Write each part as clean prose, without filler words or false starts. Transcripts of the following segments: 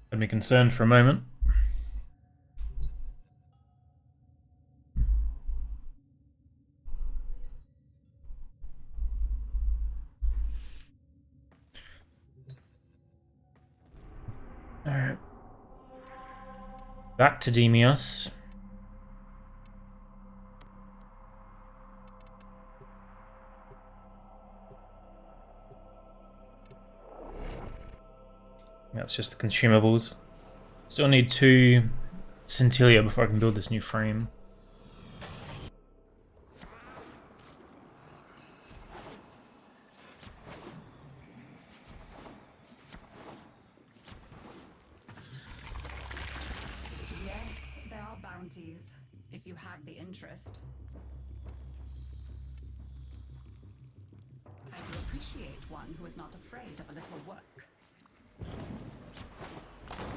Had me concerned for a moment. Alright. Back to Deimos. That's just the consumables. Still need 2 Scintilia before I can build this new frame. Yes, there are bounties, if you have the interest. I do appreciate one who is not afraid of a little work.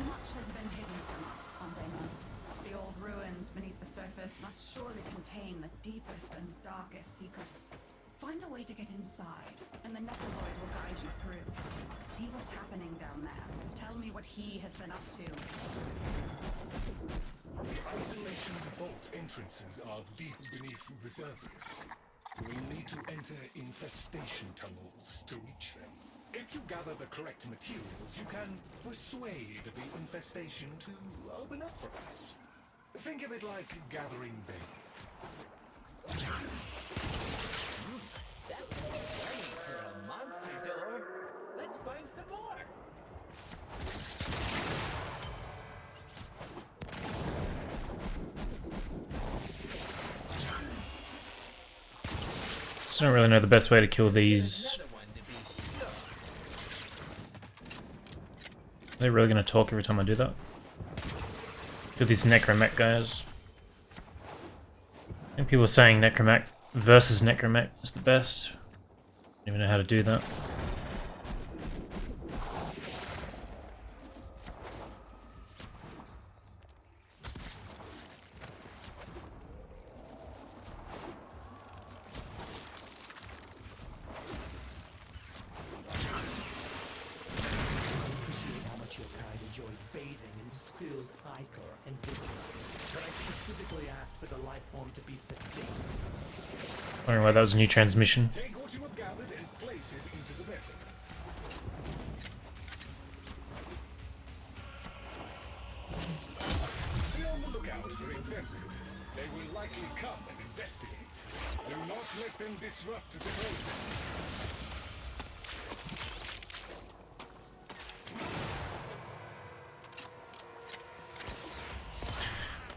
Much has been hidden from us on Deimos. The old ruins beneath the surface must surely contain the deepest and darkest secrets. Find a way to get inside, and the Necroloid will guide you through. See what's happening down there. Tell me what he has been up to. The isolation vault entrances are deep beneath the surface. We'll need to enter infestation tunnels to reach them. If you gather the correct materials, you can persuade the infestation to open up for us. Think of it like gathering bait. That looks shiny for a monster door. Let's find some more. Just don't really know the best way to kill these. Another one to be sure. Are they really going to talk every time I do that? Kill these Necromech guys. I think people are saying Necromech versus Necromech is the best. Don't even know how to do that. Appreciate how much your kind enjoy bathing in spilled ichor and viscera, but I specifically asked for the life form to be sedated. Wondering why that was a new transmission. Take what you have gathered and place it into the vessel. Be on the lookout for infested. They will likely come and investigate. Do not let them disrupt the process.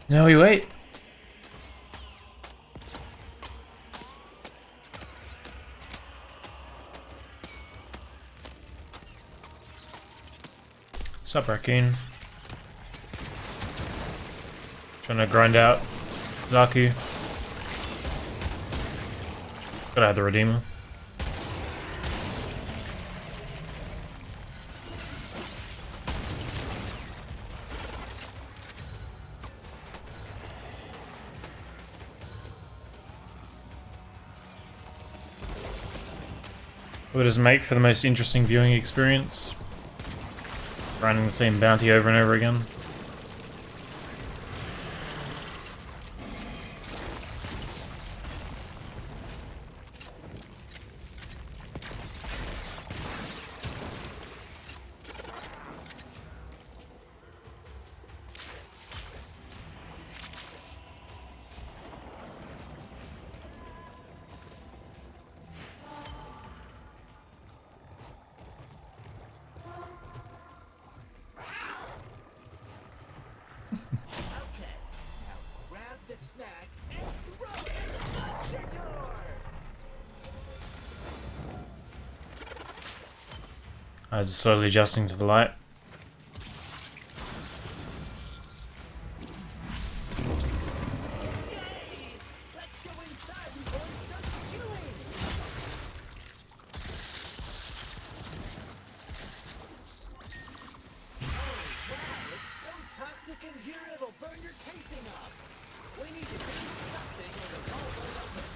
No, we wait. Sup, Arcane? Trying to grind out Zaku. Gotta have the Redeemer. What does it make for the most interesting viewing experience? Grinding the same bounty over and over again. Okay, now grab the snack and throw it in the monster door. I was slowly adjusting to the light. Yay! Let's go inside before it starts chewing. Wow, it's so toxic in here it'll burn your casing off. We need to do something or the wall won't open.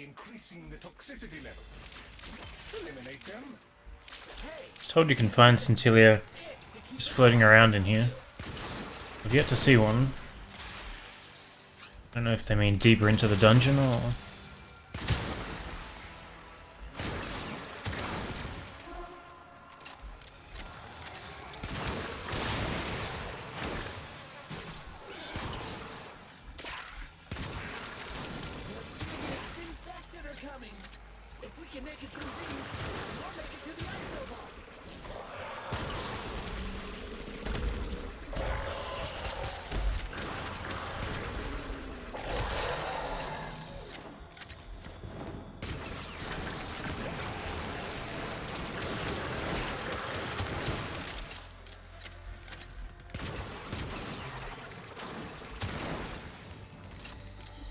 increasing the toxicity levels. Eliminate them. I was told you can find Centillia just floating around in here. I've yet to see one. I don't know if they mean deeper into the dungeon or... Infested are coming. If we can make it through these, we'll make it to the isobot.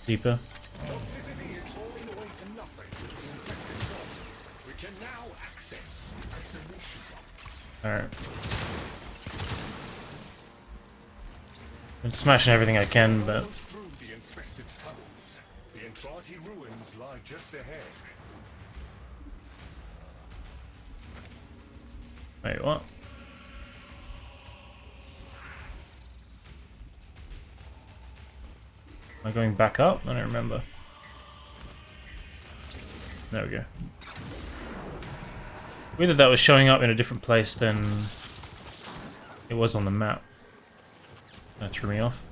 deeper. Toxicity is falling away to nothing with the infected zone. We can now access Assassination bots. Alright. I'm smashing everything I can, but... Almost through the infested tunnels. The Entrati ruins lie just ahead. Wait, what? Am I going back up? I don't remember. There we go. Weird that that was showing up in a different place than it was on the map. That threw me off.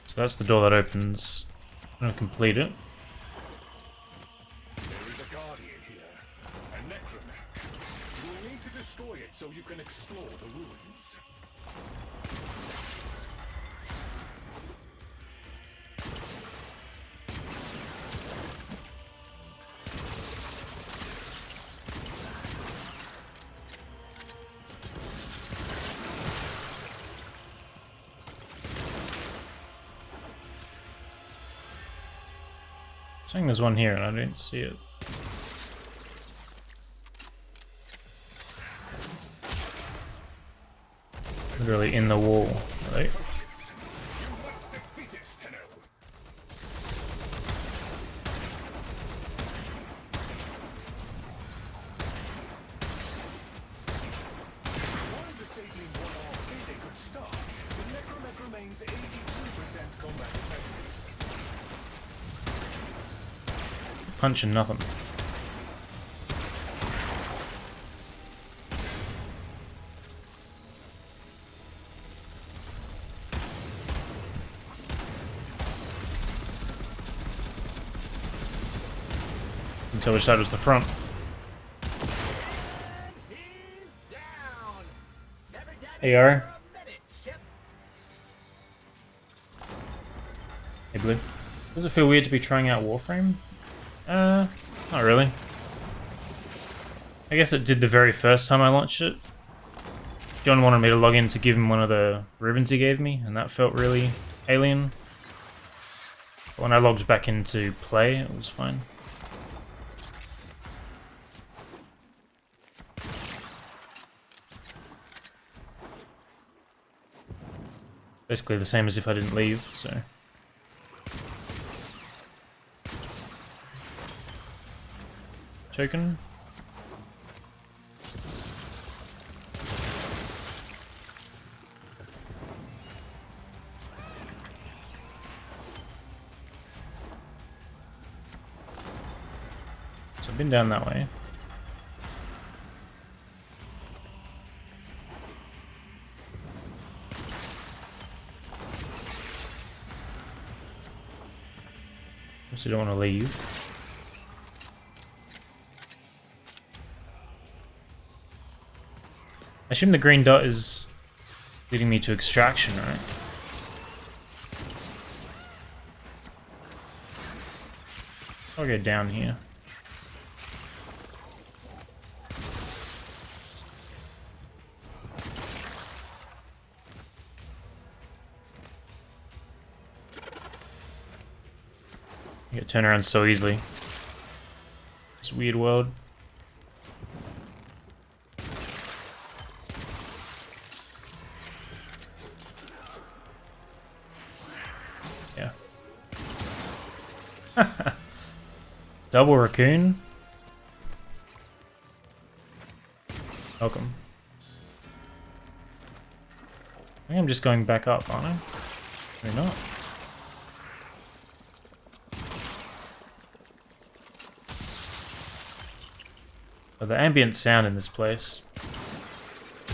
So that's the door that opens. I'm gonna complete it. There is a guardian here. A necromancer. You will need to destroy it so you can explore the ruins. Saying there's one here and I don't see it. Literally in the wall, right? You must defeat it, Tenno. While disabling one arm is a good start, the necromech remains 82% combat effective. Punching nothing. Until which side was the front. He's down. Never done Hey, it Yara. for a minute, Chip. Hey, Blue. Does it feel weird to be trying out Warframe? Not really. I guess it did the very first time I launched it. John wanted me to log in to give him one of the ribbons he gave me, and that felt really alien. But when I logged back into play, it was fine. Basically the same as if I didn't leave, so... Token. So I've been down that way. Obviously don't want to leave. I assume the green dot is leading me to extraction, right? I'll go down here. You get turned around so easily. This weird world. Yeah. Double raccoon. Welcome. I think I'm just going back up, aren't I? Maybe not. But the ambient sound in this place. I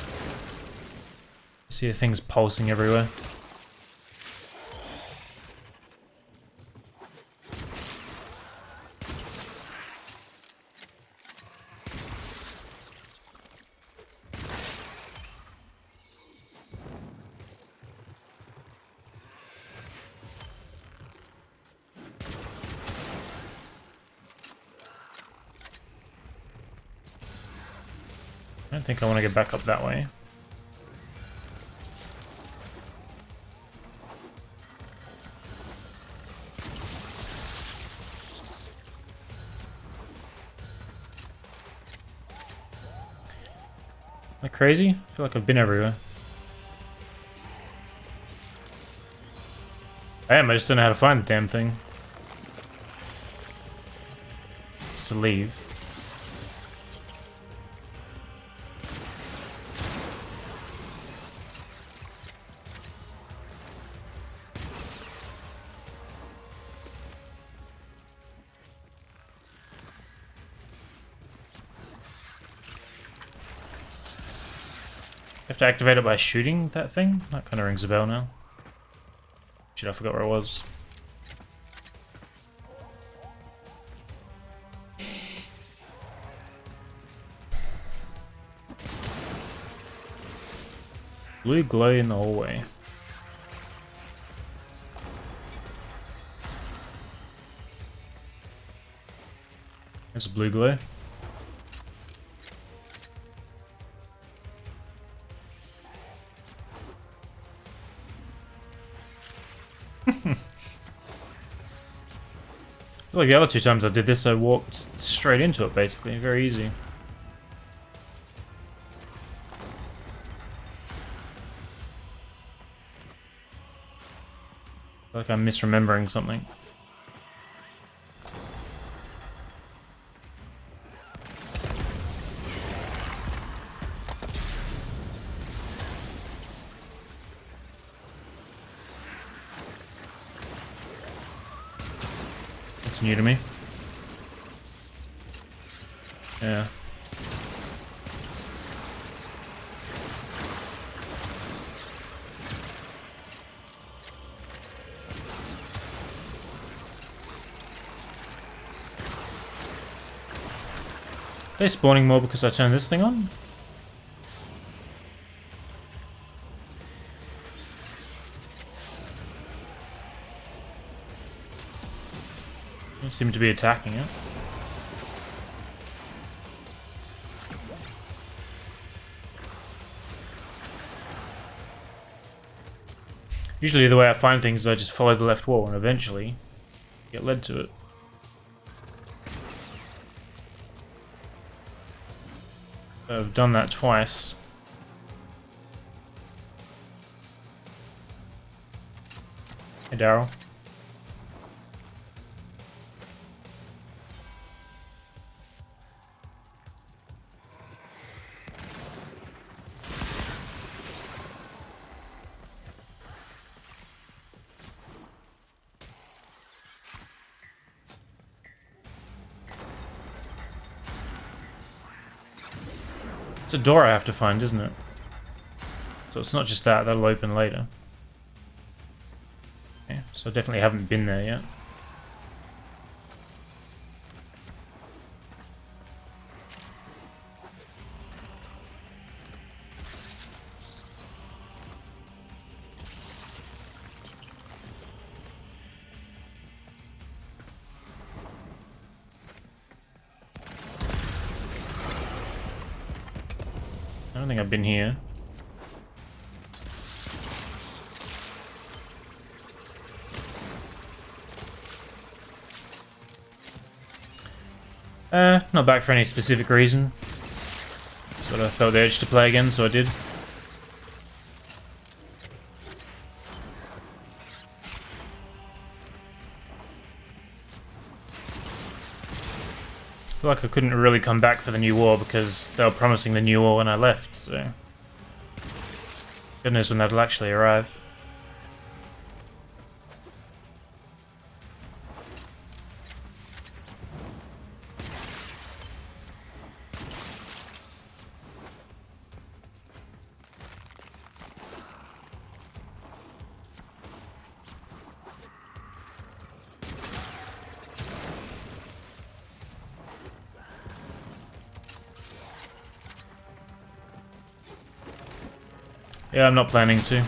see things pulsing everywhere. I don't think I want to get back up that way. Am I crazy? I feel like I've been everywhere. I am, I just don't know how to find the damn thing. It's to leave. Have to activate it by shooting that thing? That kind of rings a bell now. Shit, I forgot where it was. Blue glow in the hallway. There's a blue glow. Like the other two times I did this, I walked straight into it basically. Very easy. Like I'm misremembering something. It's new to me. Yeah. Are they spawning more because I turned this thing on? Don't seem to be attacking it. Usually the way I find things is I just follow the left wall and eventually get led to it. I've done that twice. Hey Daryl. It's a door I have to find, isn't it? So it's not just that, that'll open later. Okay, so I definitely haven't been there yet. I don't think I've been here. Not back for any specific reason. Sort of felt the urge to play again, so I did. I feel like I couldn't really come back for the new war because they were promising the new war when I left, so... Goodness when that'll actually arrive. Yeah, I'm not planning to. I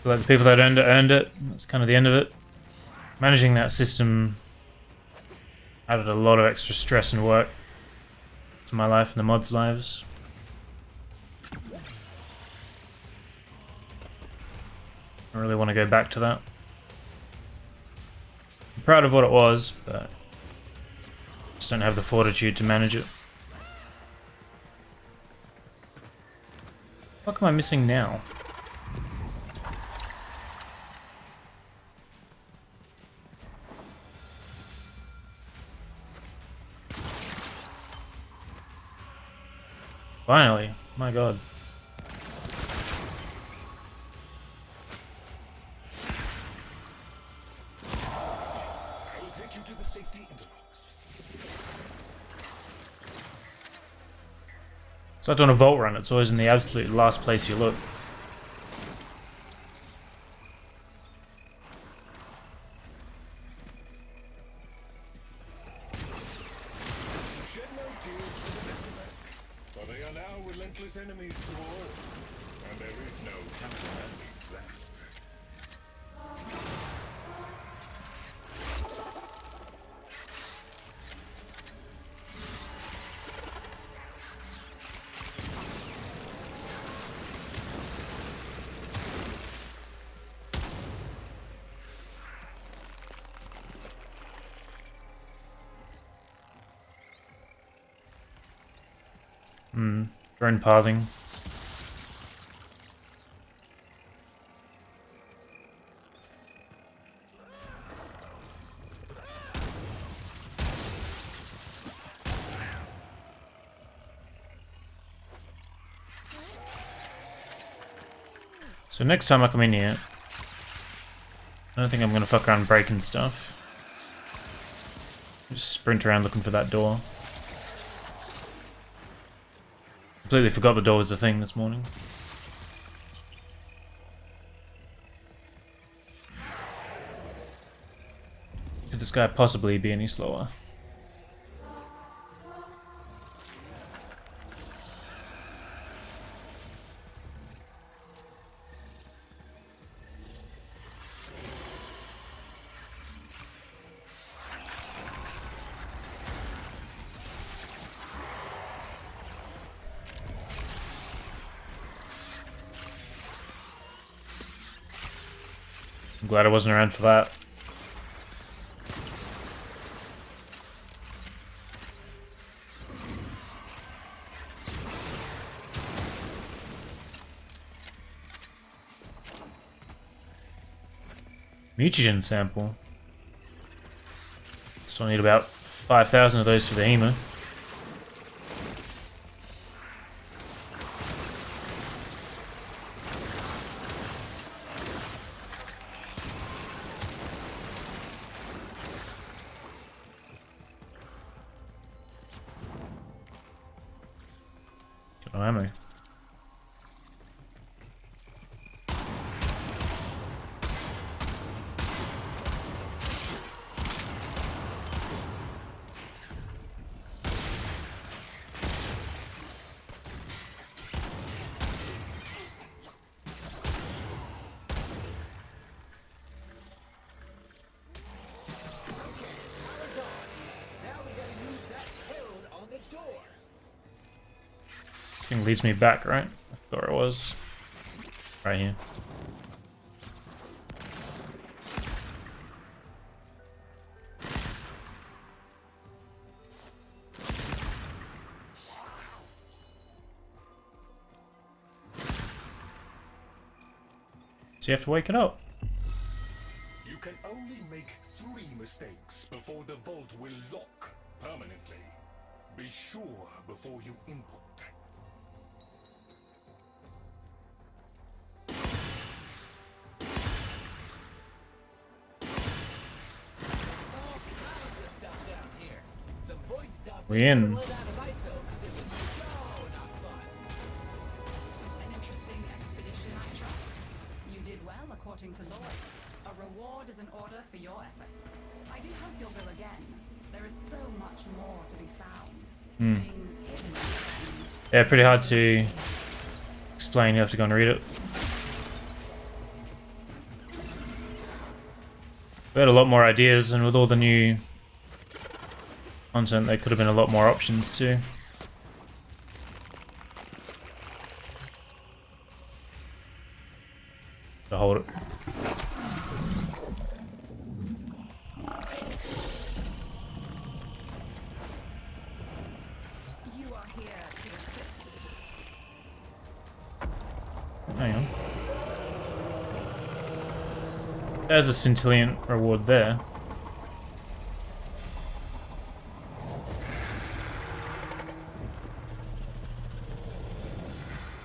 feel like the people that earned it. That's kind of the end of it. Managing that system added a lot of extra stress and work to my life and the mods' lives. I really want to go back to that. I'm proud of what it was, but just don't have the fortitude to manage it. What am I missing now? Finally, my god. I will take you to the safety interlocks. It's like doing a vault run, it's always in the absolute last place you look. Shed no tears for the necromancer, for they are now relentless enemies to all, and there is no countermanding that. Drone pathing. So next time I come in here, I don't think I'm gonna fuck around breaking stuff. Just sprint around looking for that door. Completely forgot the door was a thing this morning. Could this guy possibly be any slower? I'm glad I wasn't around for that. Mutagen sample. Still need about 5,000 of those for the emo. Got no ammo. Now we gotta use that code on the door. This thing leads me back, right? I thought it was. Right here. you have to wake it up. You can only make 3 mistakes before the vault will lock permanently. Be sure before you input. All kinds of stuff down here. Some void stuff We in. let out of ISO 'cause it was so not fun. An interesting expedition, I trust. You did well, according to Lloyd. A reward is an order for your efforts. I do hope you'll go again. There is so much more to be found. Things hidden. Yeah, pretty hard to explain. You have to go and read it. We had a lot more ideas, and with all the new content, there could have been a lot more options too. To hold it. You are here to assist. Hang on. There's a scintillant reward there.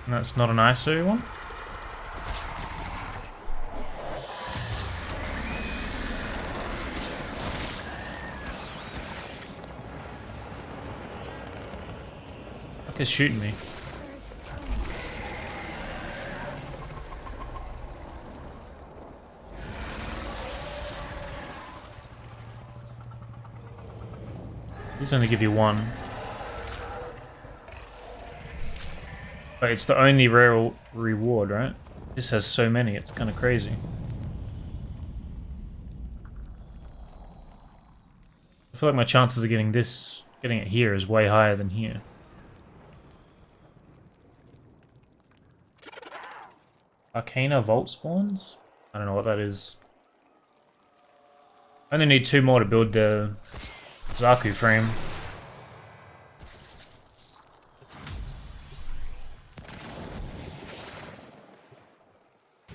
And that's not an ISO one? Fuck is shooting me? These only give you one. But it's the only rare reward, right? This has so many, it's kind of crazy. I feel like my chances of getting it here is way higher than here. Arcane vault spawns? I don't know what that is. I only need 2 more to build the Zaku frame.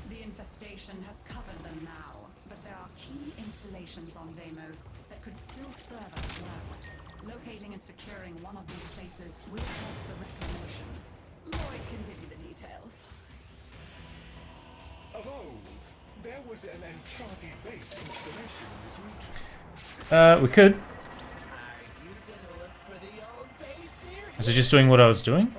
The infestation has covered them now, but there are key installations on Deimos that could still serve us well. Locating and securing one of these places will help the reclamation. Lloyd can give you the details. Of old, there was an enchanted base installation in this region. We could. Are you gonna look for the old base near Is it just doing what I was doing?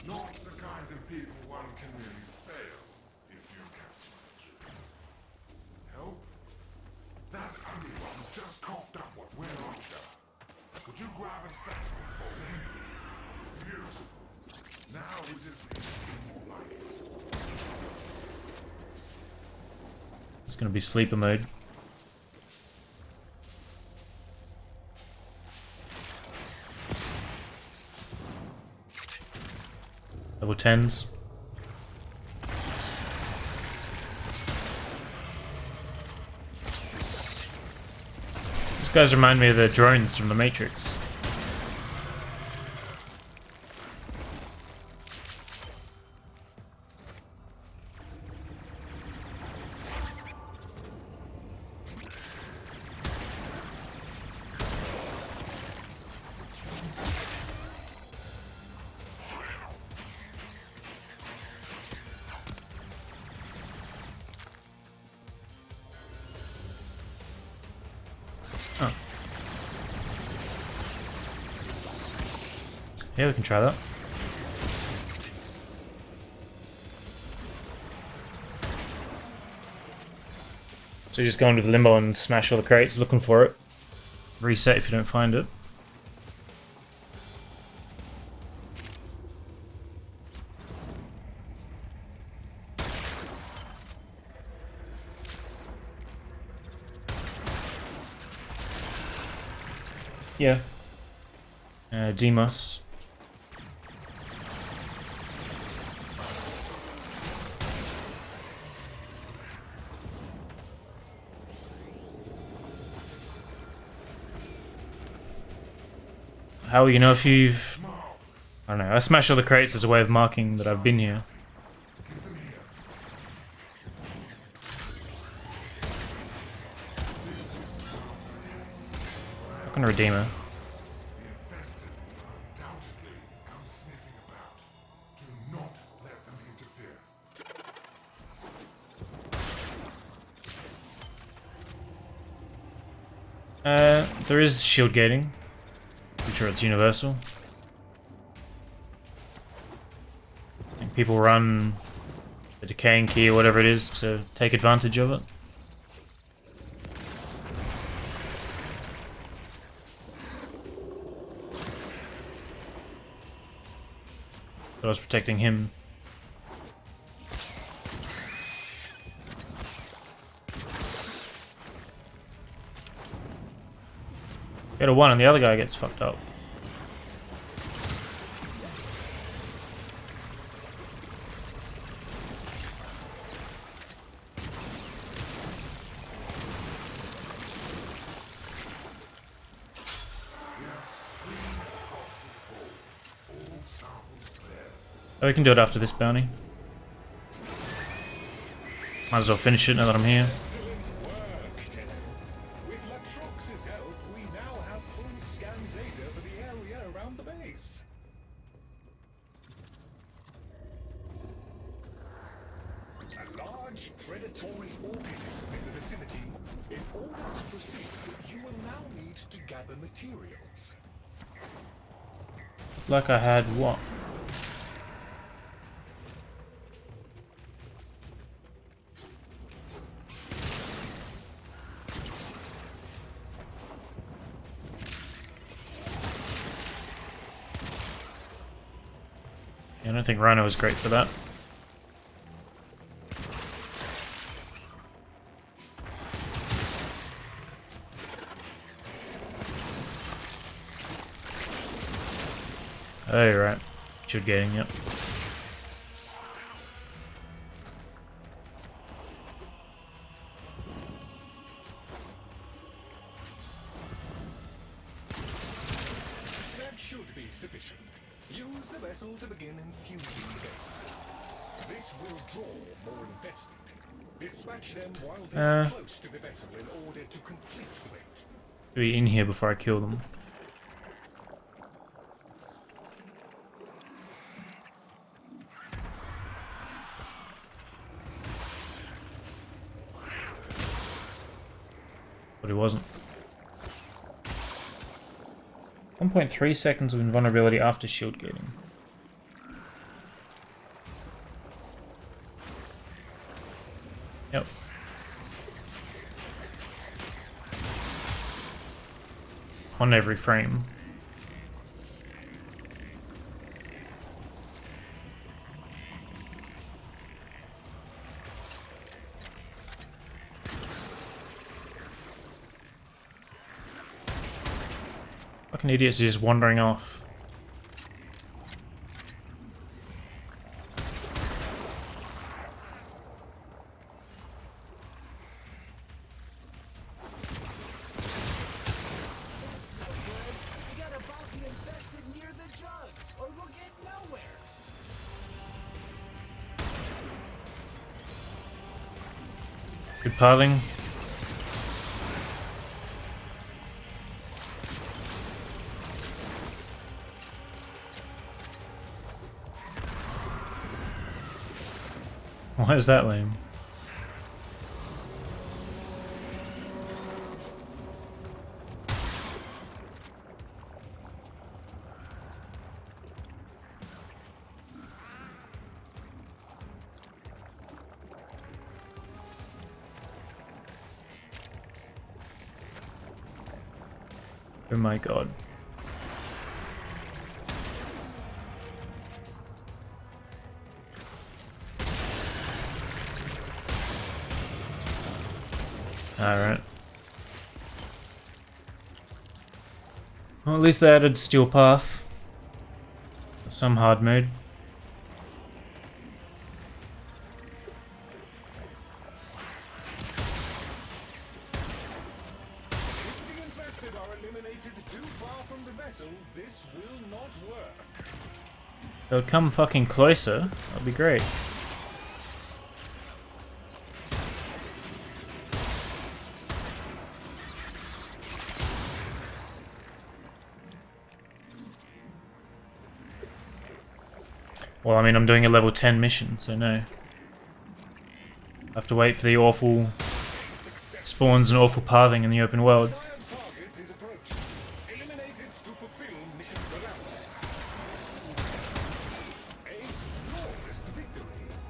Not the kind of people one can really fail if you catch my drift. Help? That ugly one just coughed up what we're after. Would you grab a sample for me? Beautiful. Now we just need to be more like it. It's gonna be sleeper mode. Level 10s. These guys remind me of the drones from the Matrix. Yeah, we can try that. So you just go into the limbo and smash all the crates looking for it. Reset if you don't find it. Yeah. Deimos. how will you know if you've... I don't know, I smash all the crates as a way of marking that I've been here. Not gonna redeem her. The infested undoubtedly come sniffing about. Do not let them interfere. There is shield gating. I'm sure it's universal. I think people run the decaying key or whatever it is to take advantage of it. But I was protecting him. Get a 1 and the other guy gets fucked up. Oh, we can do it after this bounty. Might as well finish it now that I'm here. Work, Tenno. With Latrox's help, we now have full scan data for the area around the base. A large predatory organism in the vicinity. In order to proceed, you will now need to gather materials. Like I had what? I don't think Rhino is great for that. Oh, right. Shield gating, yep. That should be sufficient. Use the vessel to begin infusing the bait. This will draw more infested. Dispatch them while they are close to the vessel in order to complete the bait. Be in here before I kill them. But he wasn't. 1.3 seconds of invulnerability after shield gating. Yep. On every frame. Fucking idiots are just wandering off. We got a bounty infested near the jug, or we'll get nowhere. Good pathing. Why is that lame? Oh my god. Alright. Well, at least they added steel path. Some hard mode. The infested infested are eliminated too far from the vessel, this will not work. They'll come fucking closer. That'd be great. Well, I mean, I'm doing a level 10 mission, so no. I have to wait for the awful spawns and awful pathing in the open world. Desired target is approaching. Eliminate it to fulfill mission parameters. A flawless victory.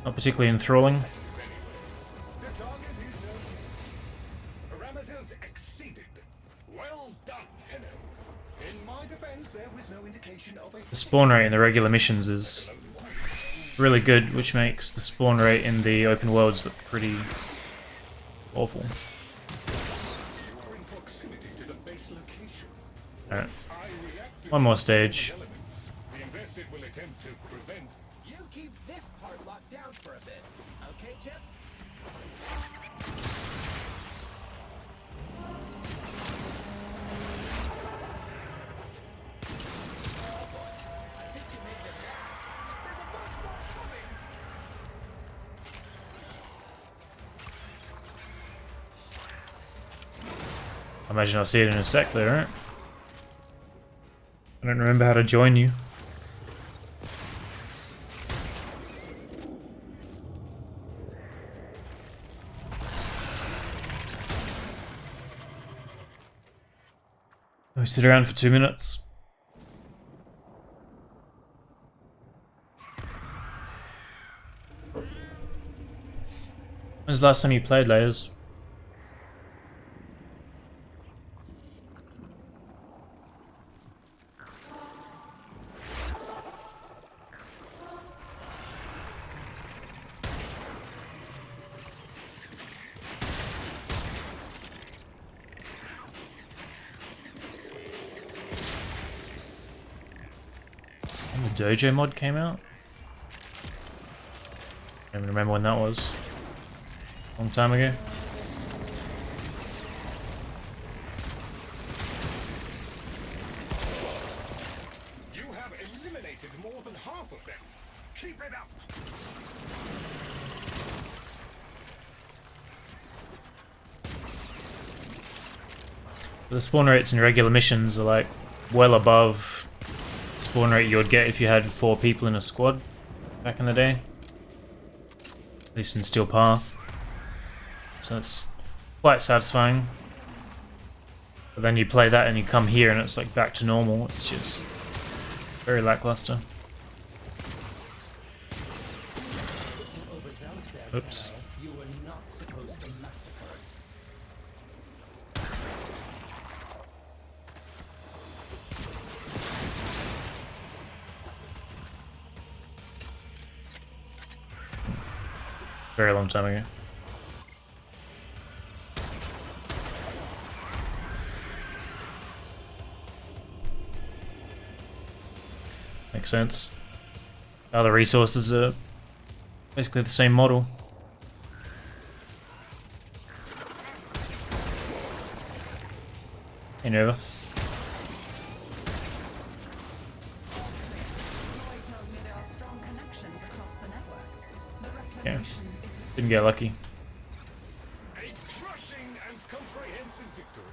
Not particularly enthralling. The target is known. Parameters exceeded. Well done, Tenno. In my defense, there was no indication of a The spawn rate in the regular missions is really good, which makes the spawn rate in the open worlds look pretty awful. You are in proximity to the base location. Alright, I reacted one more stage. elements. The infested will attempt to prevent. You keep this part locked down for a bit. Okay, Chip? I imagine I'll see it in a sec there, right? I don't remember how to join you. We sit around for 2 minutes. When's the last time you played, Layers? When the Dojo mod came out? I don't even remember when that was. Long time ago. You have eliminated more than half of them. Keep it up. The spawn rates in regular missions are like well above the spawn rate you would get if you had 4 people in a squad back in the day. At least in Steel Path. So it's quite satisfying. But then you play that and you come here and it's like back to normal. It's just very lackluster. Overzealous there, Oops. Tenno. You were not supposed to massacre it. Very long time ago. Makes sense. Other resources are basically the same model. Hey Nova. Roy tells me there are strong connections across the network. The Yeah. reclamation is a Didn't get lucky. A crushing and comprehensive victory.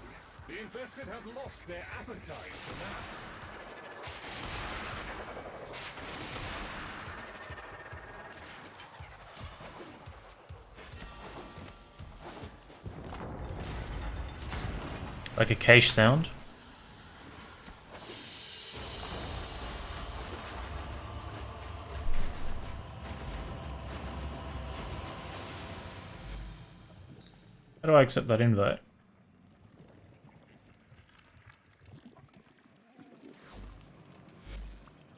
The infested have lost their appetite for now. Like a cache sound. How do I accept that invite?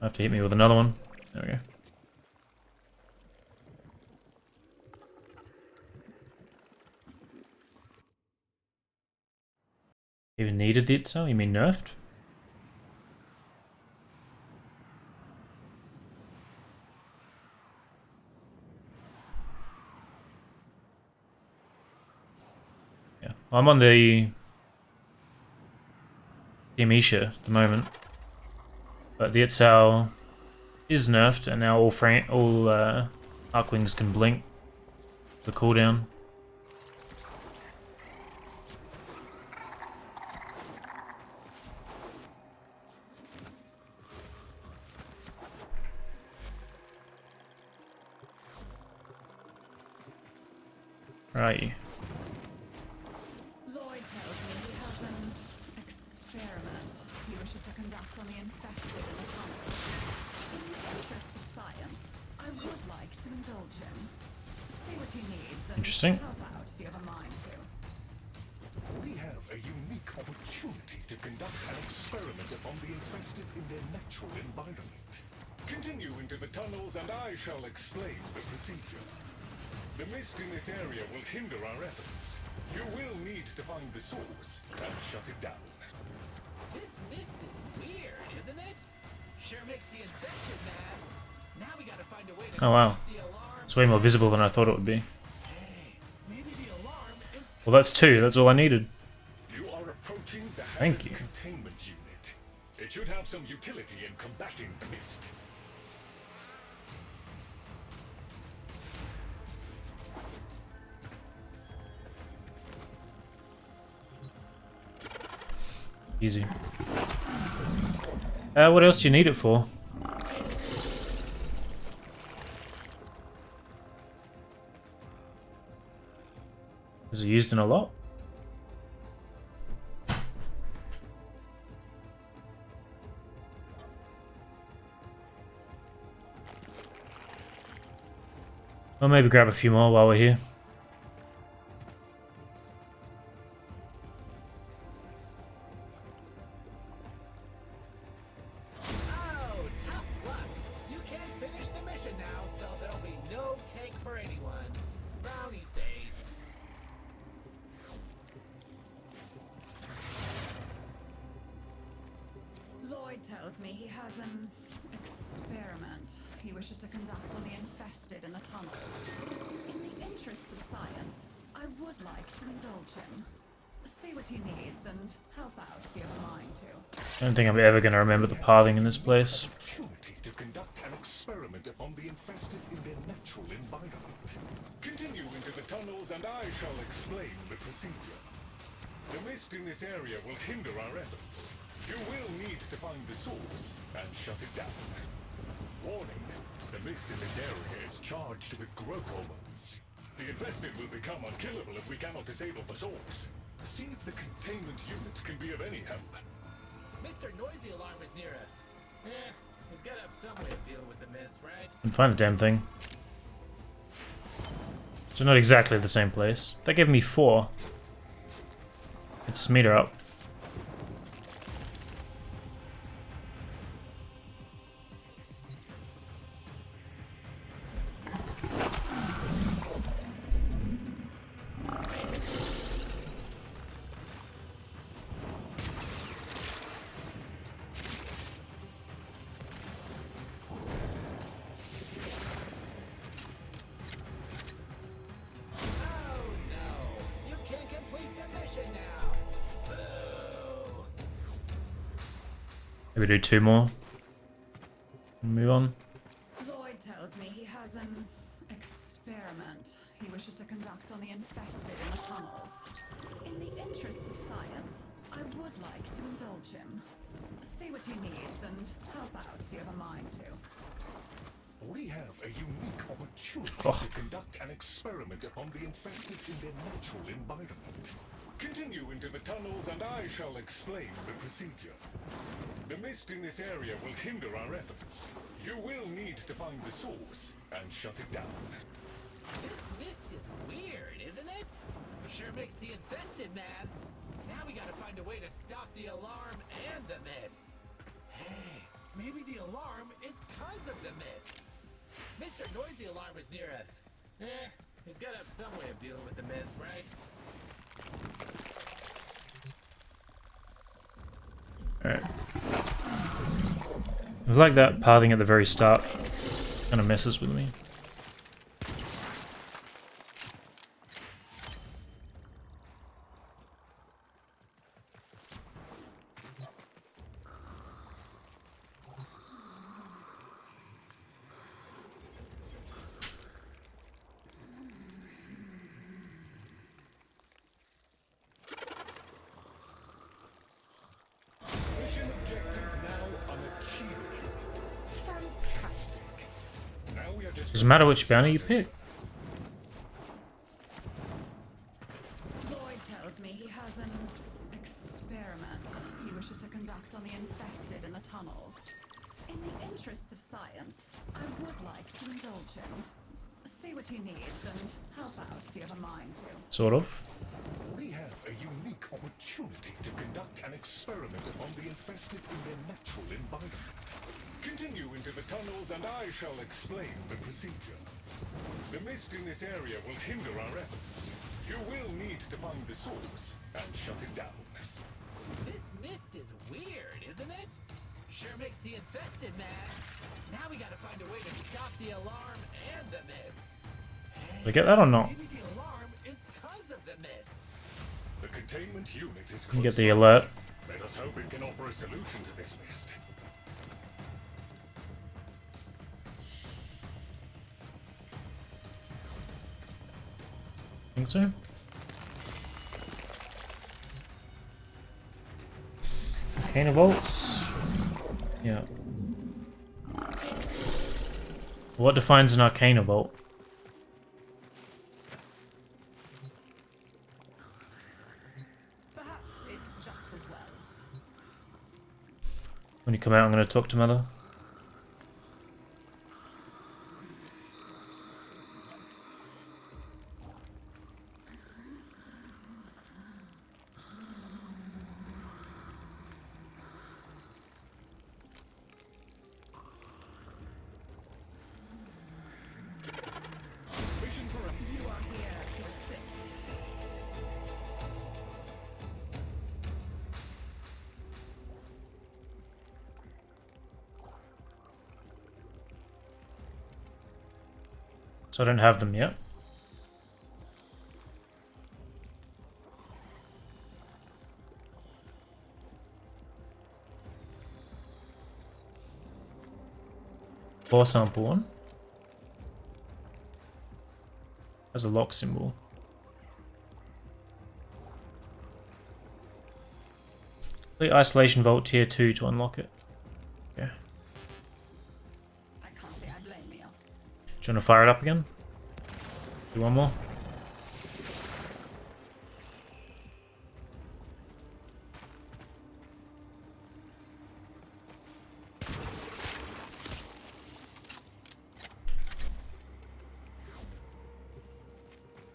I have to hit me with another one. There we go. Even needed it, so? You mean nerfed? Yeah, I'm on the Deimos at the moment. But the Itzal is nerfed, and now all Arcwings can blink the cooldown. Right. Lloyd tells me he has an experiment he wishes to conduct on the infested in the tunnel. In the interest of science, I would like to indulge him. See what he needs and Interesting. help out if you have a mind to. We have a unique opportunity to conduct an experiment upon the infested in their natural environment. Continue into the tunnels and I shall explain the procedure. The mist in this area will hinder our efforts. You will need to find the source and shut it down. This mist is weird, isn't it? Sure makes the infested mad. Now we gotta find a way to Oh wow. stop the alarm. It's way more visible than I thought it would be. Hey, maybe the alarm is Well, that's 2. That's all I needed. You are approaching the Thank hazard you. containment unit. It should have some utility in combating the mist. Easy. What else do you need it for? Is it used in a lot? Or maybe grab a few more while we're here. Oh, tough luck. You can't finish the mission now, so there'll be no cake for anyone. Brownie face. Lloyd tells me he has an experiment he wishes to conduct on the infested in the tunnels. In the interest of science, I would like to indulge him. See what he needs and help out if you have a mind to. I don't think I'm ever going to remember the pathing in this place. Opportunity to conduct an experiment upon the infested in their natural environment. Continue into the tunnels and I shall explain the procedure. The mist in this area will hinder our efforts. You will need to find the source and shut it down. Warning, the mist in this area is charged with growth hormones. The infested will become unkillable if we cannot disable the source. See if the containment unit can be of any help. Mr. Noisy Alarm is near us. He's gotta have some way of dealing with the mist, right? Can find a damn thing. So not exactly the same place. That gave me 4. Let's meet her up. Oh no! You can't complete the mission now! Boo! Maybe do 2 more. And move on. Lloyd tells me he has an experiment he wishes to conduct on the infested in the tunnels. In the interest of science, I would like to indulge him. See what he needs and help out if you have a mind to. We have a unique opportunity Oh. to conduct an experiment upon the infested in their natural environment. Continue into the tunnels and I shall explain the procedure. The mist in this area will hinder our efforts. You will need to find the source and shut it down. This mist is weird, isn't it? Sure makes the infested mad. Now we gotta find a way to stop the alarm and the mist. Hey, maybe the alarm is cause of the mist. Mr. Noisy Alarm is near us. He's gotta have some way of dealing with the mist, right? Alright. I like that pathing at the very start. Kind of messes with me. Doesn't matter which bounty you pick. Lloyd tells me he has an experiment he wishes to conduct on the infested in the tunnels. In the interest of science, I would like to indulge him. See what he needs and help out if you have a mind to. Sort of. We have a unique opportunity to conduct an experiment on the infested in their natural environment. Continue into the tunnels and I shall explain the procedure. The mist in this area will hinder our efforts. You will need to find the source and shut it down. This mist is weird, isn't it? Sure makes the infested mad. Now we gotta find a way to stop the alarm and the mist. Did I get that or not? Maybe the alarm is cause of the mist. The containment unit is You get close the by. alert. Let us hope it can offer a solution to this mist. Think so? Arcane bolts. Yeah. What defines an Arcane bolt? Perhaps it's just as well. When you come out, I'm going to talk to Mother. Mission correct. You are here to assist. So I don't have them yet. Four sample one. Has a lock symbol. Complete isolation vault tier 2 to unlock it. Yeah. I can't say I blame you. Do you want to fire it up again? Do one more.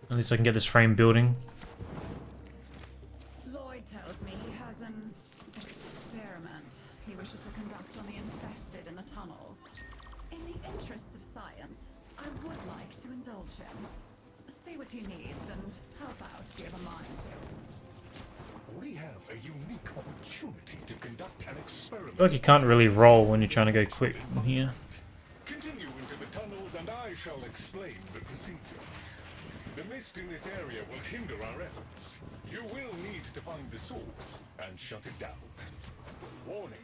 At least I can get this frame building. Lloyd tells me he has an experiment he wishes to conduct on the infested in the tunnels. In the interest of science, I would like to indulge him. See what he needs and help out if you have a mind to. We have a unique opportunity to conduct an experiment. I feel like you can't really roll when you're trying to go quick in here. Continue into the tunnels and I shall explain the procedure. The mist in this area will hinder our efforts. You will need to find the source and shut it down. Warning,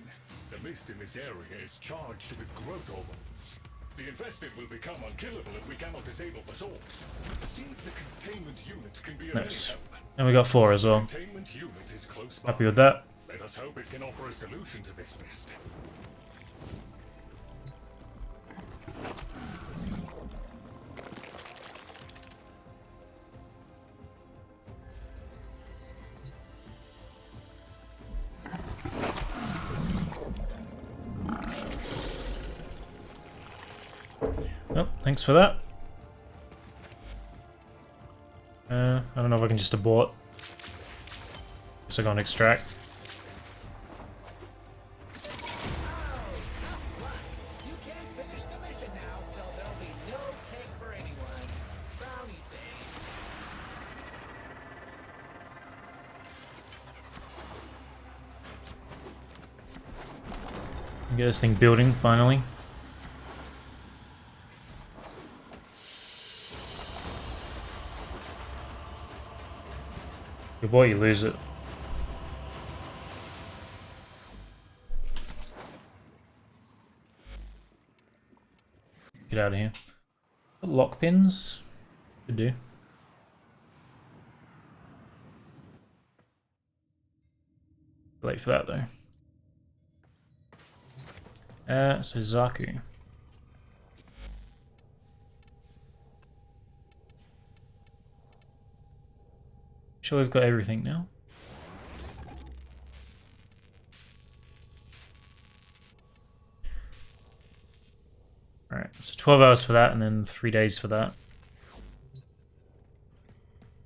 the mist in this area is charged with growth hormones. The infested will become unkillable if we cannot disable the source. See if the containment unit can be of any Nice. help. And we got 4 as well. Containment unit is close by. Happy with that. Let us hope it can offer a solution to this mist. Oh, thanks for that. I don't know if I can just abort. Guess I gotta extract. You can't finish the mission now, so there'll be no cake for anyone. Brownie days. Get this thing building finally. Good boy, you lose it. Get out of here. Lock pins. Could do. Late for that though. So Zaku. Sure, we've got everything now. Alright, so 12 hours for that and then 3 days for that.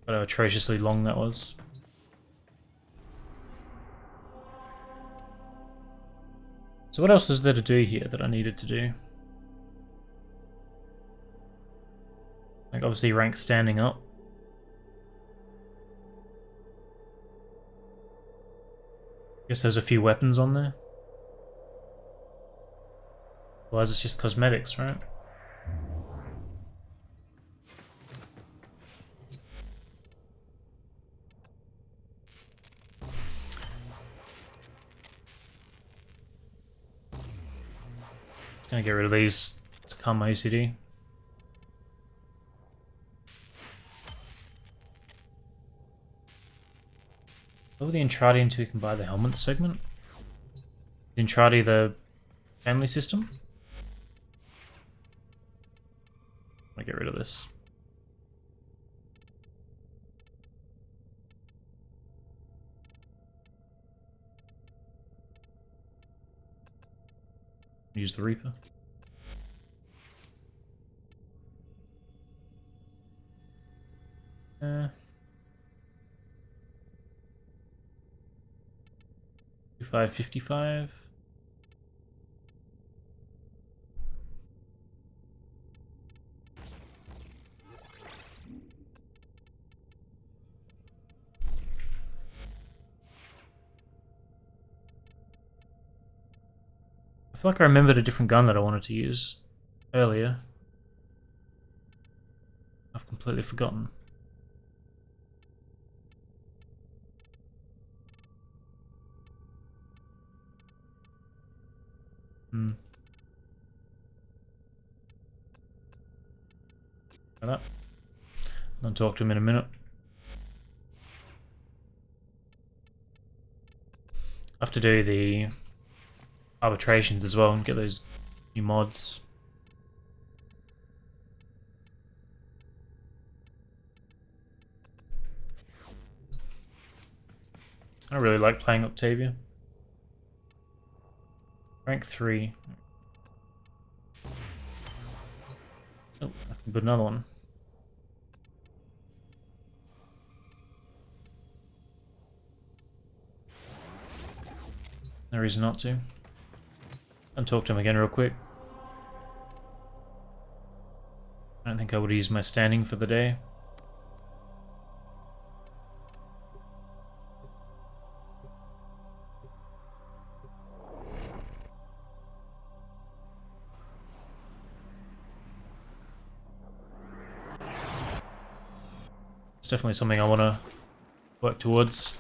But how atrociously long that was. So what else is there to do here that I needed to do? Like obviously rank standing up. Guess there's a few weapons on there. Otherwise it's just cosmetics, right? Just gonna get rid of these to calm my OCD. Over the Entradi until you can buy the helmet segment. Is Entradi the family system? I'm gonna get rid of this. Use the Reaper. Uh, 55. I feel like I remembered a different gun that I wanted to use earlier. I've completely forgotten. That. I'll talk to him in a minute. I have to do the arbitrations as well and get those new mods. I don't really like playing Octavia. Rank 3. Oh, I can put another one. No reason not to. And talk to him again real quick. I don't think I would use my standing for the day. It's definitely something I want to work towards.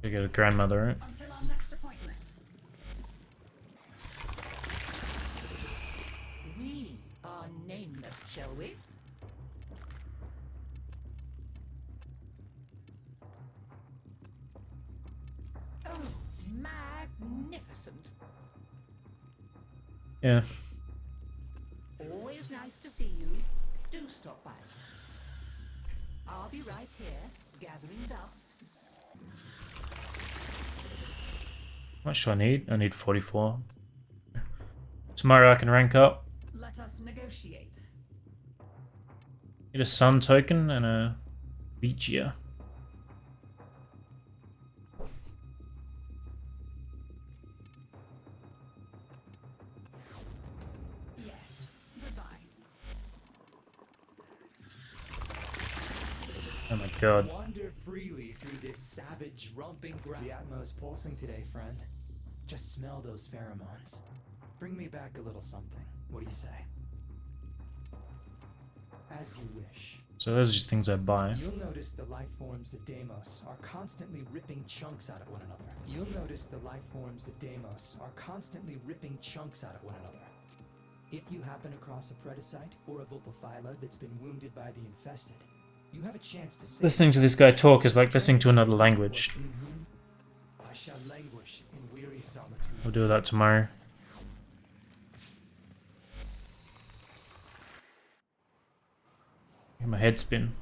I got a grandmother, right? Until our next appointment. We are nameless, shall we? Oh, magnificent. Yeah. Always nice to see you. Do stop by. I'll be right here, gathering dust. How much do I need? I need 44. Tomorrow I can rank up. Let us negotiate. Get a sun token and a Vigia. Yes. Goodbye. Oh my god. Wander freely through this savage, romping ground. The Atmos pulsing today, friend. Just smell those pheromones. Bring me back a little something. What do you say? As you wish. So those are just things I buy. You'll notice the life forms of Deimos are constantly ripping chunks out of one another. You'll notice the life forms of Deimos are constantly ripping chunks out of one another. If you happen across a Predacite or a Vulpaphyla that's been wounded by the infested, you have a chance to save. Listening to this guy talk is like listening to another language. I I shall languish in weary solitude. We'll do that tomorrow. Get my head spin.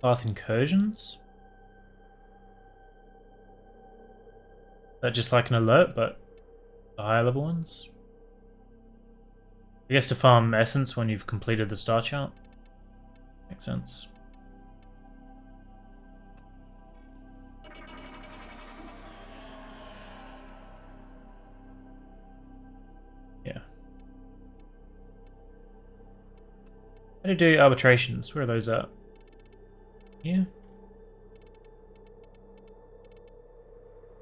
Path incursions? Is that just like an alert, but the higher level ones? I guess to farm essence when you've completed the star chart. Makes sense. Yeah. How do you do arbitrations? Where are those at? Yeah.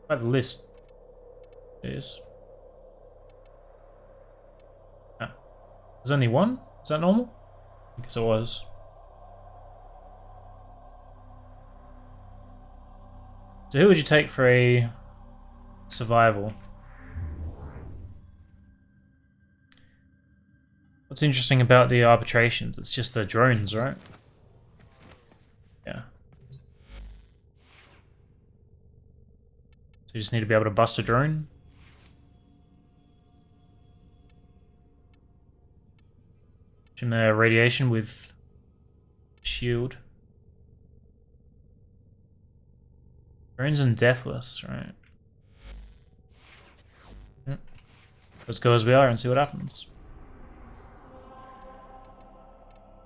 By the list. Yes. Ah. There's only one? Is that normal? I guess it was. So who would you take for a survival? What's interesting about the arbitrations? It's just the drones, right? Yeah. So you just need to be able to bust a drone. And the radiation with shield. Drones and deathless, right? Yep. Let's go as we are and see what happens.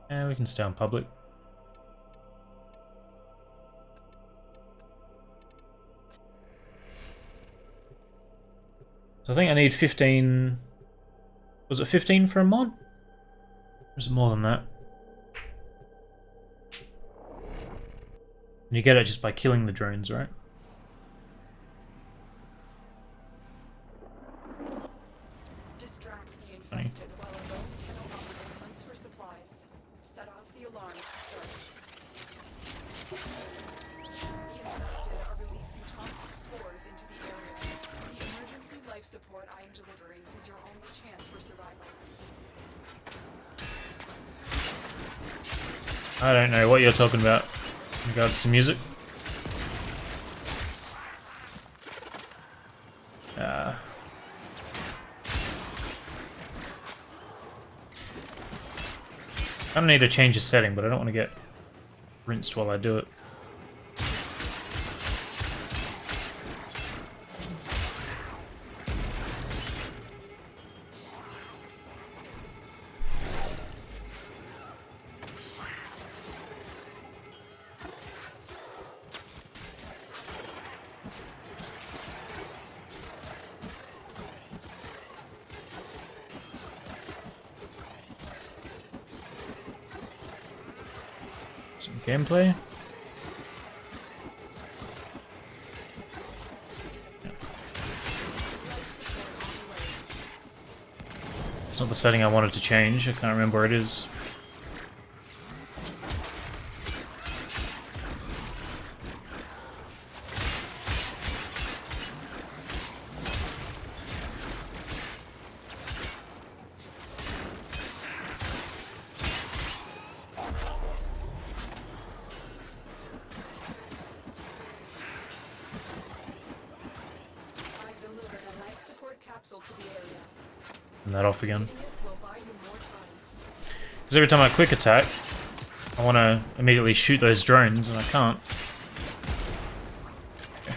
And we can stay on public. So I think I need 15... Was it 15 for a mod? Or is it more than that? And you get it just by killing the drones, right? Distract the infested while a lone kennel operative hunts for supplies. Set off the alarms to start. The infested are releasing toxic spores into the area. The emergency life support I am delivering is your only chance for survival. I don't know what you're talking about in regards to music. I don't need to change the setting, but I don't want to get rinsed while I do it. Some gameplay. Yeah. It's not the setting I wanted to change. I can't remember where it is. I've delivered a life support capsule to the area. Turn that off again. It will buy you more time. Because every time I quick attack, I want to immediately shoot those drones, and I can't. Okay.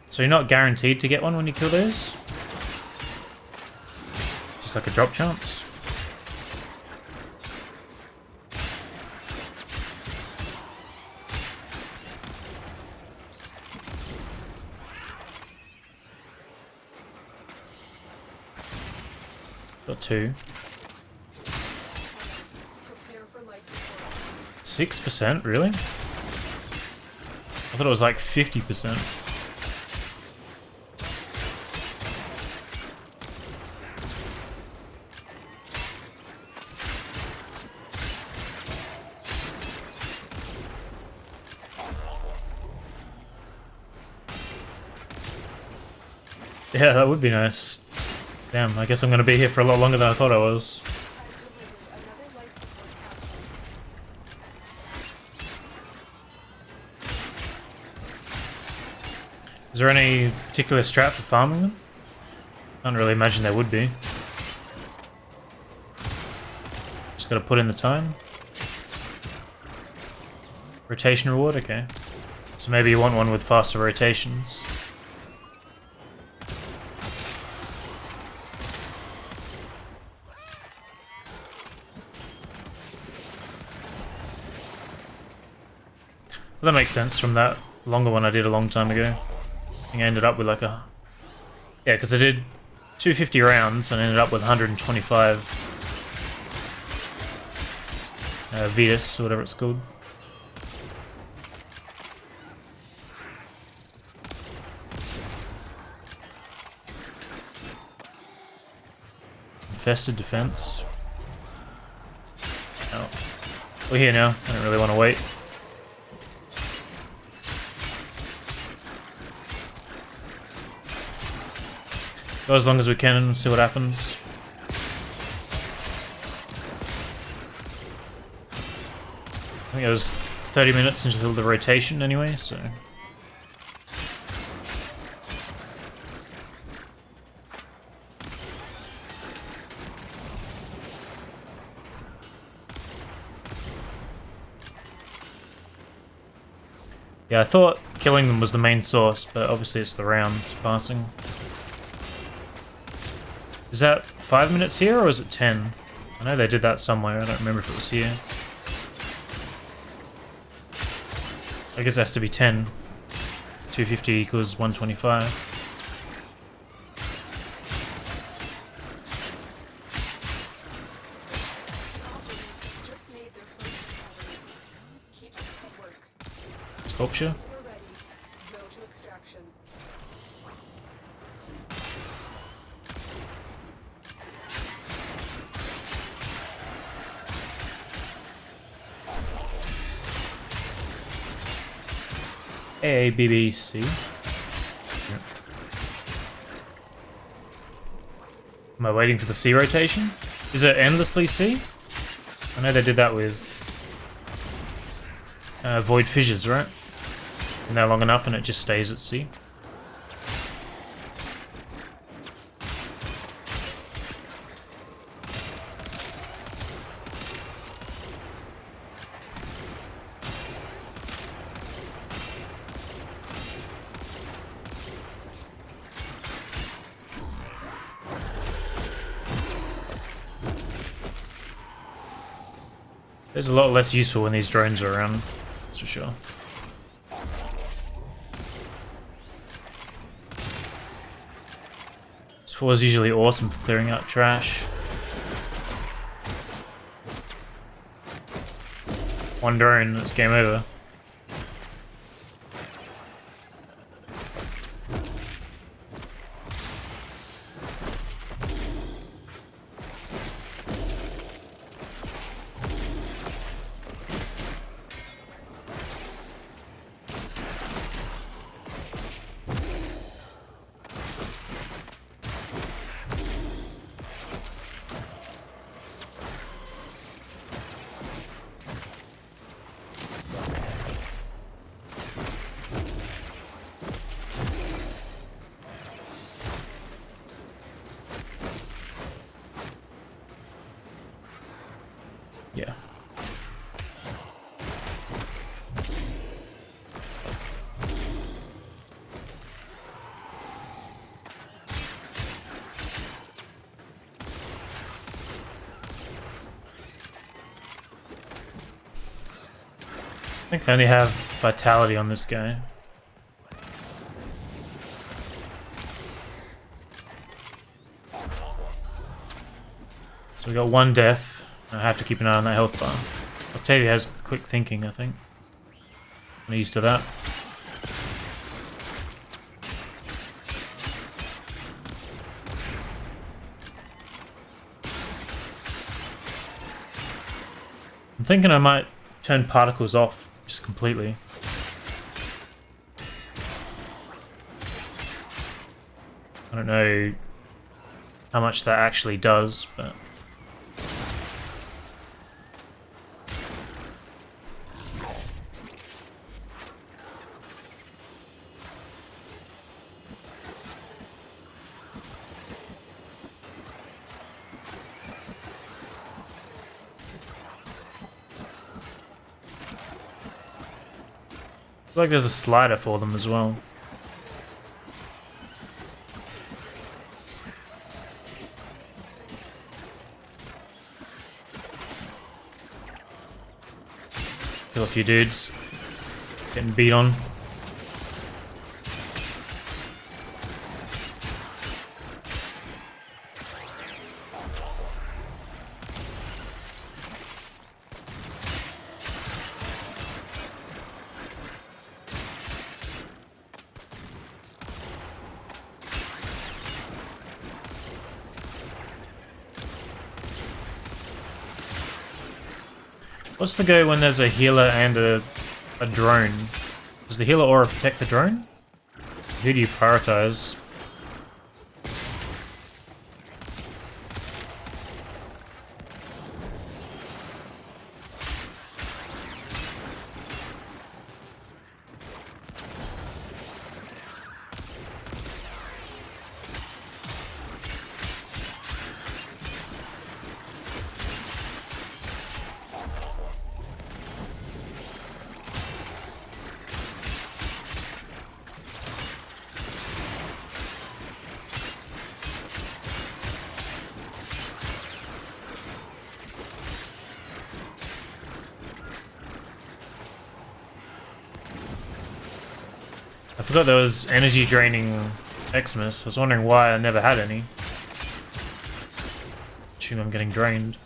So you're not guaranteed to get one when you kill those? Just like a drop chance? Got two. 6%, really? I thought it was like 50%. Yeah, that would be nice. Damn, I guess I'm gonna be here for a lot longer than I thought I was. Is there any particular strat for farming them? Can't really imagine there would be. Just gotta put in the time. Rotation reward, okay. So maybe you want one with faster rotations. Well, that makes sense from that longer one I did a long time ago. I think I ended up with like a... Yeah, because I did 250 rounds and ended up with 125 Vetus, or whatever it's called. Infested defense. Oh. We're here now. I don't really want to wait. Go as long as we can and see what happens. I think it was 30 minutes until the rotation anyway, so... Yeah, I thought killing them was the main source, but obviously it's the rounds passing. Is that 5 minutes here, or is it 10? I know they did that somewhere, I don't remember if it was here. I guess it has to be 10. 250 equals 125. Sculpture? A, B, B, C. Yep. Am I waiting for the C rotation? Is it endlessly C? I know they did that with Void Fissures, right? And they're long enough and it just stays at C. It's a lot less useful when these drones are around, that's for sure. This 4 is usually awesome for clearing out trash. One drone, it's game over. Yeah. I think I only have vitality on this guy. So we got one death. I have to keep an eye on that health bar. Octavia has quick thinking, I think. I'm used to that. I'm thinking I might turn particles off just completely. I don't know how much that actually does, but... I feel like there's a slider for them as well. Kill a few dudes. Getting beat on. What's the go when there's a healer and a drone? Does the healer aura protect the drone? Who do you prioritize? I forgot there was energy draining Xmas. I was wondering why I never had any. Assume I'm getting drained.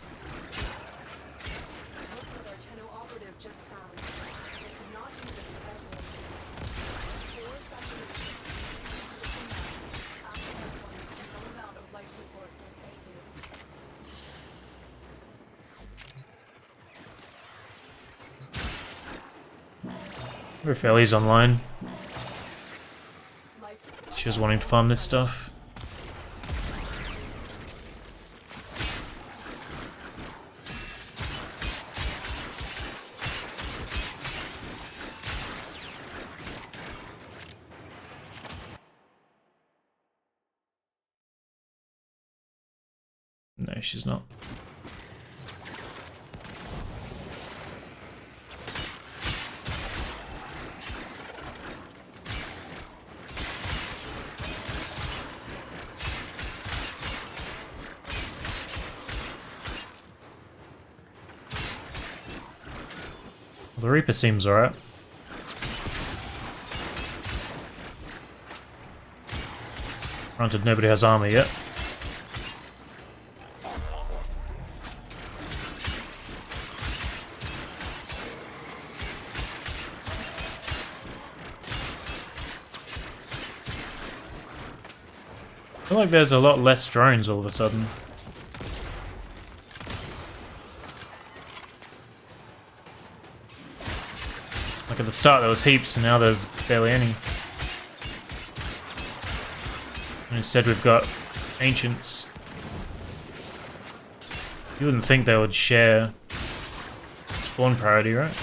I wonder if Ellie's online. She was wanting to farm this stuff. No, she's not. The Reaper seems alright. Granted, nobody has armor yet. I feel like there's a lot less drones all of a sudden. Like at the start there was heaps and now there's barely any. And instead we've got ancients. You wouldn't think they would share spawn priority, right?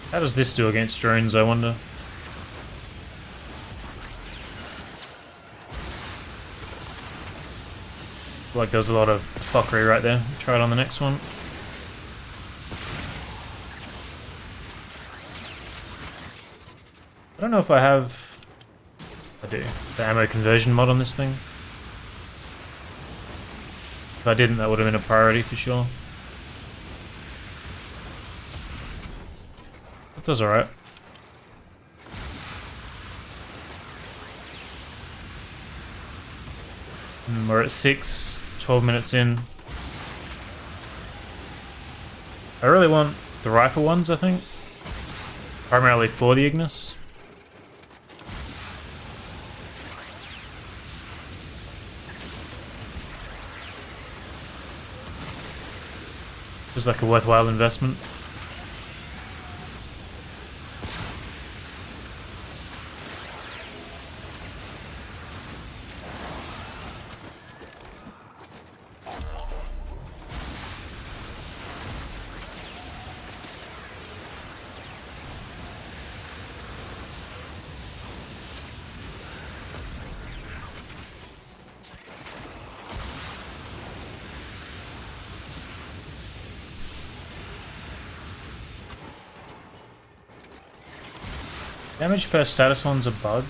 How does this do against drones, I wonder? Feel like there's a lot of fuckery right there. Try it on the next one. I don't know if I have... I do. The ammo conversion mod on this thing. If I didn't, that would have been a priority for sure. That does alright. We're at 6, 12 minutes in. I really want the rifle ones, I think. Primarily for the Ignis. It's like a worthwhile investment. Damage per status ones are bugged.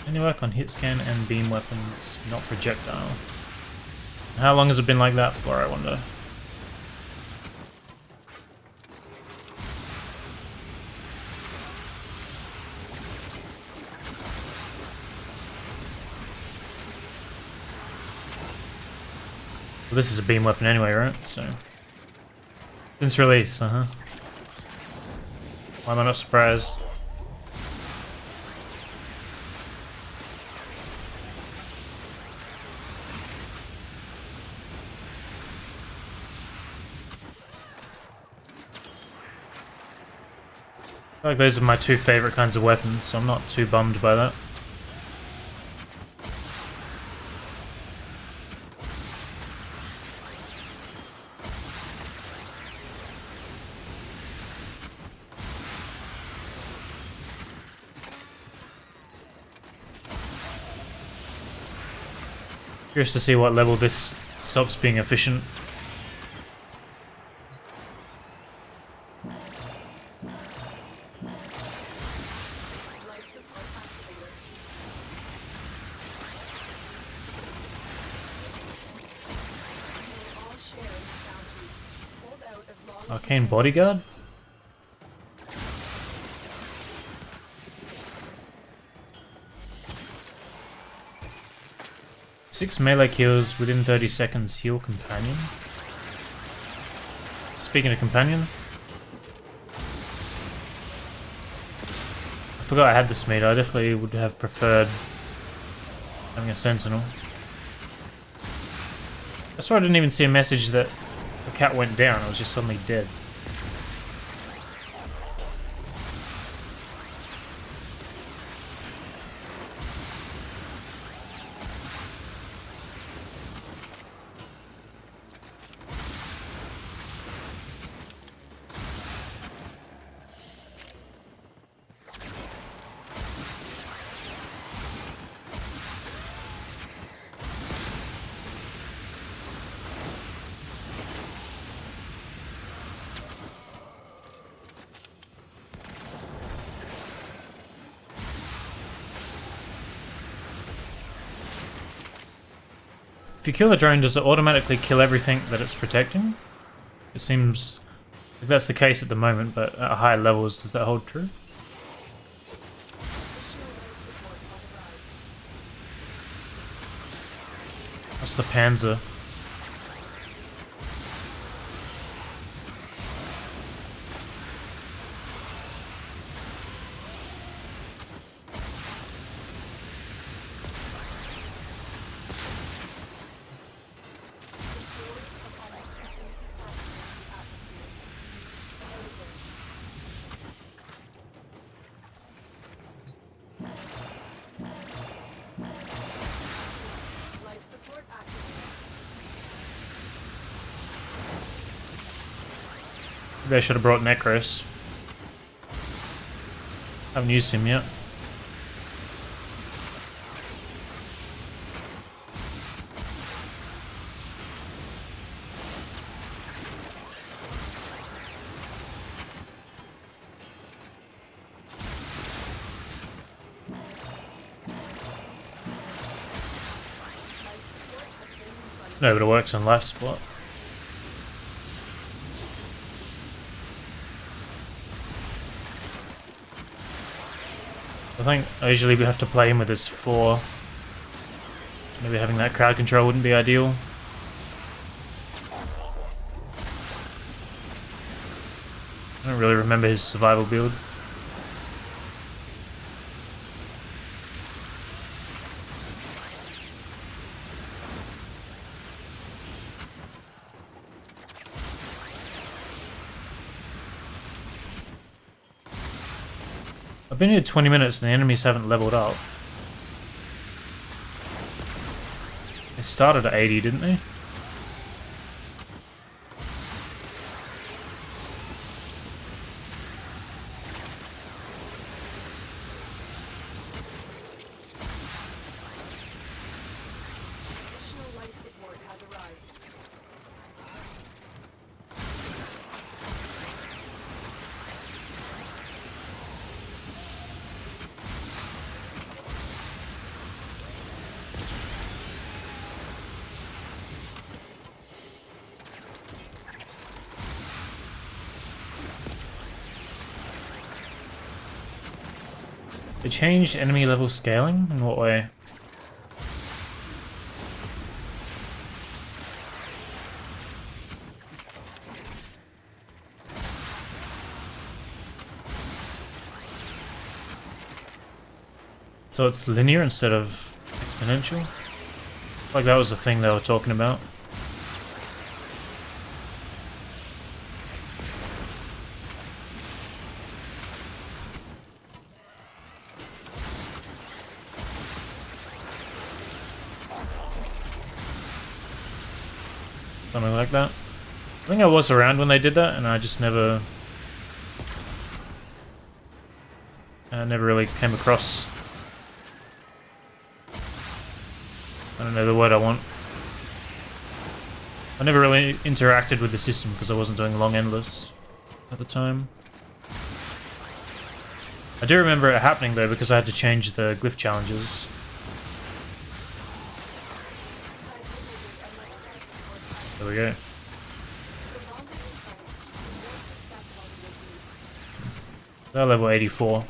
Only work on hit scan and beam weapons, not projectile. How long has it been like that for, I wonder? Well, this is a beam weapon anyway, right? So since release, Why am I not surprised? I feel like those are my two favorite kinds of weapons, so I'm not too bummed by that. Curious to see what level this stops being efficient. Arcane bodyguard? Six melee kills within 30 seconds heal companion. Speaking of companion, I forgot I had this meter. I definitely would have preferred having a sentinel. That's why I didn't even see a message that the cat went down. It was just suddenly dead. If you kill the drone, does it automatically kill everything that it's protecting? It seems like that's the case at the moment, but at higher levels, does that hold true? That's the Panzer. Maybe I should have brought Necros. Haven't used him yet. No, but it works on life support. I think I usually have to play him with his 4. Maybe having that crowd control wouldn't be ideal. I don't really remember his survival build. I've been here 20 minutes and the enemies haven't leveled up. They started at 80, didn't they? Additional life support has arrived. They changed enemy level scaling? In what way? So it's linear instead of exponential? Like that was the thing they were talking about. Something like that. I think I was around when they did that, and I just never really came across. I don't know the word I want. I never really interacted with the system because I wasn't doing long endless at the time. I do remember it happening though because I had to change the glyph challenges. There we go. They're level 84.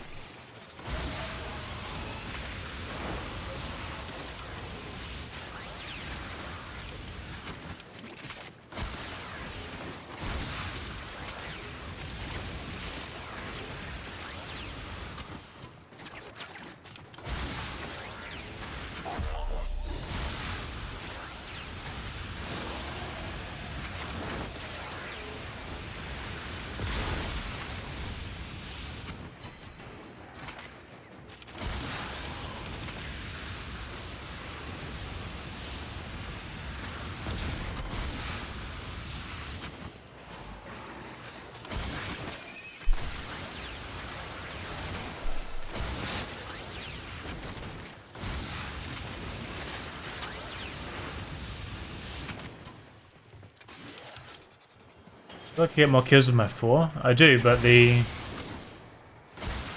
I can get more kills with my 4. I do, but the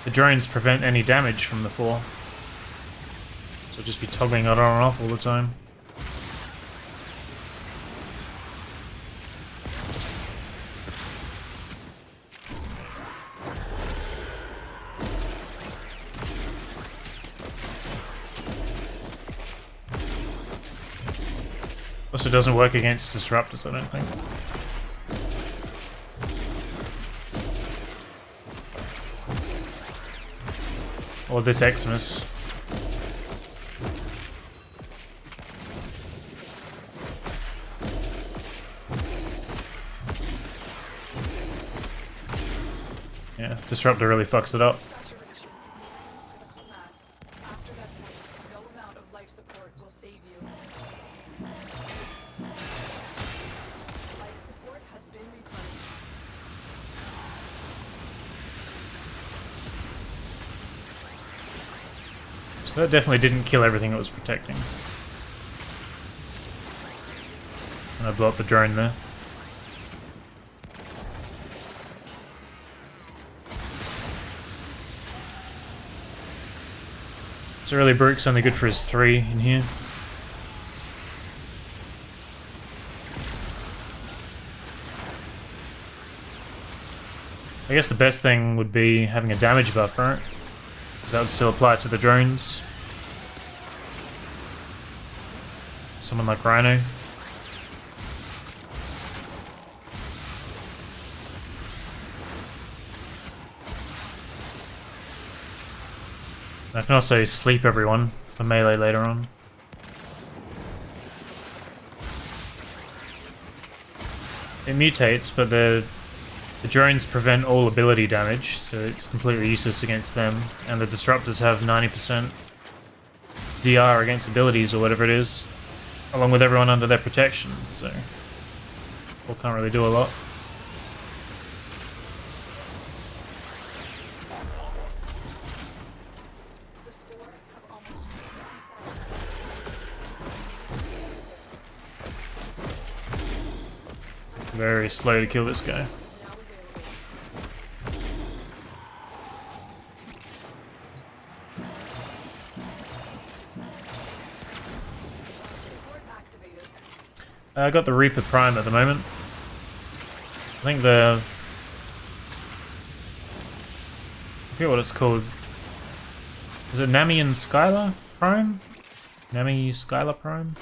drones prevent any damage from the 4. So I'll just be toggling it on and off all the time. Also doesn't work against disruptors, I don't think. Or this Xmas. Yeah, Disruptor really fucks it up. Saturation is near critical mass. After that point, no amount of life support will save you. Life support has been replenished. So that definitely didn't kill everything it was protecting. And I blew up the drone there. So really Baruch's only good for his 3 in here. I guess the best thing would be having a damage buff, right? Because that would still apply to the drones. Someone like Rhino. I can also sleep everyone for melee later on. It mutates, but the drones prevent all ability damage, so it's completely useless against them. And the disruptors have 90% DR against abilities or whatever it is, along with everyone under their protection, so people can't really do a lot. Very slow to kill this guy. I got the Reaper Prime at the moment. I think I forget what it's called. Is it Nami and Skylar Prime? Nami Skylar Prime?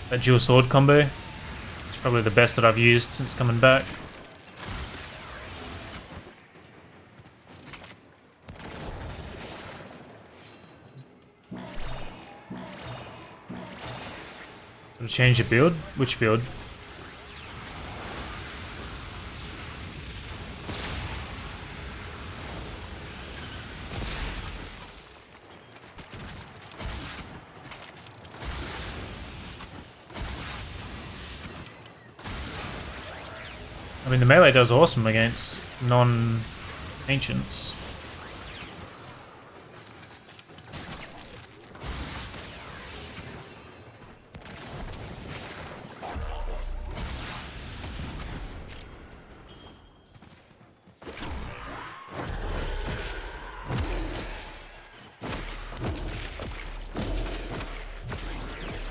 That dual sword combo. It's probably the best that I've used since coming back. Gotta change your build? Which build? I mean, the melee does awesome against non-ancients.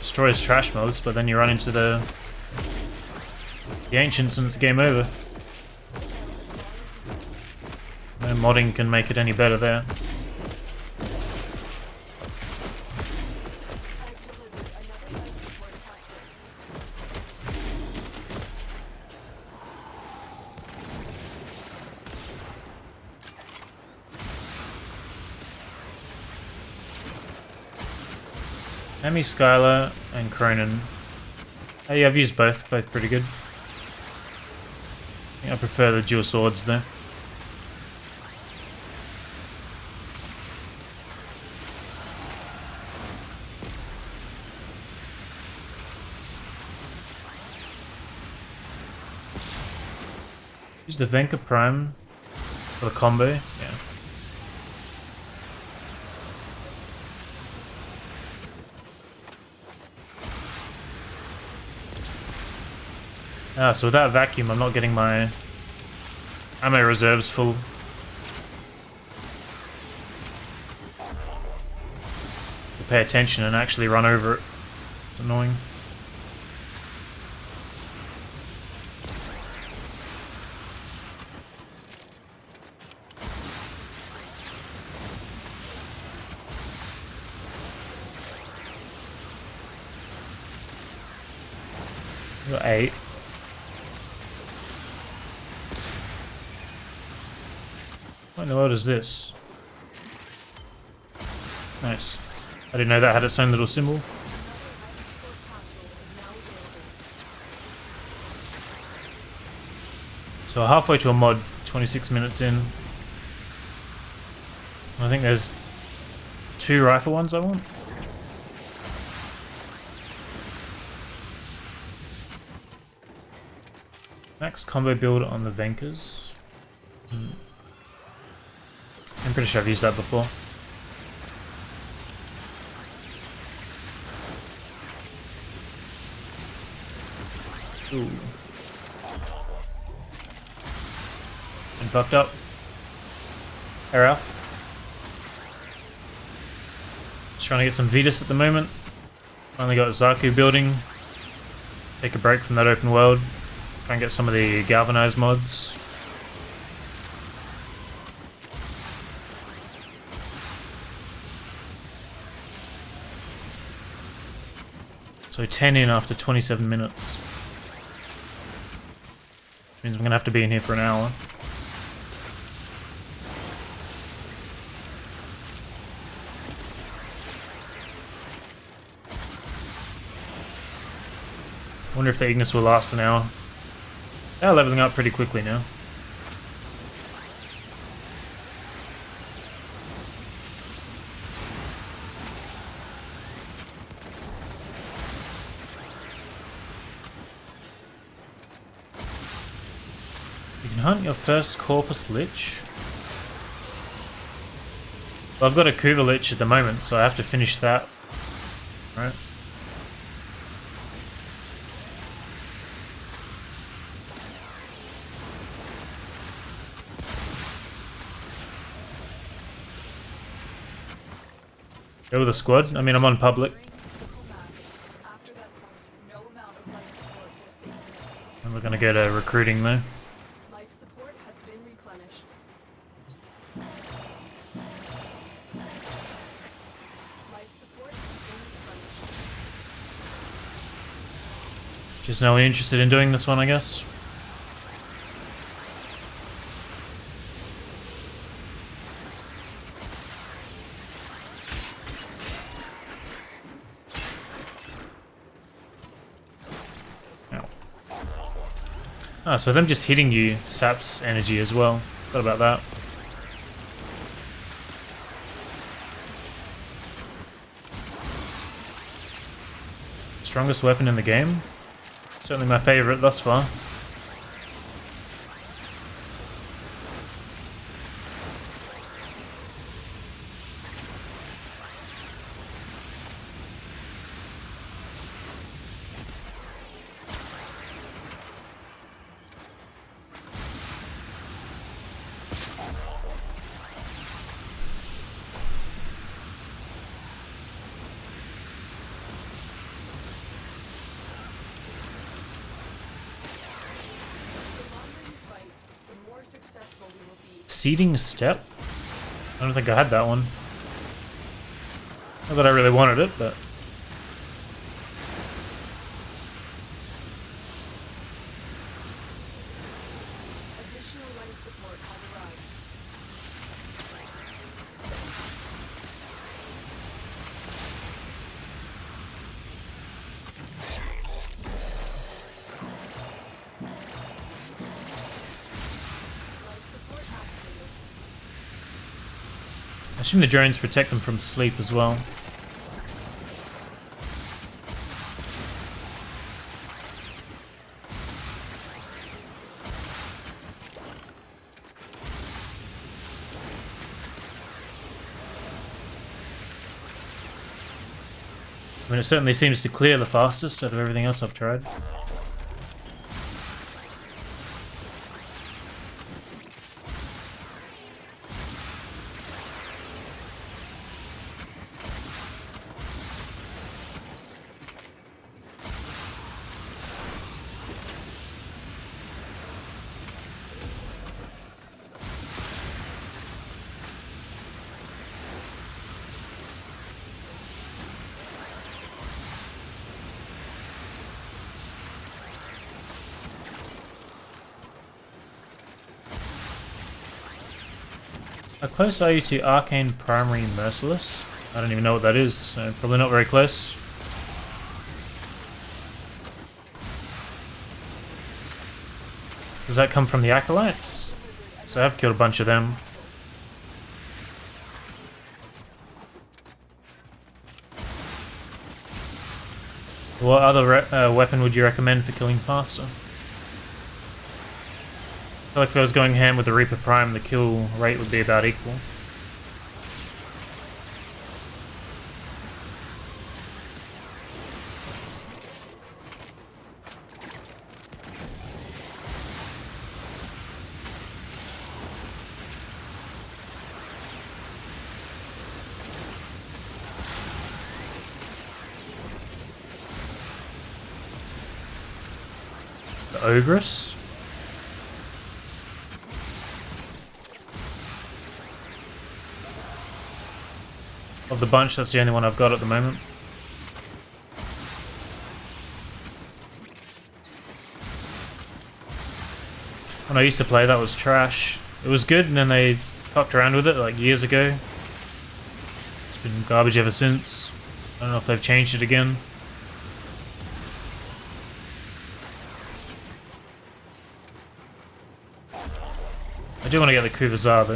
Destroys trash mods, but then you run into the ancients and it's game over. No modding can make it any better there. Nami, Skylar, and Cronin. Oh yeah, I've used both pretty good. I prefer the dual swords though. Use the Venka Prime for the combo, yeah. Ah, so without vacuum, I'm not getting my ammo reserves full. To pay attention and actually run over it. It's annoying. Got 8. What in the world is this? Nice. I didn't know that had its own little symbol. So halfway to a mod, 26 minutes in. I think there's 2 rifle ones I want. Max combo build on the Venkas. I'm pretty sure I've used that before. Ooh. And fucked up. Hey Ralph. Just trying to get some Vetus at the moment. Finally got Zaku building. Take a break from that open world. Try and get some of the galvanized mods. So 10 in after 27 minutes. Which means I'm gonna have to be in here for an hour. Wonder if the Ignis will last an hour. They're leveling up pretty quickly now. You can hunt your first Corpus Lich. Well, I've got a Kuva Lich at the moment, so I have to finish that. Right. Go with the squad. I mean, I'm on public. And we're gonna go to recruiting though. Life support has been replenished. Life support has been replenished. Just no one interested in doing this one, I guess. Ah, so them just hitting you saps energy as well. What about that? Strongest weapon in the game? Certainly my favorite thus far. Seeding step? I don't think I had that one. Not that I really wanted it, but... Additional life support has arrived. Life support activated. I assume the drones protect them from sleep as well. I mean, it certainly seems to clear the fastest out of everything else I've tried. How close are you to Arcane Primary Merciless? I don't even know what that is, so probably not very close. Does that come from the Acolytes? So I've killed a bunch of them. What other weapon would you recommend for killing faster? I feel like if I was going ham with the Reaper Prime, the kill rate would be about equal. The Ogress? Of the bunch, that's the only one I've got at the moment. When I used to play, that was trash. It was good, and then they fucked around with it like years ago. It's been garbage ever since. I don't know if they've changed it again. I do want to get the Kuvazar though.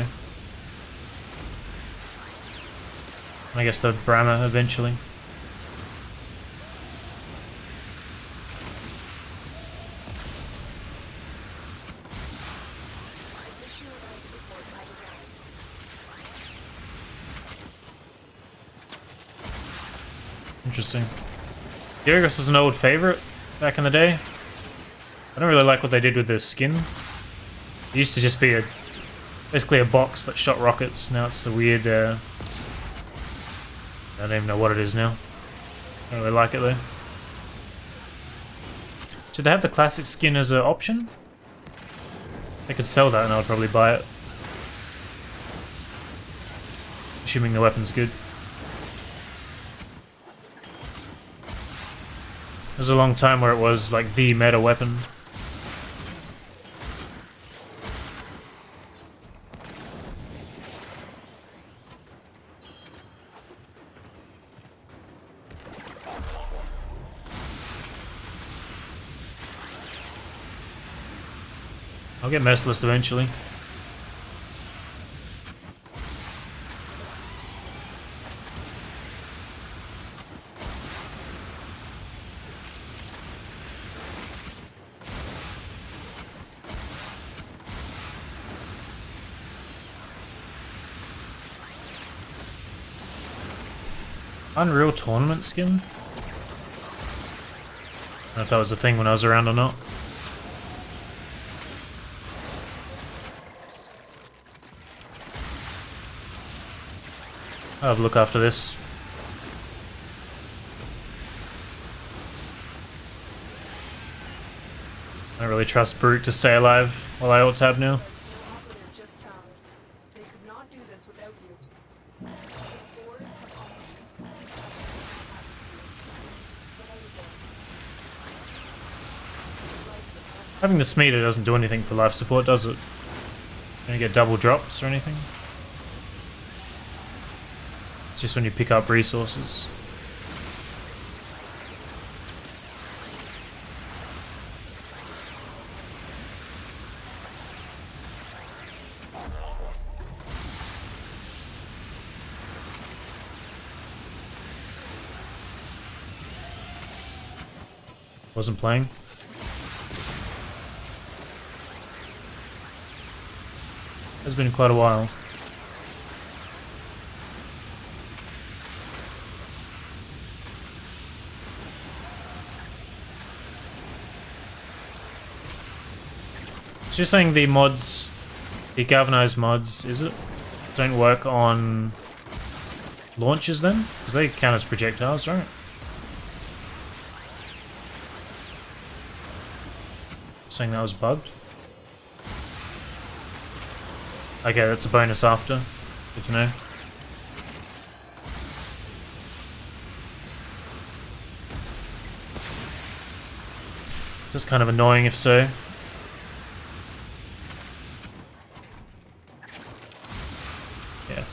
And I guess the Brahma eventually. Additional life support has arrived. Interesting. Gyarados was an old favorite back in the day. I don't really like what they did with their skin. It used to just be basically a box that shot rockets. Now it's a weird, I don't even know what it is now. I don't really like it though. Should they have the classic skin as an option? They could sell that and I would probably buy it. Assuming the weapon's good. There's a long time where it was like the meta weapon. I'll get Merciless eventually. Unreal Tournament skin? I don't know if that was a thing when I was around or not. I'll have a look after this. I don't really trust Brute to stay alive while I alt-tab now. Operative just found. They could not do this without you. The spores have Having the Smeeder doesn't do anything for life support, does it? Don't you get double drops or anything? It's just when you pick up resources. Wasn't playing. It's been quite a while. So you're saying the mods, the galvanized mods, is it? Don't work on launches then? Because they count as projectiles, right? Saying that was bugged? Okay, that's a bonus after. Good to know. It's just kind of annoying if so. Yeah.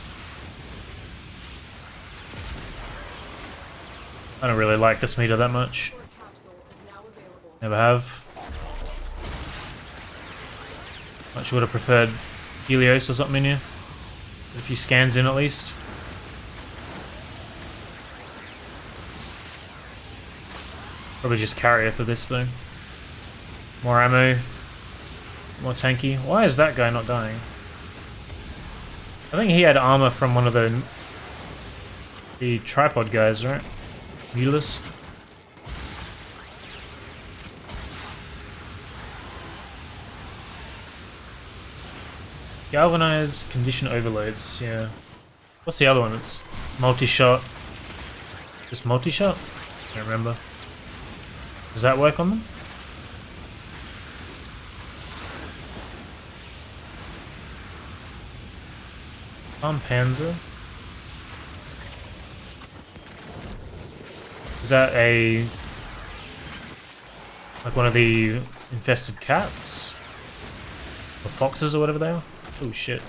I don't really like this meter that much. capsule is now available. Never have. Much would have preferred Helios or something in here. A few scans in at least. Probably just carrier for this though. More ammo. More tanky. Why is that guy not dying? I think he had armor from one of the tripod guys, right? Mulus. Galvanized condition overloads, yeah. What's the other one? It's multi-shot. Just multi-shot? I don't remember. Does that work on them? Panzer. Is that like one of the infested cats? Or foxes or whatever they are. Oh shit.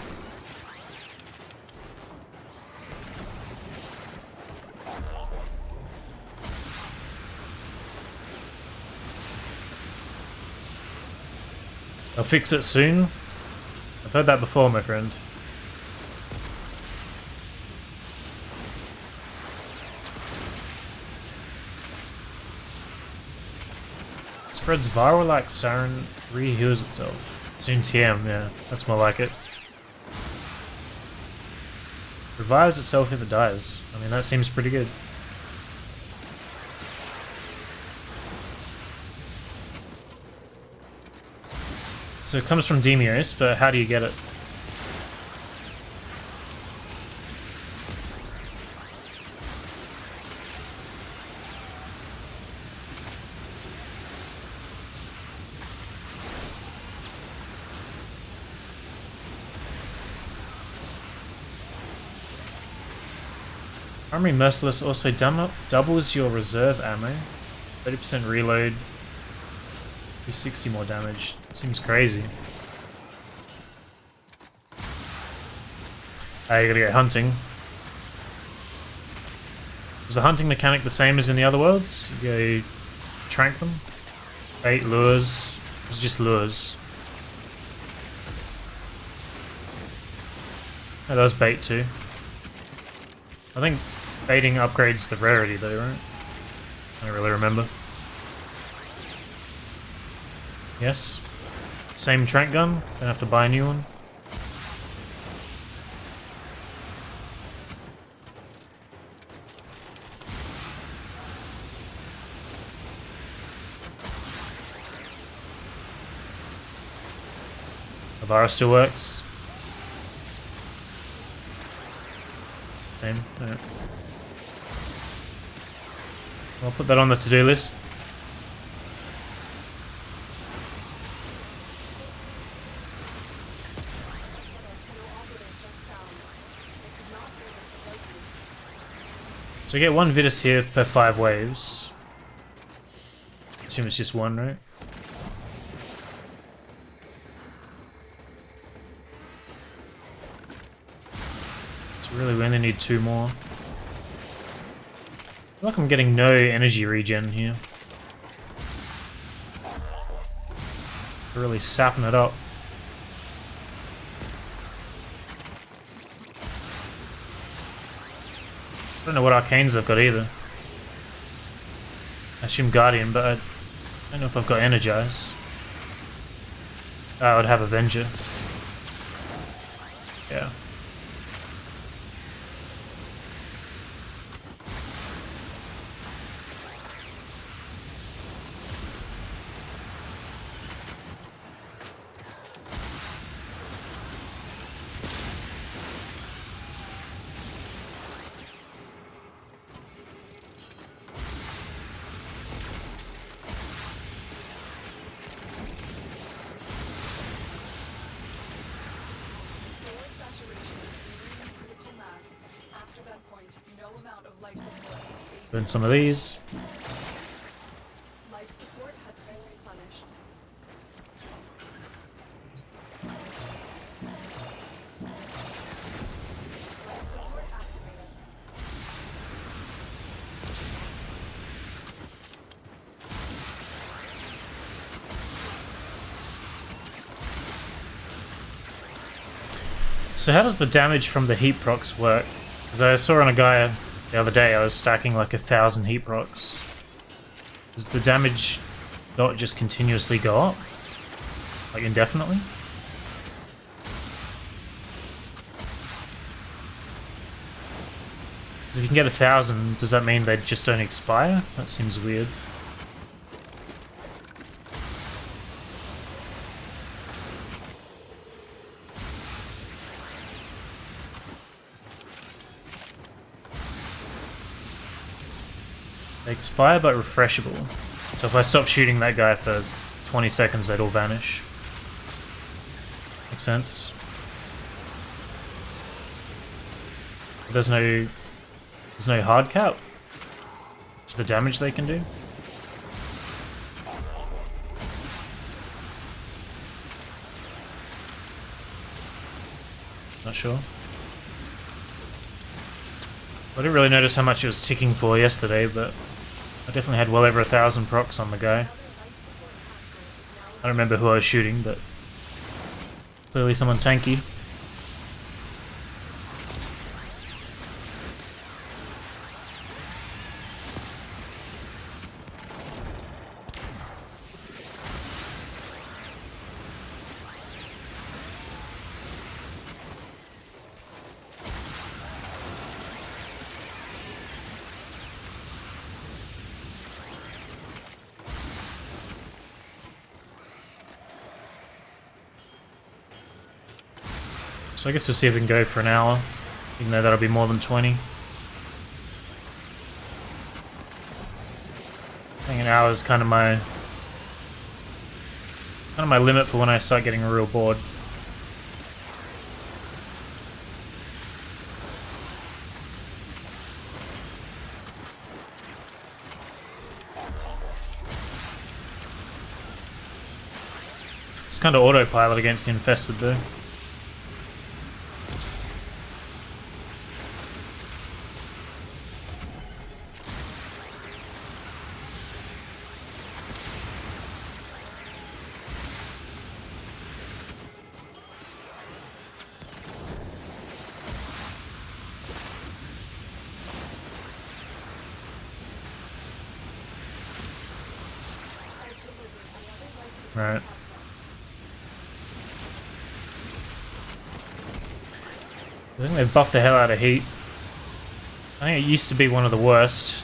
I'll fix it soon. I've heard that before, my friend. Spreads viral like Siren, re-heals itself. Soon TM, yeah, that's more like it. Revives itself if it dies. I mean, that seems pretty good. So it comes from Deimos, but how do you get it? Armory Merciless also doubles your reserve ammo. 30% reload. Do 60 more damage. Seems crazy. Ah, you gotta go hunting. Is the hunting mechanic the same as in the other worlds? You go trank them? Bait, lures. It's just lures. Oh, that was bait too. I think baiting upgrades the rarity though, right? I don't really remember. Yes. Same trank gun, don't have to buy a new one. Avara still works. Same. Alright. I'll put that on the to-do list. So we get one Vitus here per 5 waves. Assume it's just one, right? So really we only need 2 more. I feel like I'm getting no energy regen here. We're really sapping it up. I don't know what Arcanes I've got either. I assume Guardian, but I don't know if I've got Energize. I would have Avenger. Yeah. Burn some of these. Life support has been replenished. Life support activated. So how does the damage from the heat procs work? Because I saw on a guy the other day I was stacking like 1,000 heat procs. Does the damage not just continuously go up? Like indefinitely? Because if you can get 1,000, does that mean they just don't expire? That seems weird. They expire but refreshable. So if I stop shooting that guy for 20 seconds, they'd all vanish. Makes sense. There's no hard cap to the damage they can do. Not sure. I didn't really notice how much it was ticking for yesterday, but I definitely had well over 1,000 procs on the guy. I don't remember who I was shooting, but clearly someone tanky. So I guess we'll see if we can go for an hour, even though that'll be more than 20. I think an hour is kind of my limit for when I start getting real bored. It's kind of autopilot against the infested though. Right. I think they've buffed the hell out of heat. I think it used to be one of the worst.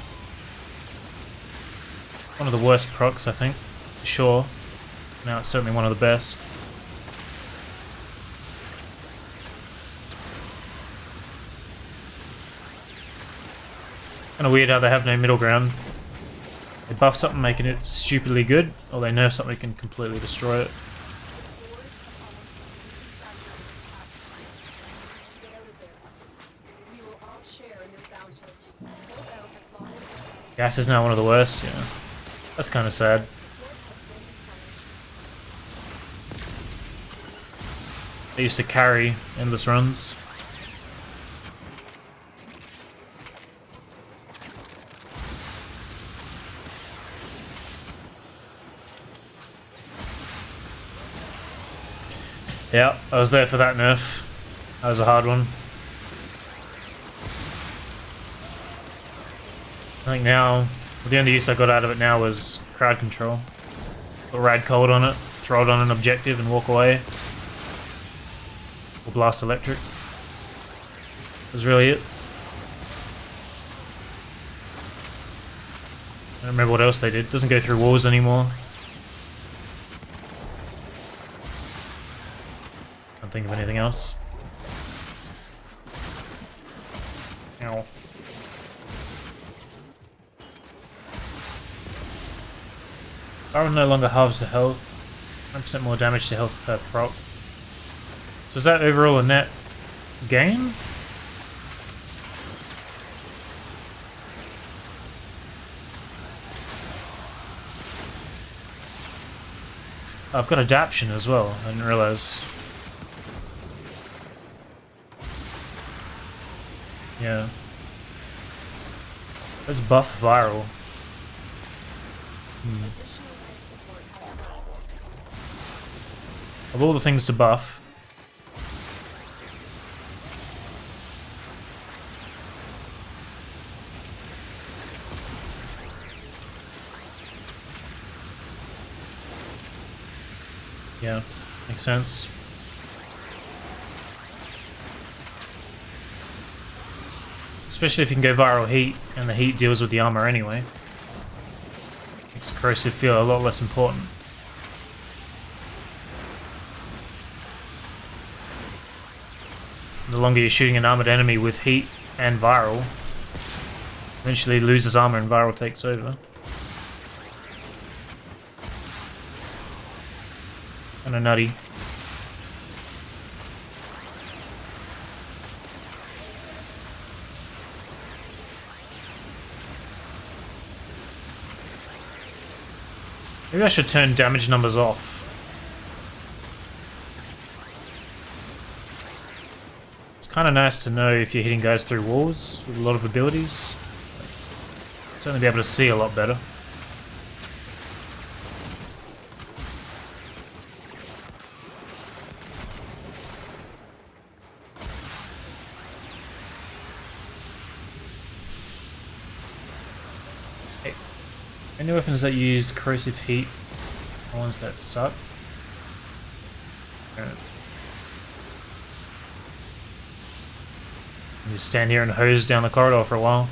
One of the worst procs, I think. For sure. Now it's certainly one of the best. Kinda weird how they have no middle ground. They buff something making it stupidly good, or they nerf something can completely destroy it. Gas is now one of the worst, yeah. That's kind of sad. They used to carry endless runs. Yeah, I was there for that nerf. That was a hard one. I think now, the only use I got out of it now was crowd control. Put rad cold on it, throw it on an objective and walk away. Or blast electric. That's really it. I don't remember what else they did. Doesn't go through walls anymore. Can't think of anything else. Ow. Baron no longer halves the health. 100% more damage to health per proc. So is that overall a net gain? I've got adaption as well, I didn't realise. Yeah. Let's buff viral. Of all the things to buff. Yeah, makes sense. Especially if you can go viral heat, and the heat deals with the armor anyway. Makes corrosive feel a lot less important. The longer you're shooting an armored enemy with heat and viral, eventually loses armor and viral takes over. Kinda nutty. Maybe I should turn damage numbers off. kind of nice to know if you're hitting guys through walls with a lot of abilities. Certainly be able to see a lot better. Hey. Any weapons that use corrosive heat are ones that suck. You stand here and hose down the corridor for a while.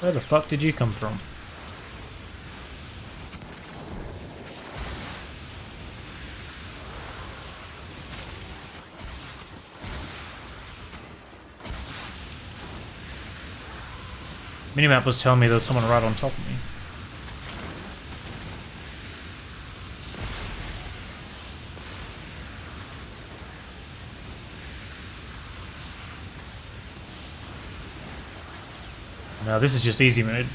Where the fuck did you come from? Minimap was telling me there was someone right on top of me. Now this is just easy mode.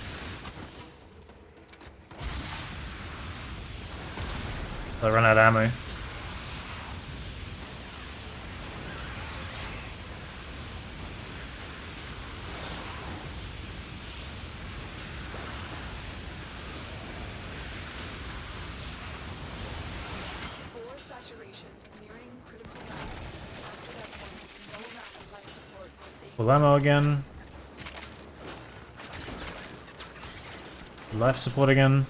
I run out of ammo. Spore saturation is nearing critical mass. After that point, no amount of life support will save. Full ammo again. Life support again.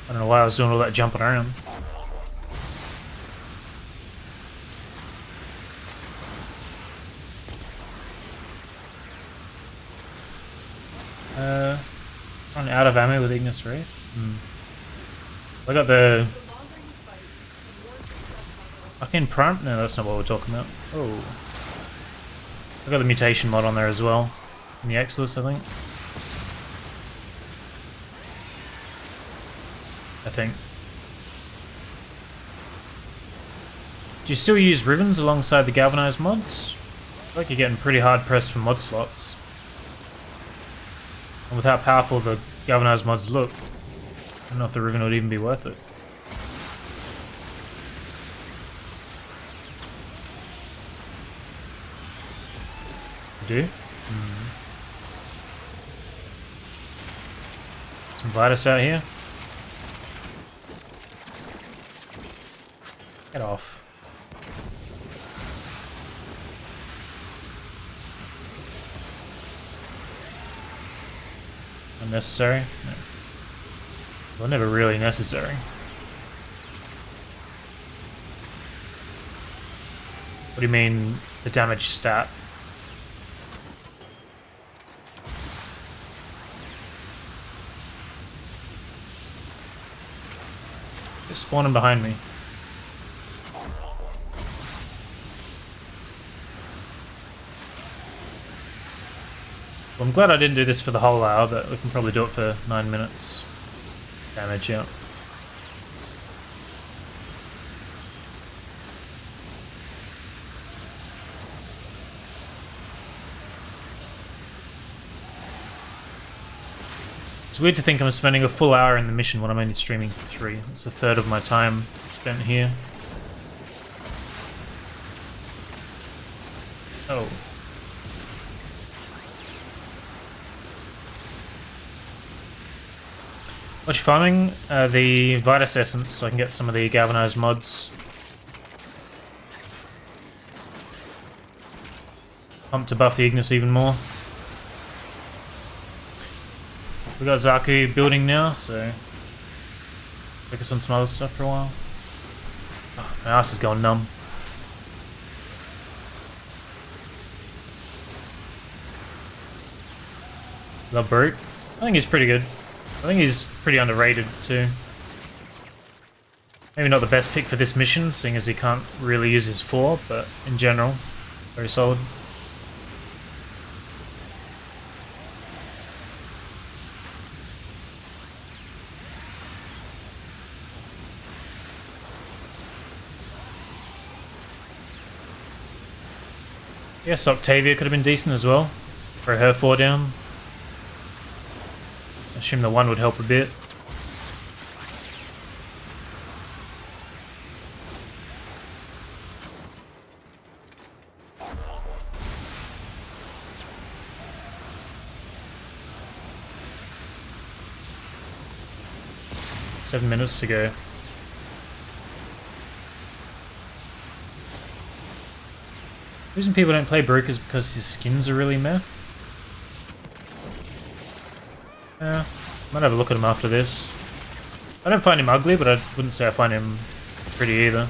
I don't know why I was doing all that jumping around. Run out of ammo with Ignis Wraith. I got the Arcane Prime? No, that's not what we're talking about. Oh. I got the mutation mod on there as well. In the Exodus, I think. Do you still use ribbons alongside the galvanized mods? I feel like you're getting pretty hard pressed for mod slots. And with how powerful the galvanized mods look, I don't know if the ribbon would even be worth it. You do? Some Vitus out here. Get off. Unnecessary? No. Well, never really necessary. What do you mean, the damage stat? Just spawning behind me. Well, I'm glad I didn't do this for the whole hour, but we can probably do it for 9 minutes. Damage, yeah. It's weird to think I'm spending a full hour in the mission when I'm only streaming for 3. It's a third of my time spent here. Oh. What you farming? The Vitus Essence, so I can get some of the galvanized mods. Pump to buff the Ignis even more. We got Zaku building now, so focus on some other stuff for a while. Oh, my ass is going numb. Love Brute. I think he's pretty good. I think he's pretty underrated too. Maybe not the best pick for this mission, seeing as he can't really use his 4, but in general, very solid. Yes, Octavia could have been decent as well. For her 4 down. I assume the 1 would help a bit. Seven minutes to go. The reason people don't play Brook is because his skins are really meh. Yeah, might have a look at him after this. I don't find him ugly, but I wouldn't say I find him pretty either.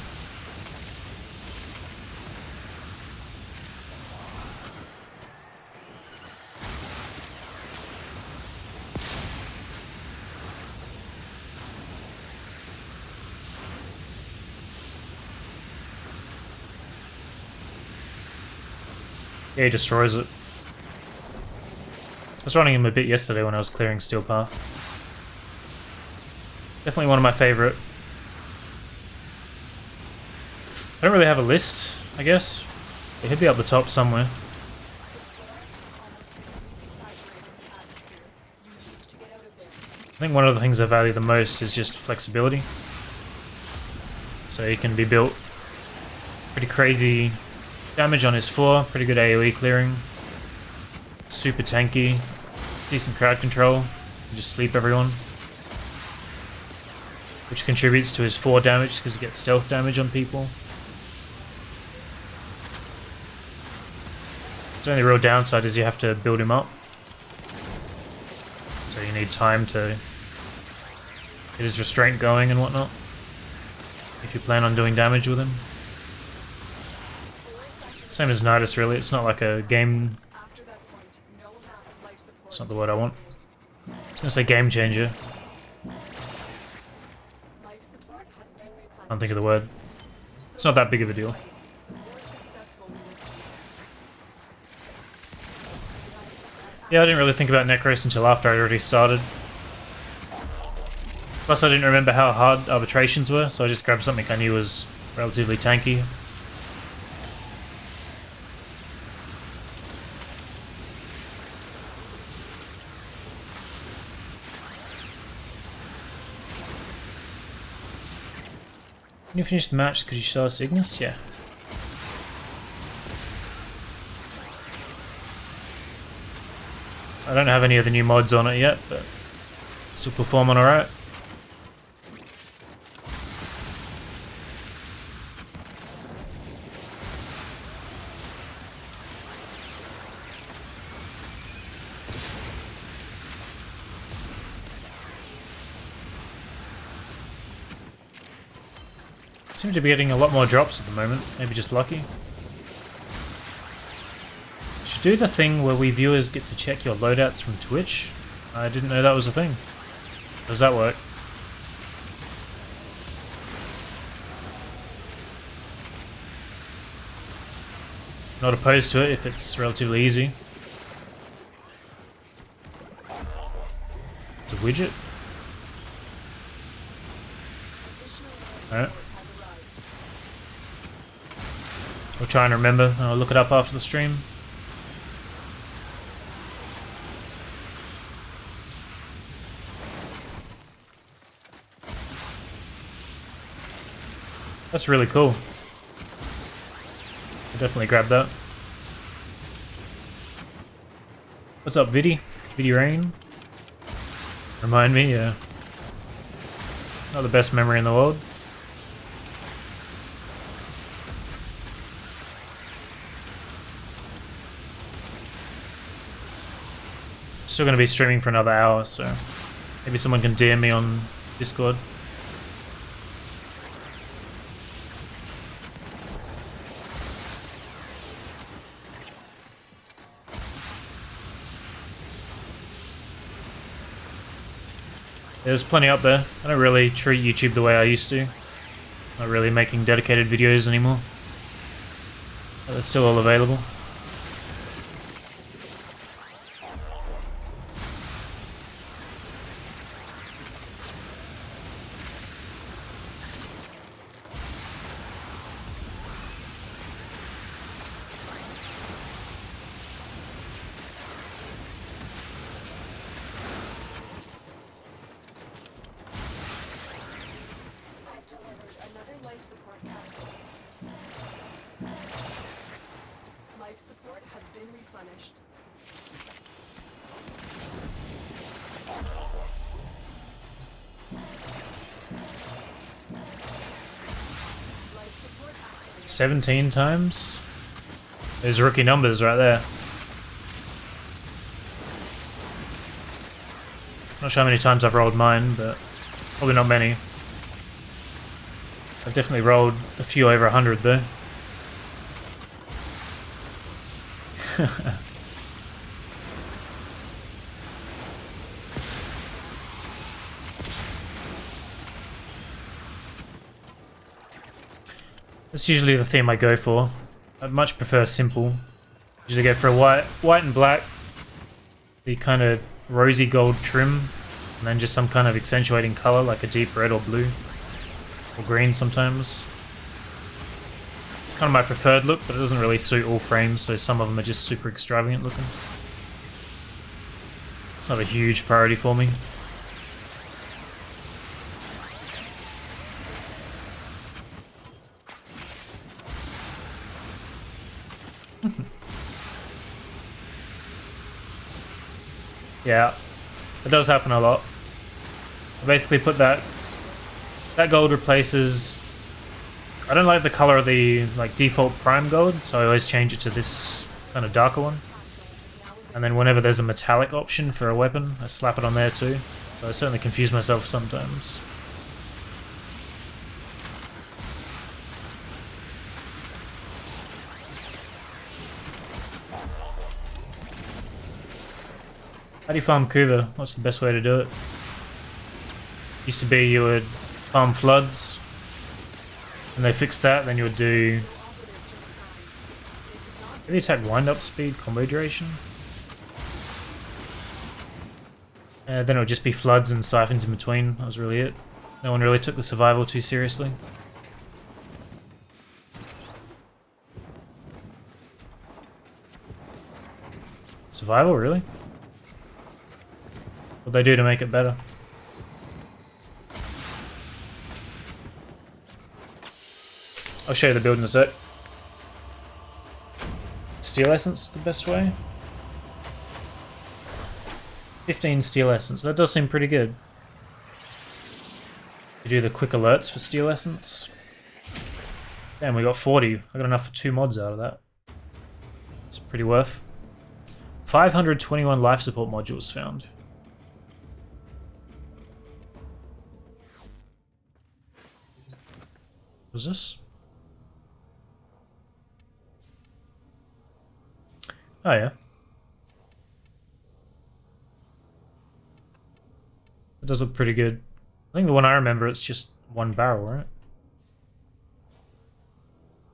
Yeah, he destroys it. I was running him a bit yesterday when I was clearing Steel Path. Definitely one of my favourite. I don't really have a list, I guess. It could be up the top somewhere. I think one of the things I value the most is just flexibility. So he can be built pretty crazy damage on his 4, pretty good AoE clearing, super tanky, decent crowd control, you just sleep everyone, which contributes to his 4 damage because he gets stealth damage on people. His only real downside is you have to build him up, so you need time to get his restraint going and whatnot, if you plan on doing damage with him. Same as Nidus, really. It's not like a game. It's not the word I want. I was gonna say game changer. Can't think of the word. It's not that big of a deal. Yeah, I didn't really think about Necros until after I'd already started. Plus, I didn't remember how hard arbitrations were, so I just grabbed something I knew was relatively tanky. When you finish the match, could you show us Ignis? Yeah. I don't have any of the new mods on it yet, but still performing alright. Seem to be getting a lot more drops at the moment, maybe just lucky. Should do the thing where we viewers get to check your loadouts from Twitch. I didn't know that was a thing. How does that work? Not opposed to it if it's relatively easy. It's a widget. Alright. We'll try and remember, and I'll look it up after the stream. That's really cool. I'll definitely grab that. What's up, Viddy? Viddy Rain? Remind me, yeah. Not the best memory in the world. Still going to be streaming for another hour, so maybe someone can DM me on Discord. There's plenty up there. I don't really treat YouTube the way I used to. Not really making dedicated videos anymore. But they're still all available. 17 times. There's rookie numbers right there. Not sure how many times I've rolled mine, but probably not many. I've definitely rolled a few over 100 though. That's usually the theme I go for. I'd much prefer simple. Usually go for a white and black, the kind of rosy gold trim, and then just some kind of accentuating color like a deep red or blue, or green sometimes. It's kind of my preferred look, but it doesn't really suit all frames, so some of them are just super extravagant looking. It's not a huge priority for me. Yeah, it does happen a lot. I basically put that gold replaces. I don't like the color of the default prime gold, so I always change it to this kind of darker one. And then whenever there's a metallic option for a weapon, I slap it on there too. So I certainly confuse myself sometimes. How do you farm Kuva? What's the best way to do it? Used to be you would farm floods, and they fixed that, then you would do maybe attack wind-up speed, combo duration. Then it would just be floods and siphons in between, that was really it. No one really took the survival too seriously. Survival, really? What'd they do to make it better? I'll show you the build in a sec. Steel Essence, the best way? 15 Steel Essence, that does seem pretty good. You do the quick alerts for Steel Essence. Damn, we got 40. I got enough for 2 mods out of that. It's pretty worth. 521 life support modules found. What's this? Oh yeah. It does look pretty good. I think the one I remember, it's just one barrel, right?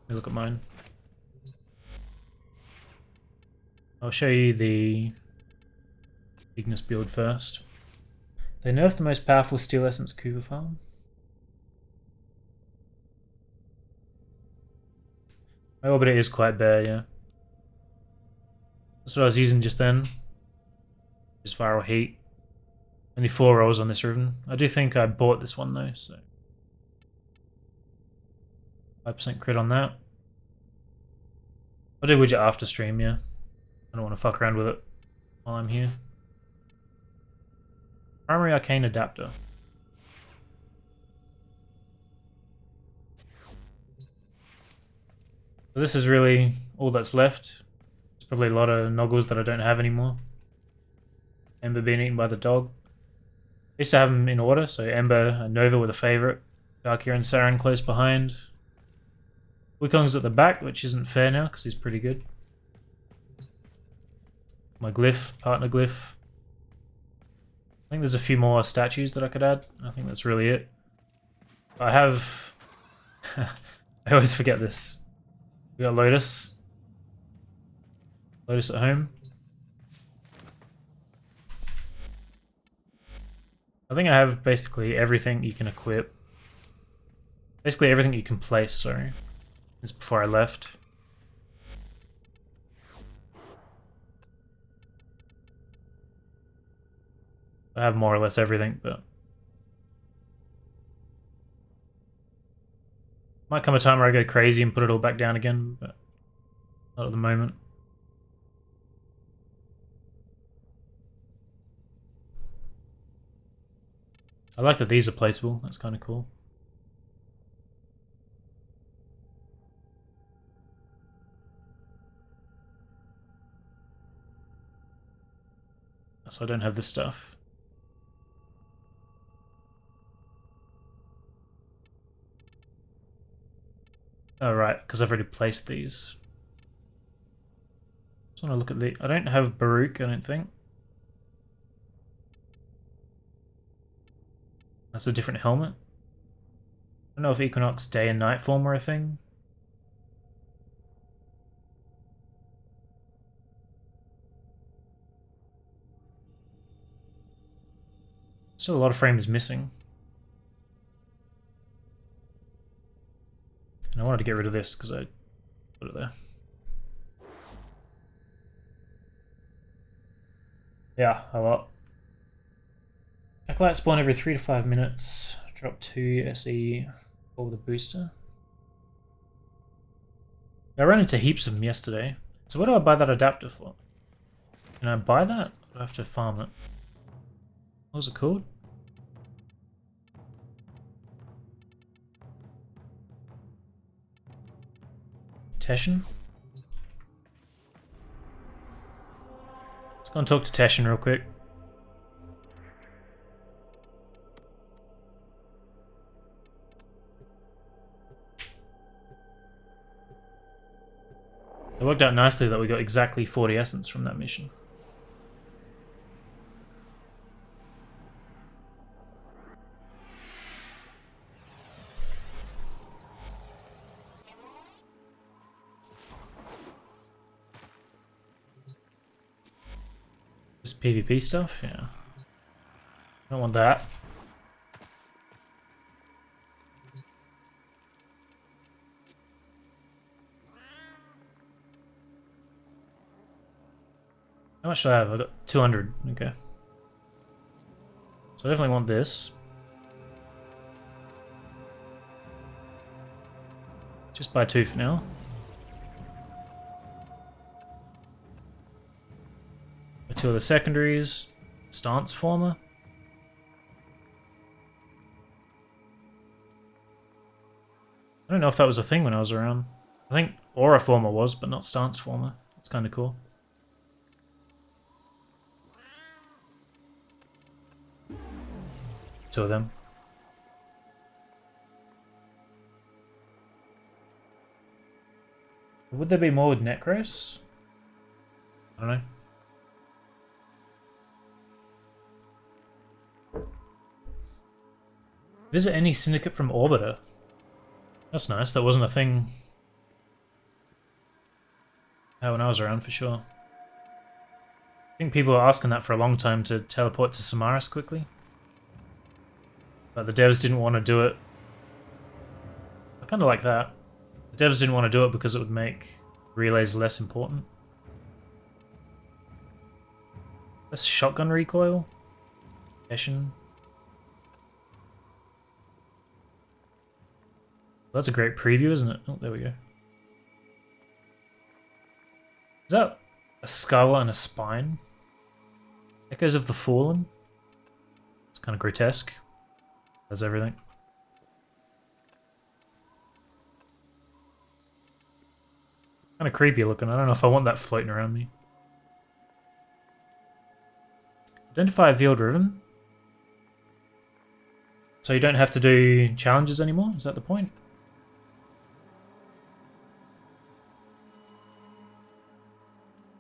Let me look at mine. I'll show you the Ignis build first. They nerfed the most powerful Steel Essence Kuva farm. My orbiter is quite bad, yeah. That's what I was using just then. Just viral heat. Only 4 rolls on this ribbon. I do think I bought this one though, so 5% crit on that. I'll do widget after stream, yeah. I don't want to fuck around with it while I'm here. Primary Arcane Adapter. So this is really all that's left. There's probably a lot of noggles that I don't have anymore. Ember being eaten by the dog. I used to have them in order, so Ember and Nova were the favourite. Valkyrie and Saren close behind. Wukong's at the back, which isn't fair now, because he's pretty good. My glyph, partner glyph. I think there's a few more statues that I could add. I think that's really it. I have... I always forget this. We got Lotus. Lotus at home. I think I have basically everything you can equip. Basically everything you can place, sorry. This is before I left. I have more or less everything, but... Might come a time where I go crazy and put it all back down again, but not at the moment. I like that these are placeable, that's kind of cool. So I don't have this stuff. Oh right, because I've already placed these. Just want to look at the... I don't have Baruch, I don't think. That's a different helmet. I don't know if Equinox day and night form are a thing. Still a lot of frames missing. And I wanted to get rid of this because I put it there. Yeah, a lot. Acolyte spawn every 3 to 5 minutes. Drop 2 SE for the booster. I ran into heaps of them yesterday. So what do I buy that adapter for? Can I buy that? Or do I have to farm it? What was it called? Teshin? Let's go and talk to Teshin real quick. It worked out nicely that we got exactly 40 essence from that mission. This PvP stuff? Yeah. Don't want that. How much do I have? I got 200. Okay. So I definitely want this. Just buy 2 for now. Buy 2 of the secondaries. Stance former. I don't know if that was a thing when I was around. I think Aura former was, but not stance former. It's kind of cool. Two of them. Would there be more with Necros? I don't know. Visit any syndicate from Orbiter. That's nice. That wasn't a thing when I was around, for sure. I think people were asking that for a long time, to teleport to Samaris quickly. But the devs didn't want to do it. I kind of like that. The devs didn't want to do it because it would make relays less important. That's shotgun recoil. Session. Well, that's a great preview, isn't it? Oh, there we go. Is that a skull and a spine? Echoes of the Fallen? It's kind of grotesque. Does everything. Kind of creepy looking. I don't know if I want that floating around me. Identify a veiled ribbon. So you don't have to do challenges anymore? Is that the point?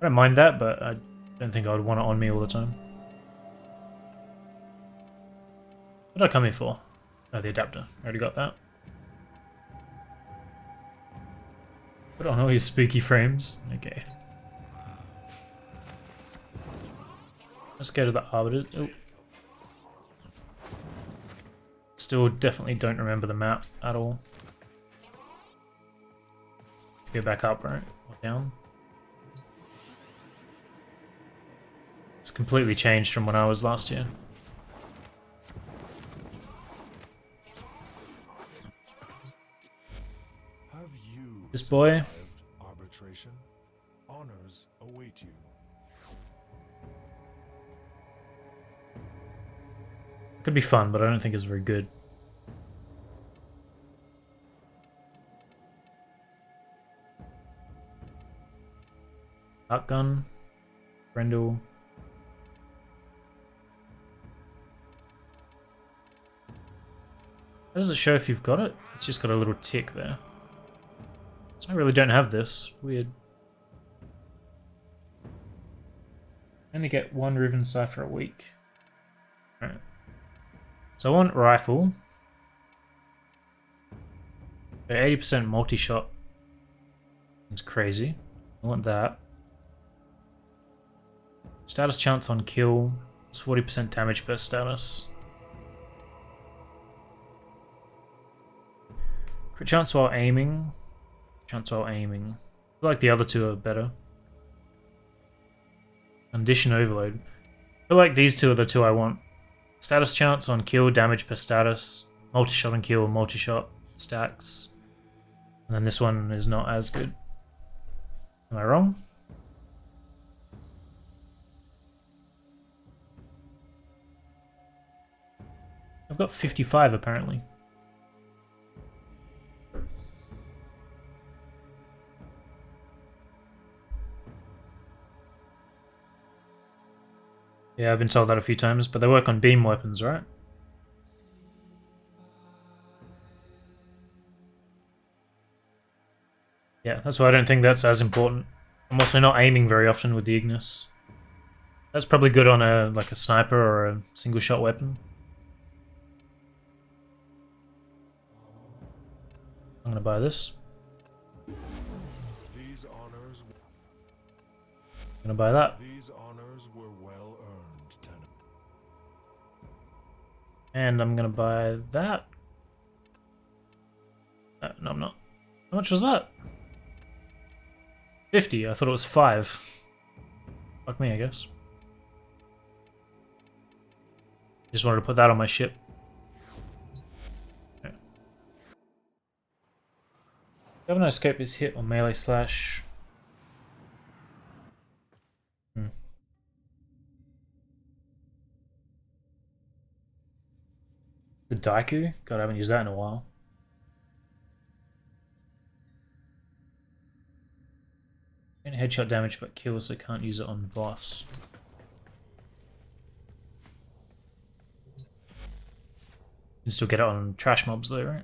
I don't mind that, but I don't think I would want it on me all the time. What did I come here for? Oh, the adapter. I already got that. Put on all your spooky frames. Okay. Let's go to the Arbiter. Oh. Still definitely don't remember the map at all. Go back up, right? Or down. It's completely changed from when I was last year. This boy. Arbitration. Honors await you. Could be fun, but I don't think it's very good. Dark gun. Brendel. How does it show if you've got it? It's just got a little tick there. So I really don't have this. Weird. I only get 1 Riven Cipher a week. Alright. So I want rifle. 80% multi-shot. It's crazy. I want that. Status chance on kill. It's 40% damage per status. Crit chance while aiming. Chance while aiming. I feel like the other two are better. Condition overload. I feel like these two are the two I want. Status chance on kill, damage per status. Multi-shot on kill, multi-shot stacks. And then this one is not as good. Am I wrong? I've got 55 apparently. Yeah, I've been told that a few times, but they work on beam weapons, right? Yeah, that's why I don't think that's as important. I'm also not aiming very often with the Ignis. That's probably good on a like a sniper or a single shot weapon. I'm gonna buy this. These honors, I'm gonna buy that. these honors were well earned, Tenant. And I'm gonna buy that. No, I'm not. How much was that? 50. I thought it was 5. Fuck me, I guess. Just wanted to put that on my ship. Okay. Governor scope is hit on melee slash. The Daiku? God, I haven't used that in a while. And headshot damage but kills, so can't use it on boss. You can still get it on trash mobs though, right?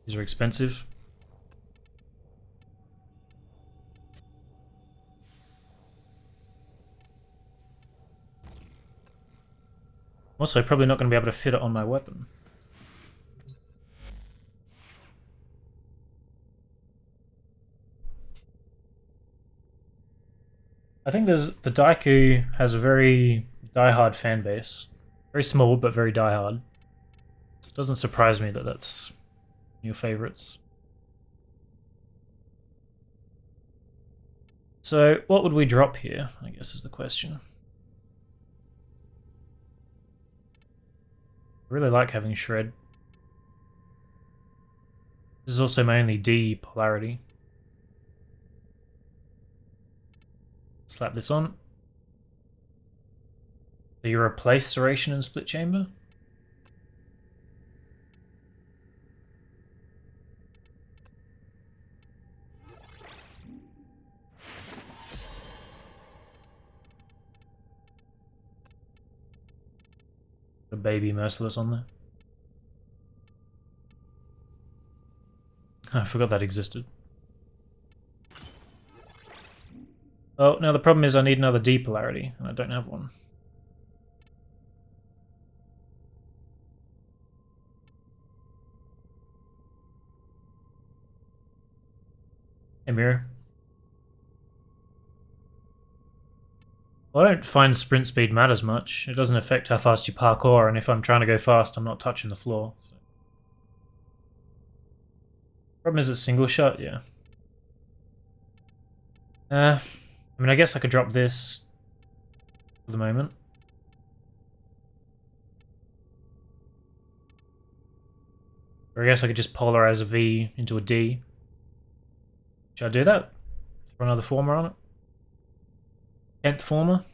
These are expensive. Also, probably not going to be able to fit it on my weapon. I think the Daiku has a very diehard fan base. Very small, but very diehard. It doesn't surprise me that that's your favorites. So, what would we drop here, I guess is the question. I really like having Shred. This is also my only D polarity. Slap this on. So you replace Serration and Split Chamber? A baby Merciless on there. I forgot that existed. Oh, now the problem is I need another D polarity, and I don't have one. Hey, Mirror. Well, I don't find sprint speed matters much. It doesn't affect how fast you parkour, and if I'm trying to go fast, I'm not touching the floor. So. Problem is it's single shot, yeah. I mean, I guess I could drop this for the moment. Or I guess I could just polarize a V into a D. Should I do that? Throw another former on it? 10th former?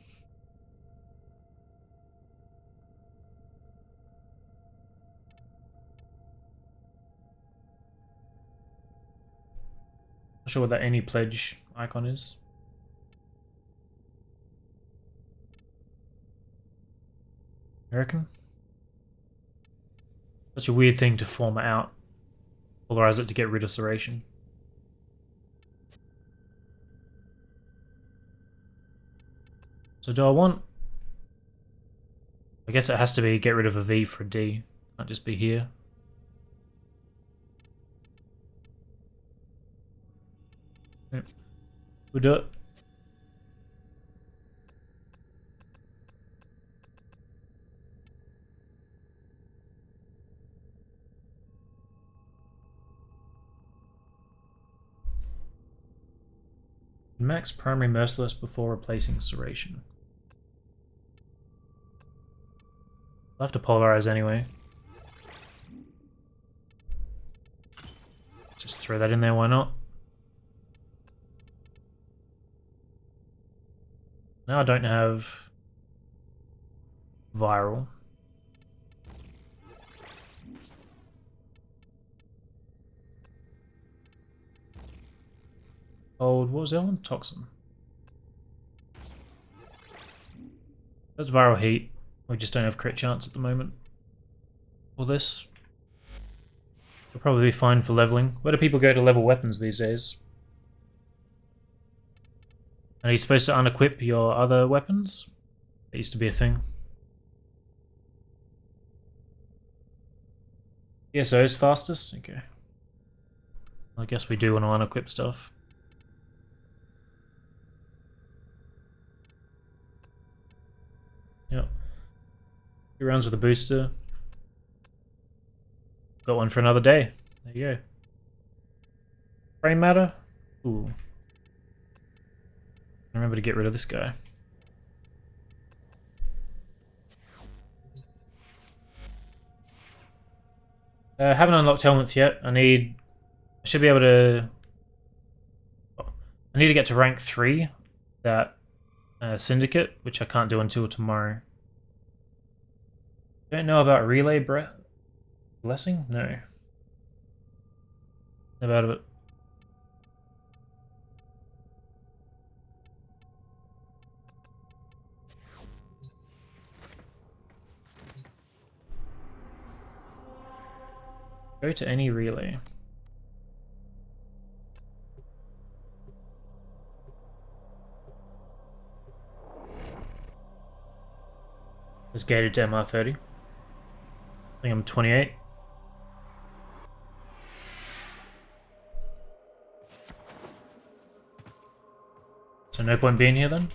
Not sure what that any pledge icon is. You reckon? Such a weird thing to format out. Polarize it to get rid of serration. So do I want... I guess it has to be get rid of a V for a D. Can't just be here. Yep. We'll do it. Max primary merciless before replacing serration. I'll have to polarize anyway. Just throw that in there, why not? Now I don't have viral. Old, what was that one? Toxin. That's viral heat. We just don't have crit chance at the moment. Or this. It'll probably be fine for leveling. Where do people go to level weapons these days? Are you supposed to unequip your other weapons? That used to be a thing. ESO is fastest? Okay. I guess we do want to unequip stuff. Yep. 2 rounds with a booster. Got one for another day. There you go. Frame matter? Ooh. Remember to get rid of this guy. Haven't unlocked helmets yet. I should be able to... I need to get to rank 3. That Syndicate, which I can't do until tomorrow. Don't know about relay blessing? No. Never heard of it. Go to any relay. It's gated to MR30. I think I'm 28. So no point being here then?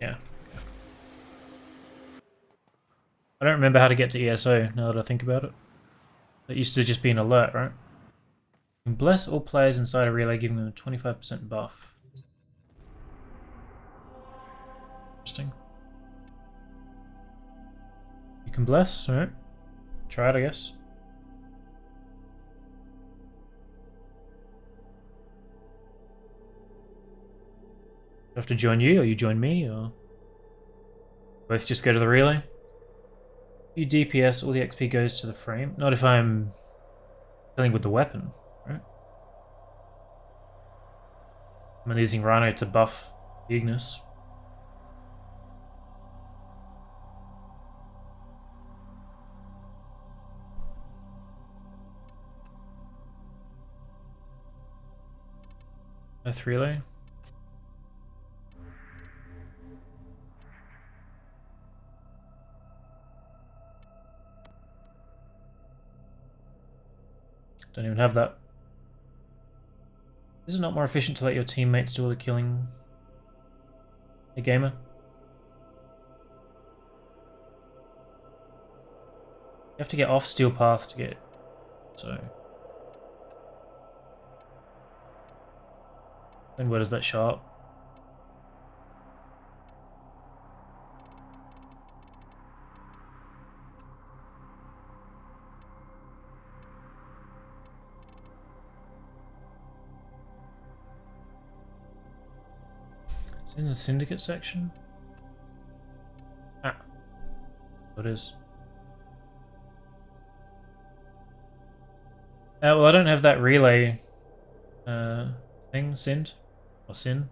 Yeah. I don't remember how to get to ESO now that I think about it. It used to just be an alert, right? You can bless all players inside a relay, giving them a 25% buff. Interesting. You can bless, alright. Try it, I guess. Do I have to join you, or you join me, or both just go to the relay? You DPS, all the XP goes to the frame. Not if I'm dealing with the weapon, right? I'm using Rhino to buff the Ignis. Earth relay. Don't even have that. Is it not more efficient to let your teammates do all the killing? Hey gamer? You have to get off Steel Path to get... so... Then where does that show up? It's in the Syndicate section? Ah. It is. Well, I don't have that relay thing, Sind. Or Sin.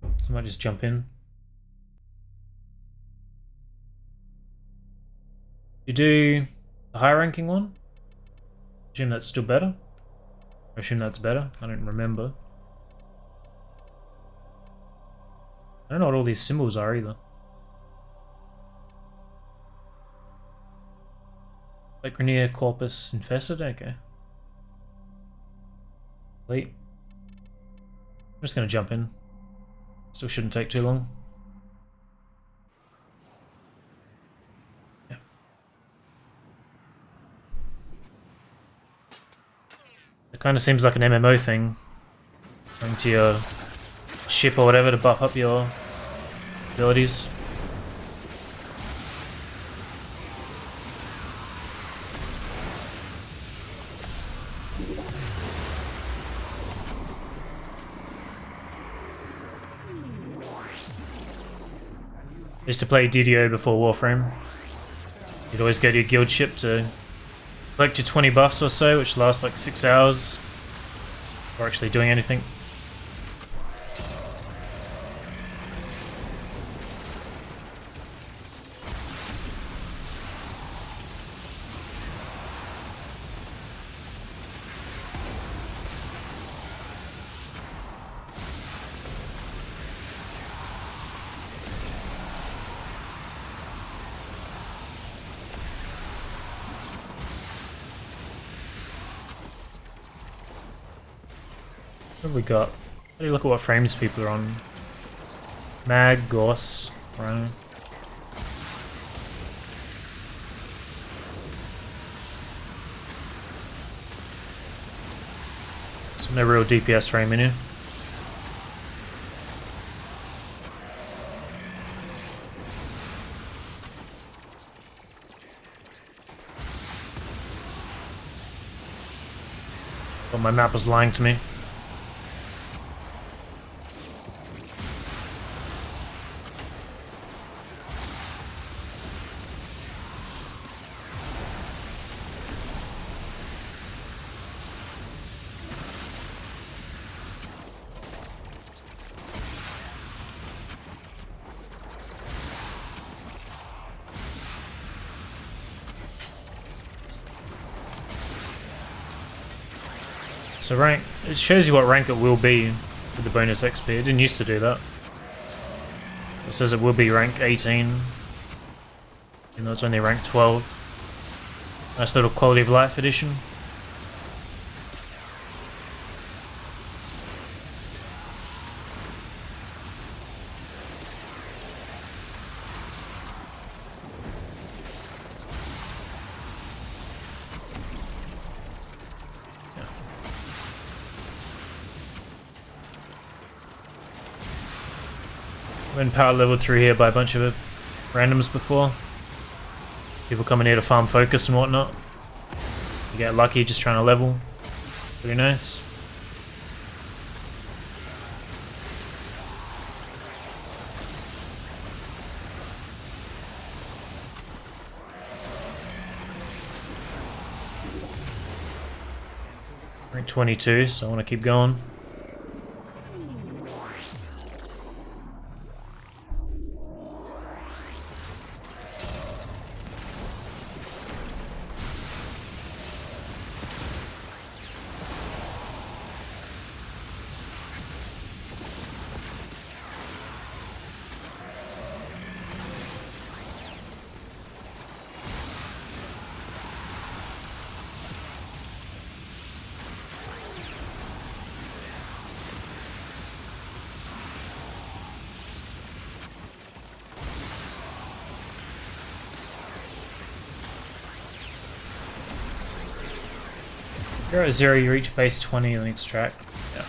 So I might just jump in. You do the higher ranking one? Assume that's still better? I assume that's better. I don't remember. I don't know what all these symbols are either. Sacronia Corpus Infested? Okay. Late. I'm just gonna jump in. Still shouldn't take too long. Yeah. It kind of seems like an MMO thing. Going to your ship or whatever to buff up your abilities. Used to play DDO before Warframe. You'd always go to your guild ship to collect your 20 buffs or so, which last like 6 hours before actually doing anything. What have we got? How do you look at what frames people are on? Mag, Gorse, Rhino. So no real DPS frame in here. But my map was lying to me. So rank, it shows you what rank it will be with the bonus XP. It didn't used to do that. It says it will be rank 18, even though it's only rank 12. Nice little quality of life addition. Been power leveled through here by a bunch of randoms before. People coming here to farm focus and whatnot. You get lucky just trying to level. Pretty nice. Rank 22, so I want to keep going. You're at 0, you reach base 20 on the next track. Yeah.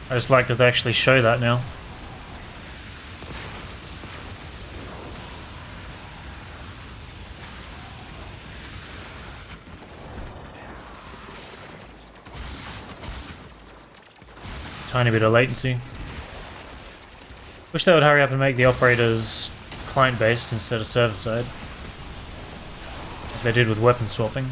I just like that they actually show that now. Tiny bit of latency. Wish they would hurry up and make the operators client-based instead of server-side, as they did with weapon swapping.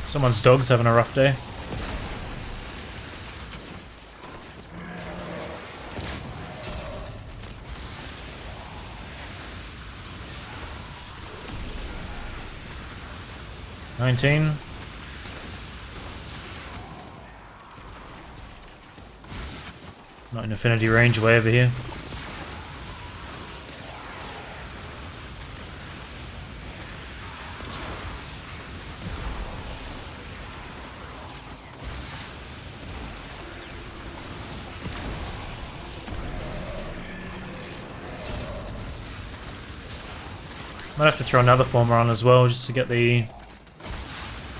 Someone's dog's having a rough day. $19. Not in affinity range, way over here. Might have to throw another former on as well, just to get the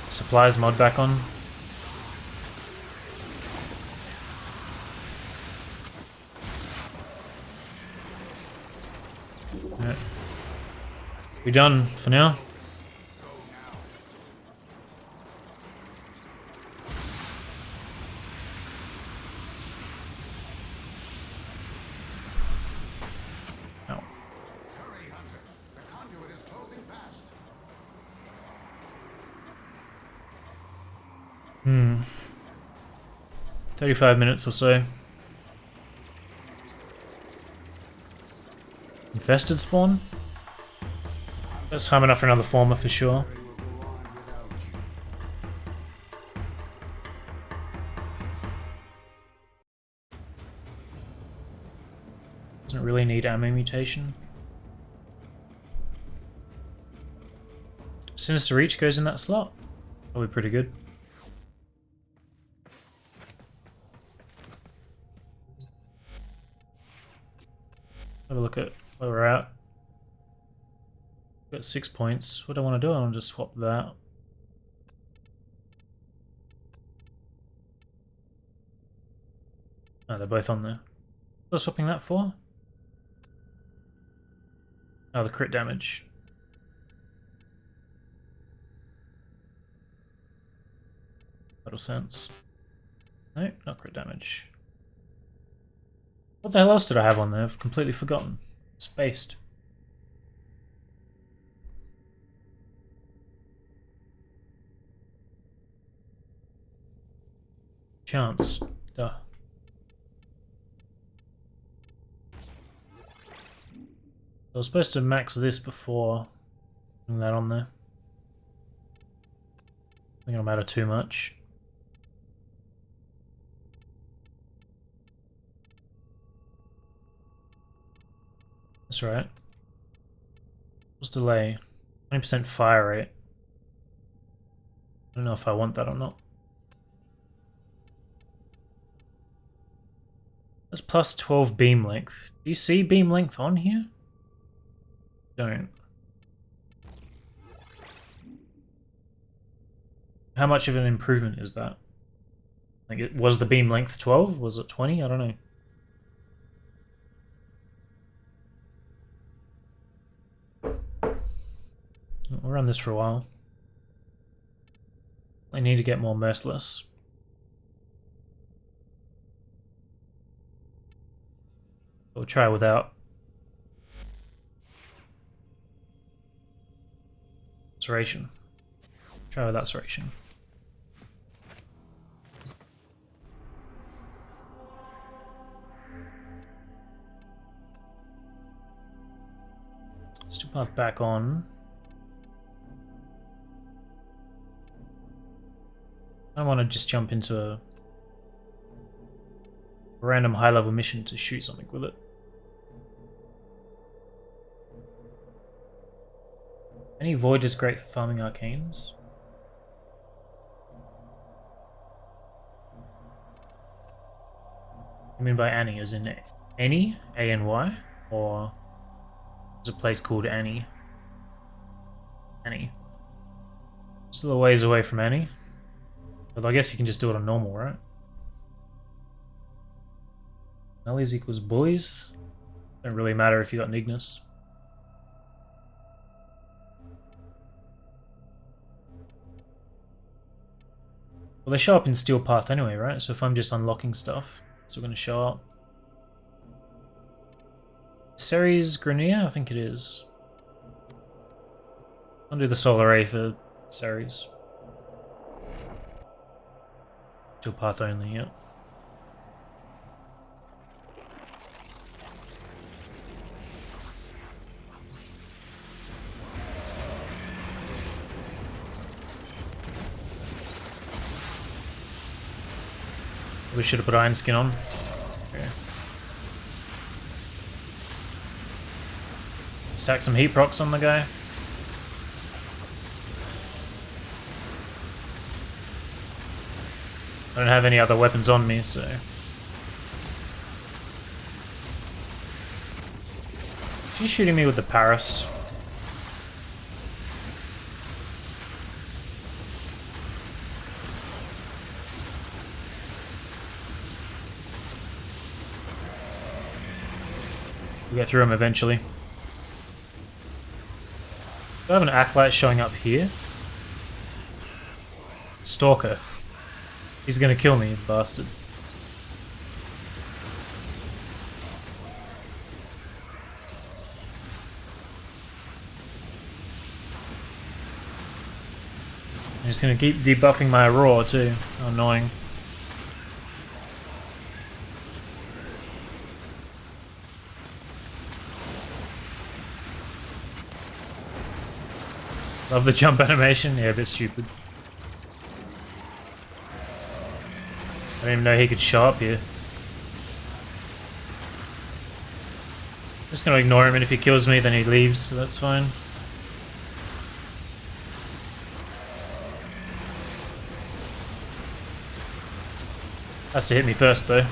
supplies mod back on. Alright. We done for now. Hurry, Hunter. The conduit is closing fast. 35 minutes or so. Infested spawn? That's time enough for another former for sure. Doesn't really need ammo mutation. Sinister Reach goes in that slot. Probably pretty good. Have a look at where we're at. Got 6 points. What do I want to do? I want to just swap that. Oh, they're both on there. What was I swapping that for? Oh, the crit damage. Total sense. No, not crit damage. What the hell else did I have on there? I've completely forgotten. Spaced. Chance. Duh. I was supposed to max this before putting that on there. I think it'll matter too much. That's right. What's delay? 20% fire rate. I don't know if I want that or not. That's plus 12 beam length. Do you see beam length on here? Don't. How much of an improvement is that? Like, was the beam length 12? Was it 20? I don't know. We'll run this for a while. I need to get more merciless. We'll try without. Serration. Try without serration. Still path back on. I want to just jump into a random high-level mission to shoot something with it. Any void is great for farming arcanes. I mean by Annie as in Any? A-N-Y? Or there's a place called Annie. Annie. Still a ways away from Annie. But I guess you can just do it on normal, right? Nullies equals bullies. Don't really matter if you got Ignis. Well, they show up in Steel Path anyway, right? So if I'm just unlocking stuff, it's still going to show up. Ceres Grenier? I think it is. I'll do the Solar Ray for Ceres. Steel Path only, yeah. We should have put Iron Skin on. Okay. Stack some heat procs on the guy. I don't have any other weapons on me, so... She's shooting me with the Paris. We'll get through him eventually. Do I have an Acolyte showing up here? Stalker. He's gonna kill me, bastard. He's gonna keep debuffing my Aurora too. How annoying. Love the jump animation. Yeah, a bit stupid. I didn't even know he could show up here. Just gonna ignore him, and if he kills me then he leaves, so that's fine. Has to hit me first though.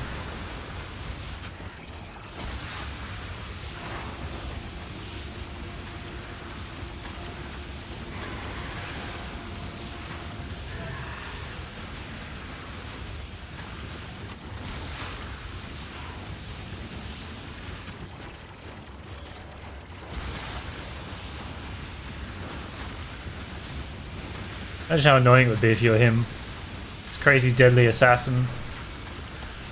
Imagine how annoying it would be if you were him. This crazy deadly assassin.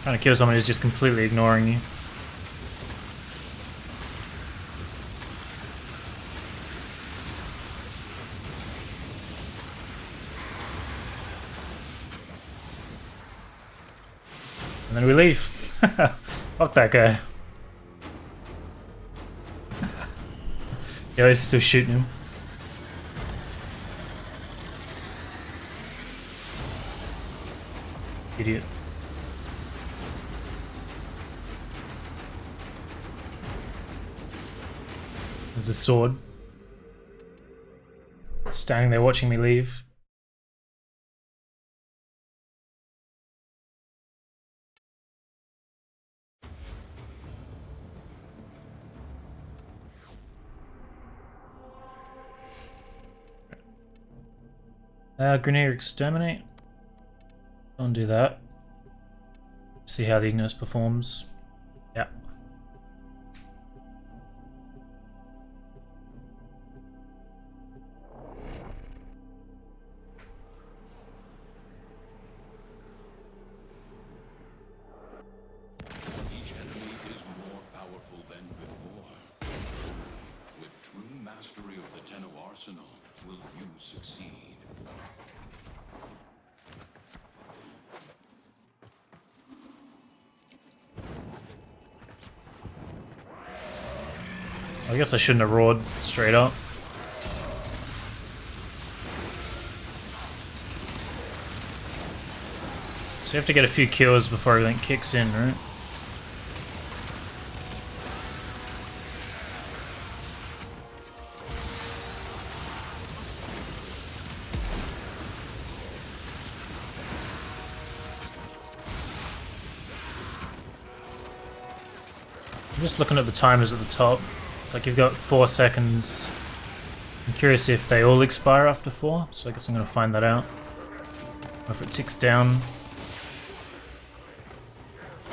Trying to kill someone who's just completely ignoring you. And then we leave. Fuck that guy. Yeah, he's still shooting him. Idiot. There's a sword. Standing there watching me leave. Grenadier Exterminate. Don't do that. See how the Ignis performs. Yeah. Each enemy is more powerful than before. With true mastery of the Tenno arsenal, will you succeed? I guess I shouldn't have roared straight up. So you have to get a few kills before everything kicks in, right? I'm just looking at the timers at the top. It's like you've got 4 seconds. I'm curious if they all expire after 4, so I guess I'm going to find that out. Or if it ticks down.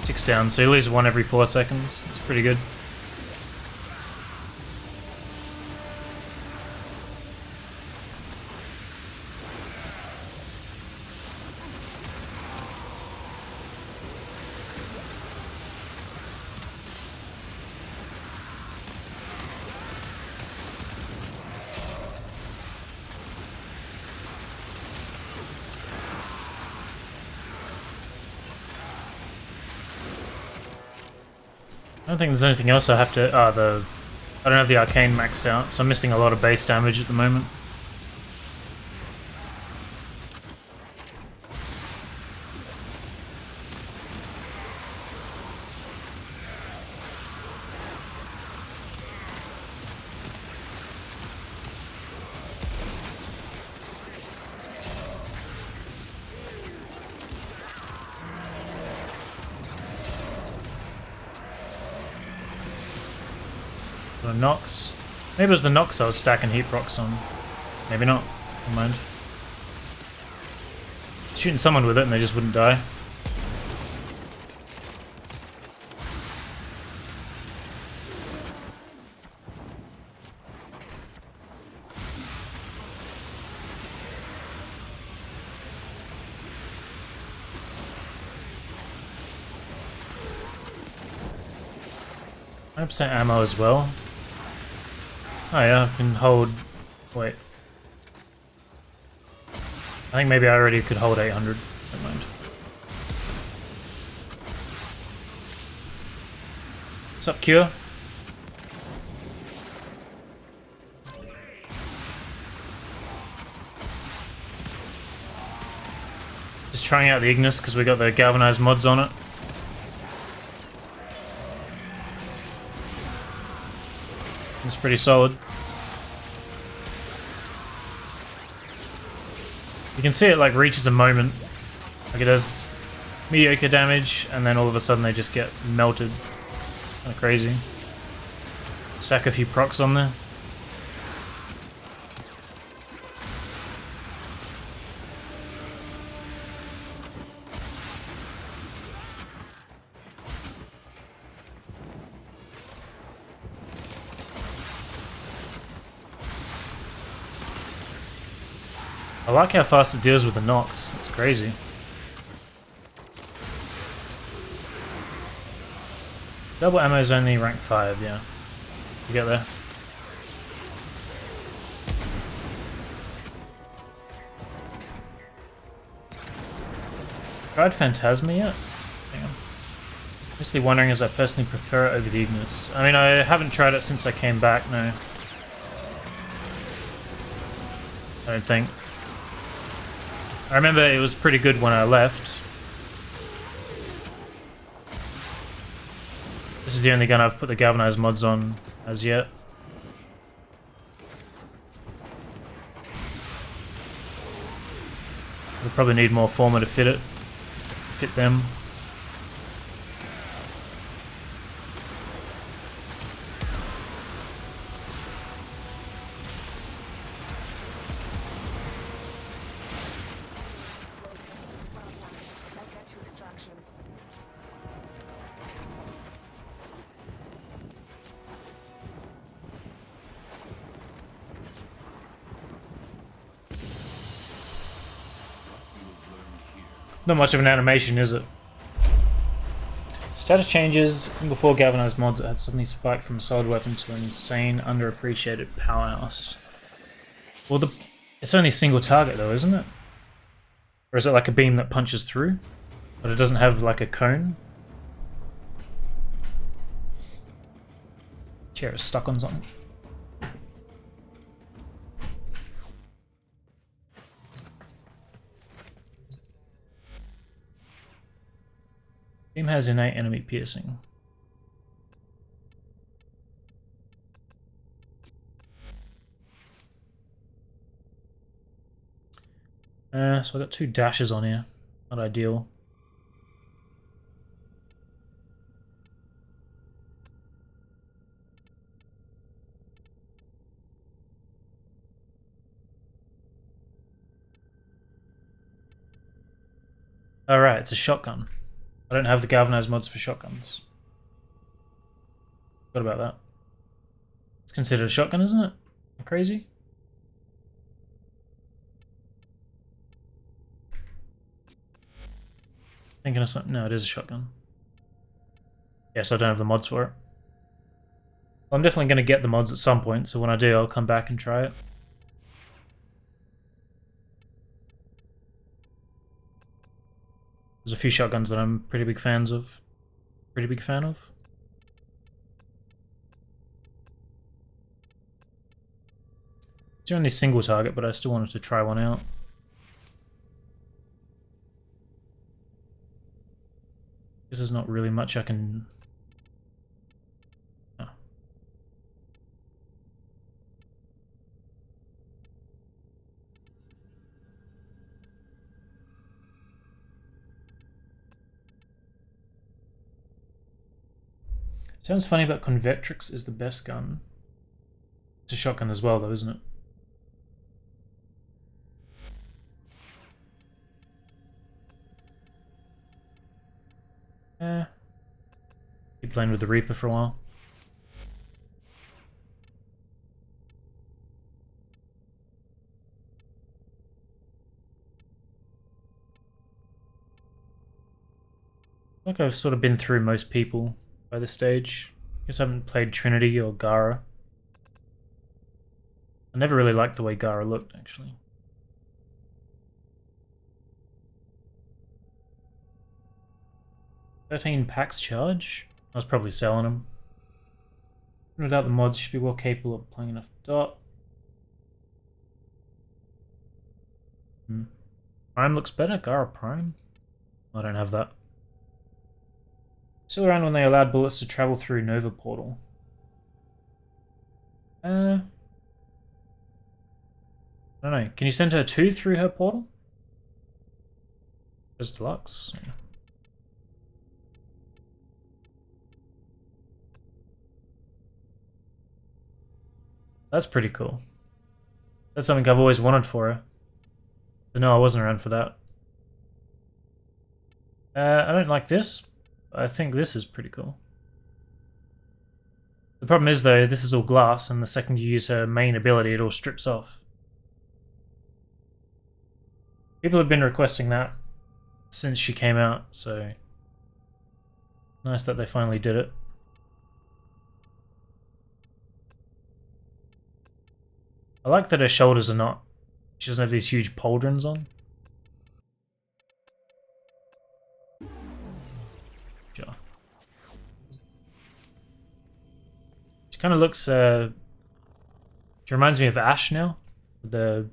Ticks down, so you lose 1 every 4 seconds. It's pretty good. I don't think there's anything else I have to... I don't have the Arcane maxed out, so I'm missing a lot of base damage at the moment. Nox. Maybe it was the Nox I was stacking heat rocks on. Maybe not. Never mind. Shooting someone with it and they just wouldn't die. % ammo as well. Oh yeah, I can hold... Wait. I think maybe I already could hold 800. Never mind. What's up, Cure? Just trying out the Ignis because we got the galvanized mods on it. It's pretty solid. You can see it like reaches a moment. Like it does mediocre damage and then all of a sudden they just get melted. Kinda crazy. Stack a few procs on there. I like how fast it deals with the Nox. It's crazy. Double ammo is only rank 5, yeah. You get there. Tried Phantasma yet? Hang on. Mostly wondering as I personally prefer it over the Ignis. I mean, I haven't tried it since I came back, no. I don't think. I remember it was pretty good when I left. This is the only gun I've put the galvanized mods on as yet. We'll probably need more former to fit them. Not much of an animation, is it? Status changes before galvanized mods had suddenly spiked from a solid weapon to an insane, underappreciated powerhouse. Well, it's only single target though, isn't it? Or is it like a beam that punches through? But it doesn't have like a cone? Chair is stuck on something. Beam has innate enemy piercing. So I got 2 dashes on here. Not ideal. Alright, it's a shotgun. I don't have the galvanized mods for shotguns. What about that? It's considered a shotgun, isn't it? Am I crazy? Thinking of something. No, it is a shotgun. Yes, I don't have the mods for it. Well, I'm definitely going to get the mods at some point, so when I do, I'll come back and try it. There's a few shotguns that I'm pretty big fan of. It's only single target, but I still wanted to try one out. Guess there's not really much I can... Oh. Sounds funny, but Convectrix is the best gun. It's a shotgun as well, though, isn't it? Keep playing with the Reaper for a while. I think I've sort of been through most people by this stage. I guess I haven't played Trinity or Gara. I never really liked the way Gara looked, actually. $13 charge? I was probably selling them. No doubt the mods should be well capable of playing enough dot. Prime looks better? Gara Prime? I don't have that. Still around when they allowed bullets to travel through Nova Portal. I don't know. Can you send her 2 through her portal? Just deluxe. Yeah. That's pretty cool. That's something I've always wanted for her. But no, I wasn't around for that. I don't like this. I think this is pretty cool. The problem is, though, this is all glass, and the second you use her main ability, it all strips off. People have been requesting that since she came out, so nice that they finally did it. I like that her shoulders are not... She doesn't have these huge pauldrons on. Sure. She kind of looks... She reminds me of Ash now. With the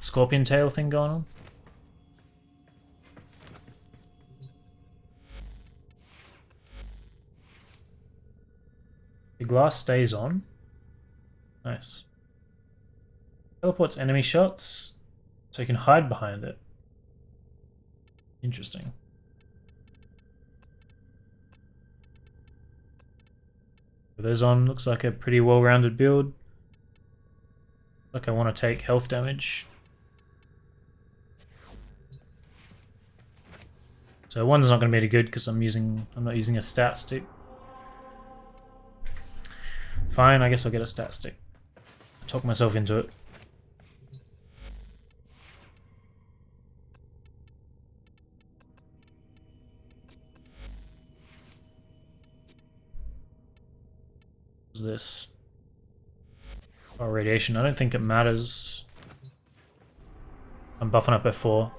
scorpion tail thing going on. The glass stays on. Nice. Teleports enemy shots, so you can hide behind it. Interesting. With those on, looks like a pretty well-rounded build. Like I want to take health damage. So one's not going to be any good because I'm not using a stat stick. Fine, I guess I'll get a stat stick. Talk myself into it. What's this? Oh, radiation. I don't think it matters. I'm buffing up F4.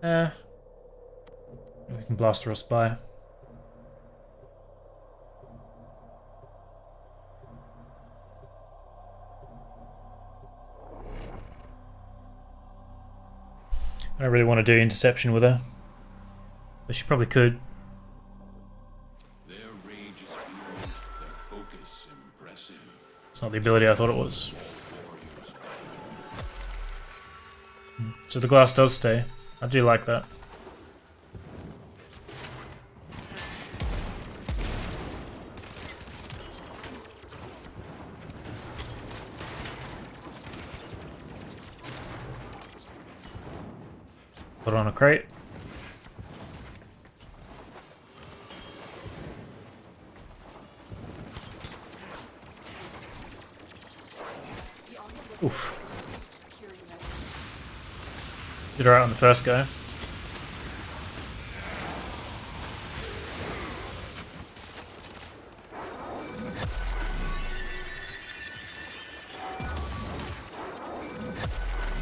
We can blast the rest by. I don't really want to do interception with her, but she probably could. Their rage is fierce, their focus impressive. It's not the ability I thought it was. So the glass does stay. I do like that. crate. Oof. Did alright on the first go.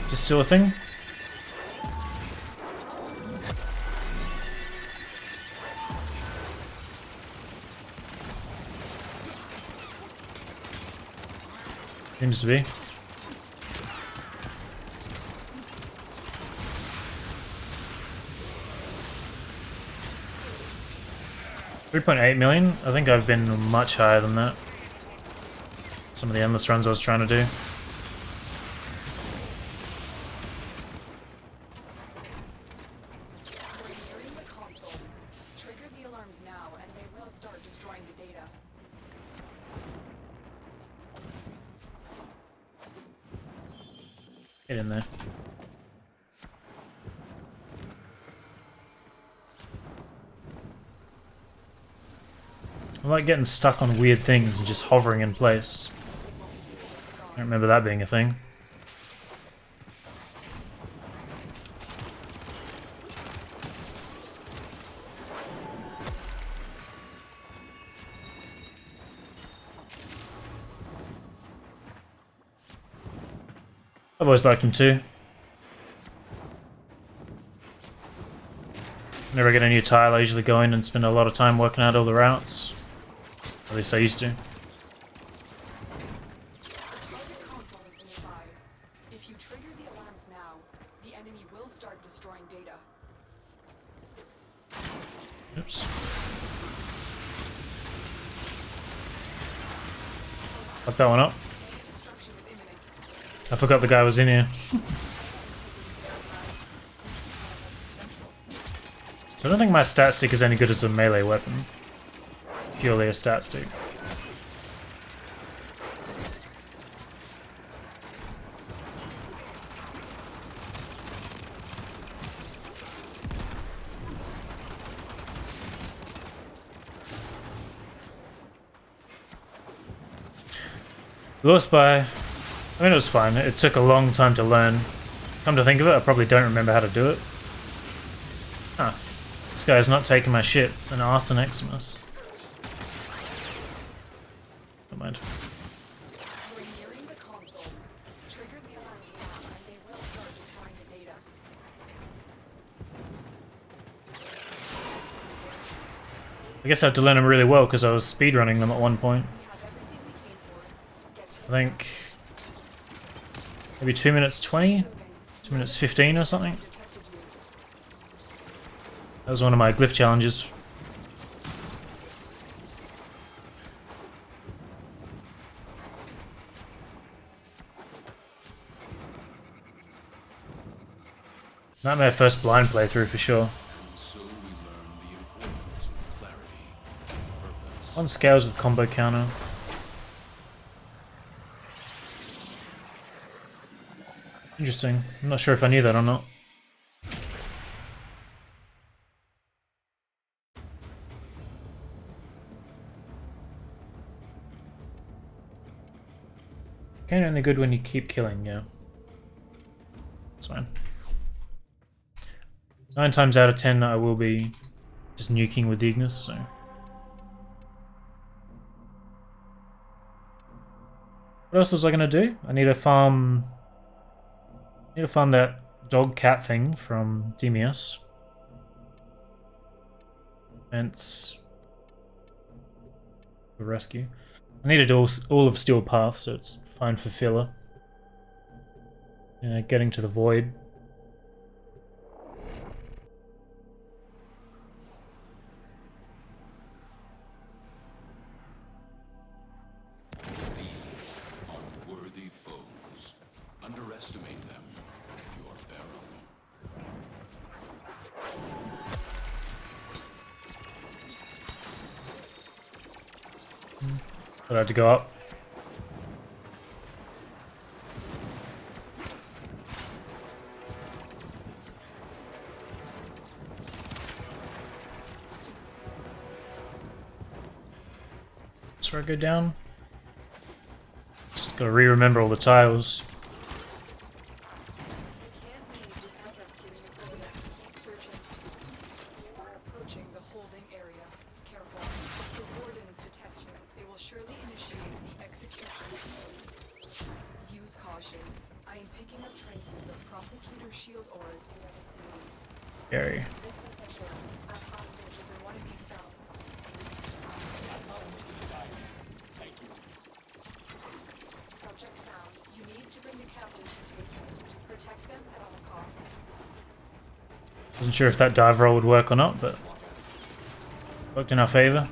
Is this still a thing? Seems to be. $3.8 million? I think I've been much higher than that. Some of the endless runs I was trying to do. Nearing the console. Trigger the alarms now, and they will start destroying the data. Get in there. I like getting stuck on weird things and just hovering in place. I don't remember that being a thing. I've always liked them too. Whenever I get a new tile, I usually go in and spend a lot of time working out all the routes. At least I used to. Target console is nearby. If you trigger the alarms now, the enemy will start destroying data. Oops. Fuck that one up. Destruction is imminent. I forgot the guy was in here. So I don't think my stat stick is any good as a melee weapon. Purely a stat stick. Lost by... I mean, it was fine. It took a long time to learn. Come to think of it, I probably don't remember how to do it. Huh. This guy's not taking my shit. An Arson Eximus. Never mind. We're nearing the console. Trigger the alarms now, and they will start destroying the data. I guess I had to learn them really well because I was speedrunning them at one point. We have everything we came for. Get to I think maybe 2 minutes 20, 2 minutes 15 or something. detected you. That was one of my glyph challenges. Not my first blind playthrough for sure. And so we learn the importance of clarity, purpose. On scales with combo counter. Interesting. I'm not sure if I knew that or not. Arcane only good when you keep killing, yeah. That's fine. 9 times out of 10 I will be just nuking with the Ignis, so... What else was I gonna do? I need to farm... that dog cat thing from Deimos. Hence... the rescue. I needed all of Steel Path, so it's fine for filler. Getting to the Void. Unworthy foes. Underestimate them at your peril. But I had to go up. place where I go down. Just gotta re-remember all the tiles. You can't leave without rescuing your prisoner. Keep searching. You are approaching the holding area. Careful. If the wardens detect you, they will surely initiate the execution sequence. Use caution. I am picking up traces of prosecutor shield auras in your vicinity. Scary. This is the sheriff. Our hostage is in one of these cells. Subject found. You need to bring the captain to safety. Protect them at all costs. Wasn't sure if that dive roll would work or not, but worked in our favor.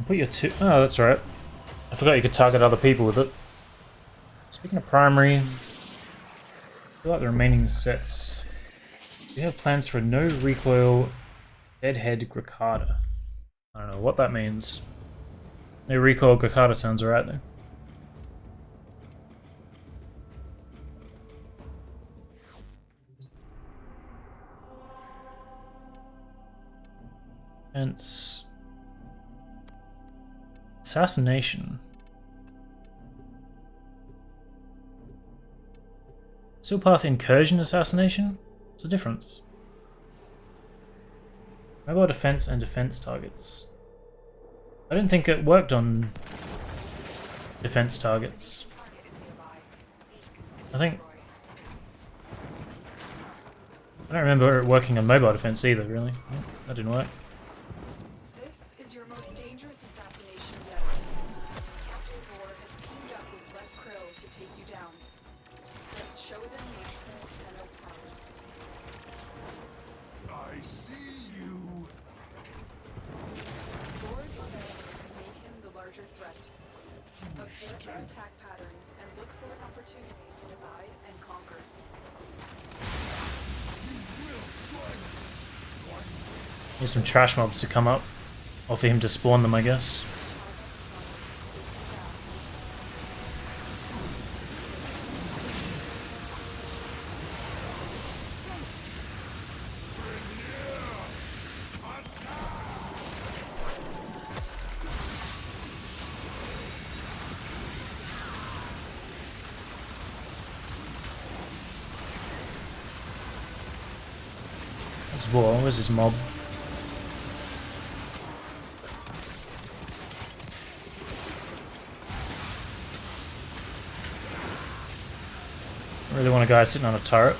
Put your two. Oh, that's right. I forgot you could target other people with it. Speaking of primary, I feel like the remaining sets. We have plans for no recoil deadhead Gracada. I don't know what that means. No recoil Gracada sounds alright though. Hence. Assassination. Still path incursion assassination? What's the difference? Mobile defense and defense targets. I didn't think it worked on defense targets. I think I don't remember it working on mobile defense either, really. Oh, that didn't work. This is your most dangerous assassination yet. Captain Gore has teamed up with Red Krill to take you down. Let's show them your true Tenno power. I see you. Gore's humanity make him the larger threat. Observe their attack patterns and look for an opportunity to divide and conquer. Need some trash mobs to come up. Or for him to spawn them, I guess. That's Vor. Where's his mob? I really want a guy sitting on a turret.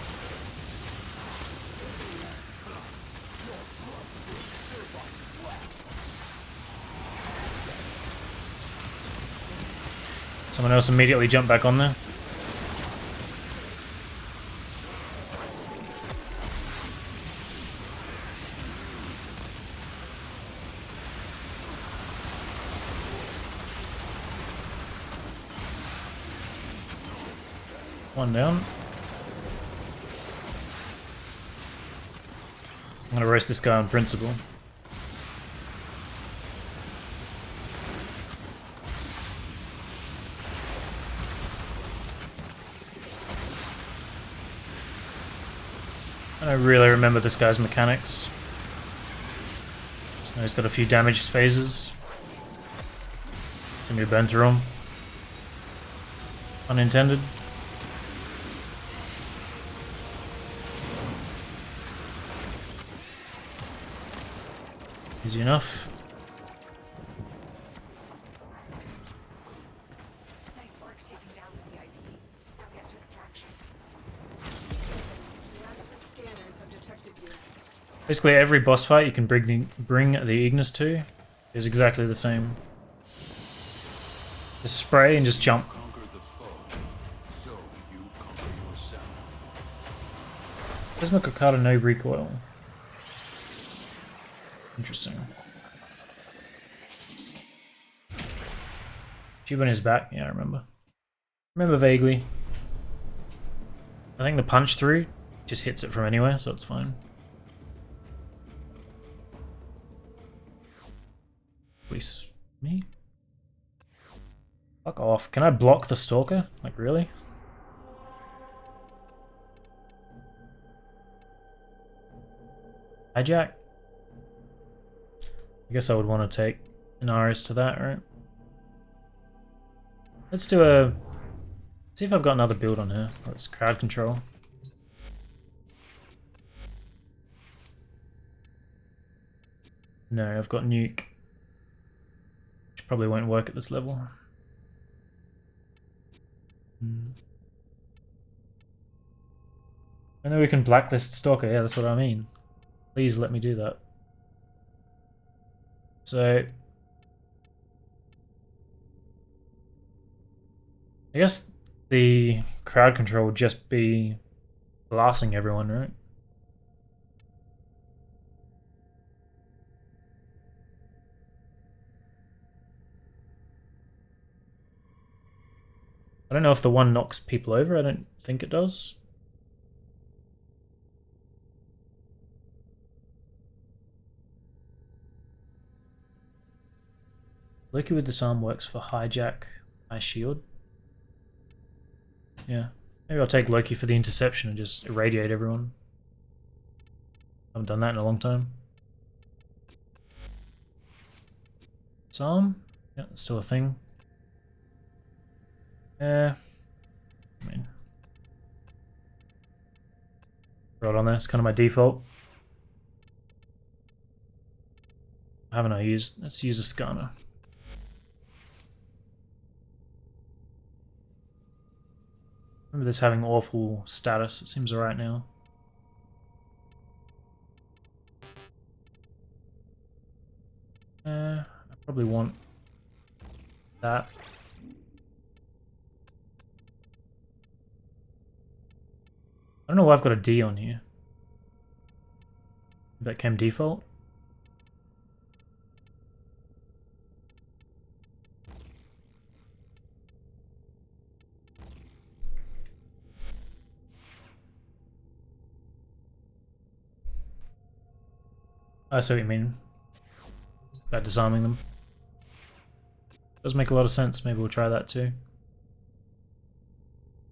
Someone else immediately jumped back on there. One down. I'm gonna roast this guy on principle. I don't really remember this guy's mechanics. Just know he's got a few damage phases. Somebody burn through him. Unintended. Easy enough. Nice work taking down the VIP. Now get to extraction. None of the scanners have detected you. Basically every boss fight you can bring the Ignis to is exactly the same. Just spray and just jump. Conquer the foe, so you conquer yourself. Prisma Kokata no recoil. Interesting. Tube on his back? Yeah, I remember. Remember vaguely. I think the punch through just hits it from anywhere, so it's fine. Please. Me? Fuck off. Can I block the stalker? Like, really? Hijack? I guess I would want to take an RS to that, right? Let's do a... See if I've got another build on her. Or it's crowd control. No, I've got nuke. Which probably won't work at this level. I know we can blacklist Stalker, yeah, that's what I mean. Please let me do that. So... I guess the crowd control would just be blasting everyone, right? I don't know if the one knocks people over, I don't think it does. Loki with disarm works for hijack, my shield. Yeah, maybe I'll take Loki for the interception and just irradiate everyone. Haven't done that in a long time. Disarm? Yeah, that's still a thing. I mean... Throw it on there, it's kind of my default. Haven't I used? Let's use a scanner. Remember this having awful status, it seems alright now. I probably want that. I don't know why I've got a D on here. That came default. I see what you mean. About disarming them. Does make a lot of sense. Maybe we'll try that too. If I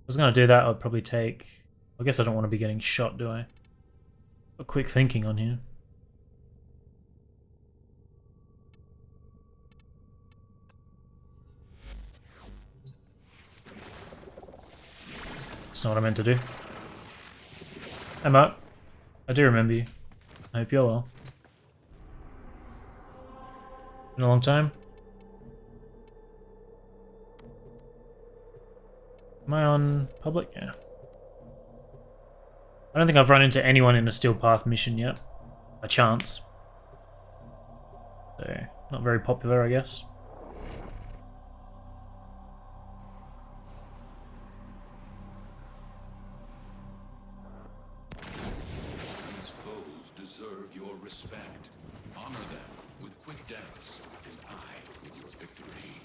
was going to do that, I'd probably take... I guess I don't want to be getting shot, do I? Got quick thinking on here. That's not what I meant to do. Hey Mark, I do remember you. I hope you're well. Been a long time. Am I on public? Yeah. I don't think I've run into anyone in a Steel Path mission yet. A chance. So, not very popular, I guess. These foes deserve your respect. Honor them with quick deaths, and I with your victory.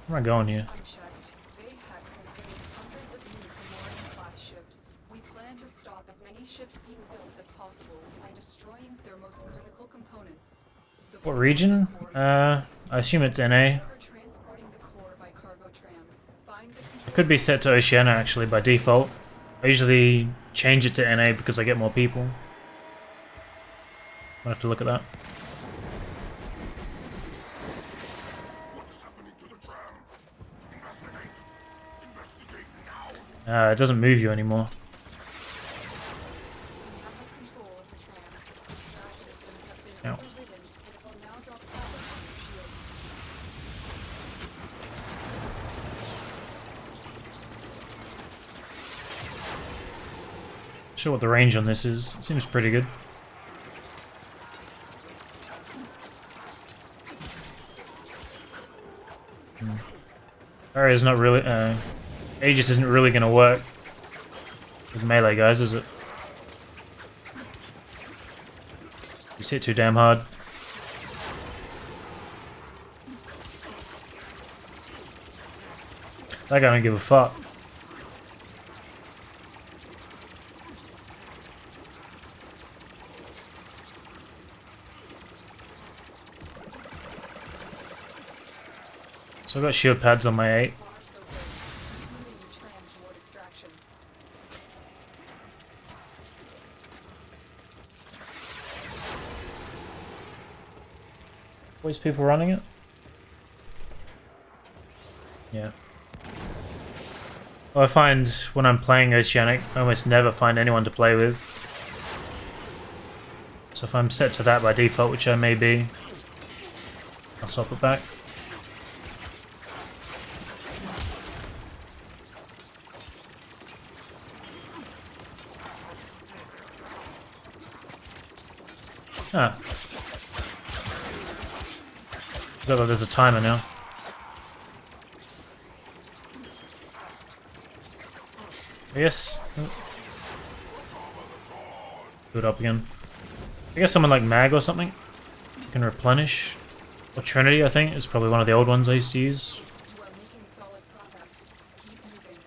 Where am I going here? Unchecked. They hack and raid hundreds of Unicorn-class ships. We plan to stop as many ships being built as possible by destroying their most critical components. The What region? I assume it's NA. are transporting the core by cargo tram. Find the control It could be set to Oceania actually by default. I usually change it to NA because I get more people. Might have to look at that. What is happening to the tram? Investigate. Investigate now. It doesn't move you anymore. have control of the tram. Drive systems have been Ow. overridden, and it will now drop power on your shields. Not sure what the range on this is. It seems pretty good. Barrier's not really... Aegis isn't really going to work with melee guys, is it? Just hit too damn hard. That guy don't give a fuck. So I've got shield pads on my 8. Far so good. Moving the tram toward extraction. Always people running it? Yeah. Well, I find when I'm playing Oceanic, I almost never find anyone to play with. So if I'm set to that by default, which I may be, I'll swap it back. Ah. Forgot that there's a timer now. Yes. Do it up again. I guess someone like Mag or something can replenish. Or Trinity, I think, is probably one of the old ones I used to use. You are making solid progress. Keep moving.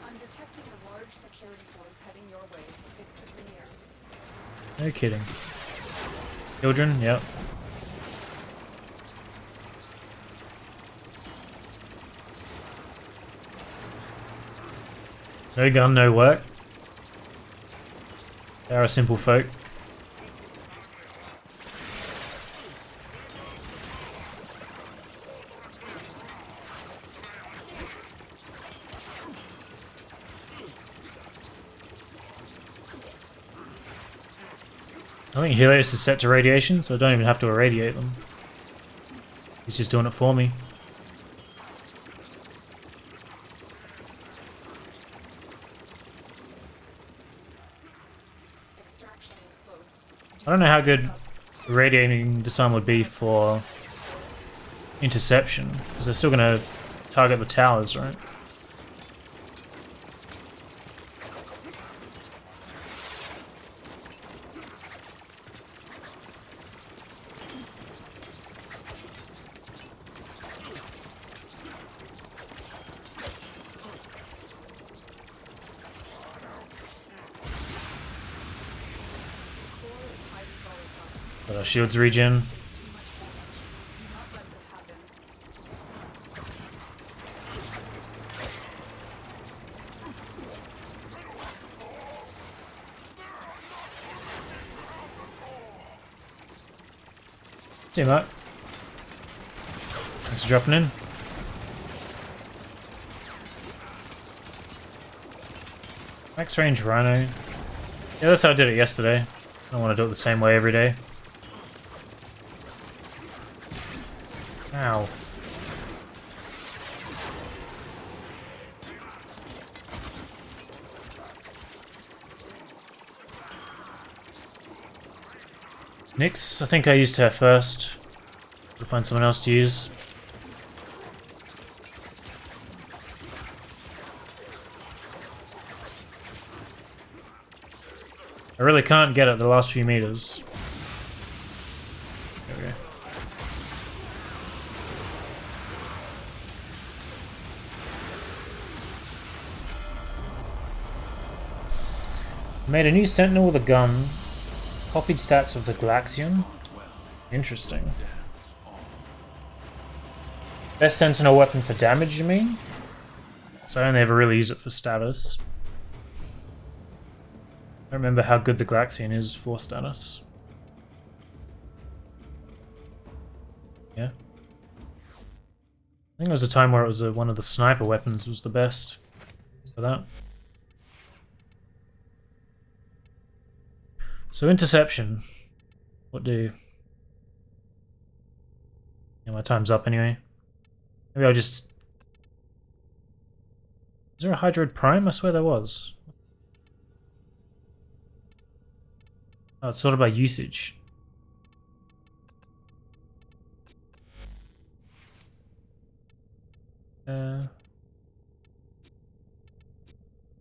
I'm detecting a large security force heading your way. It's the Premier. No kidding. Children, yep. No gun, no work. They are a simple folk. I think Helios is set to radiation, so I don't even have to irradiate them. He's just doing it for me. Extraction is close. I don't know how good irradiating the sun would be for interception, because they're still going to target the towers, right? But our shields regen. See you, mate. Thanks for dropping in. Max range Rhino. Yeah, that's how I did it yesterday. I don't want to do it the same way every day. Ow. Nyx, I think I used her first. We'll find someone else to use. I really can't get it the last few meters. There we go. Made a new sentinel with a gun. Copied stats of the Galaxian. Interesting. Best sentinel weapon for damage, you mean? So I only ever really use it for status. I don't remember how good the Galaxian is for status. Yeah. I think there was a time where it was one of the sniper weapons was the best for that. So interception. What do? Yeah, my time's up anyway. Maybe I'll just... Is there a Hydroid Prime? I swear there was. Oh, it's sorted by usage.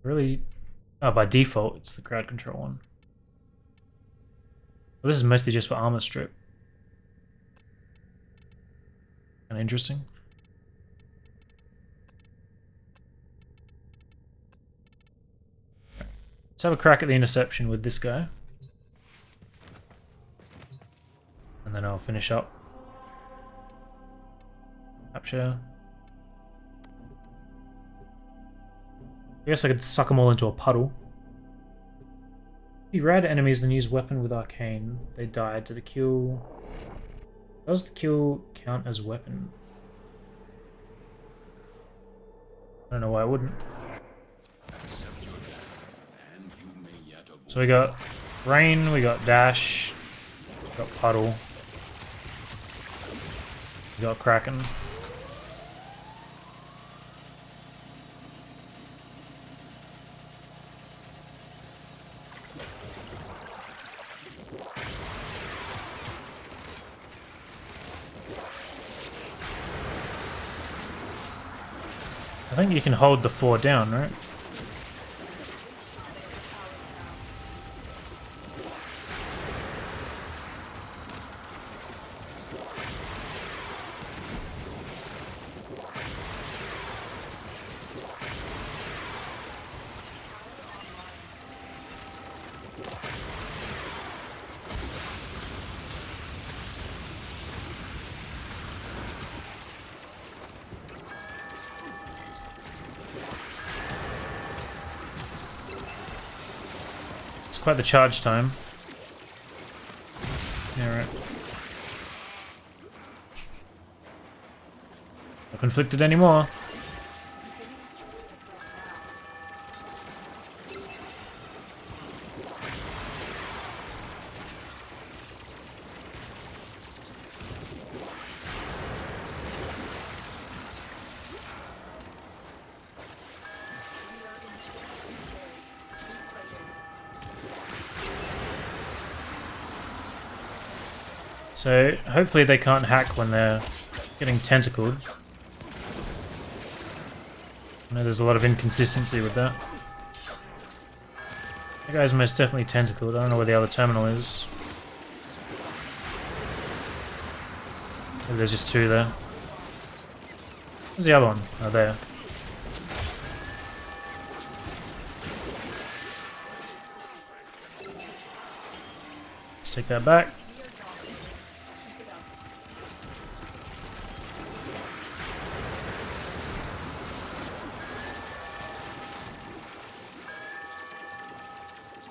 Really? Oh, by default, it's the crowd control one. Well, this is mostly just for armor strip. Kind of interesting. Let's have a crack at the interception with this guy. And then I'll finish up. Capture. I guess I could suck them all into a puddle. If you rat enemies then use weapon with Arcane, they died to the kill. Does the kill count as weapon? I don't know why I wouldn't. So we got rain, we got dash, we got puddle, we got kraken. I think you can hold the 4 down, right? Quite the charge time. Yeah, right. Not conflicted anymore. So hopefully they can't hack when they're getting tentacled. I know there's a lot of inconsistency with that. That guy's most definitely tentacled. I don't know where the other terminal is. Maybe there's just 2 there. Where's the other one? Oh, there. Let's take that back.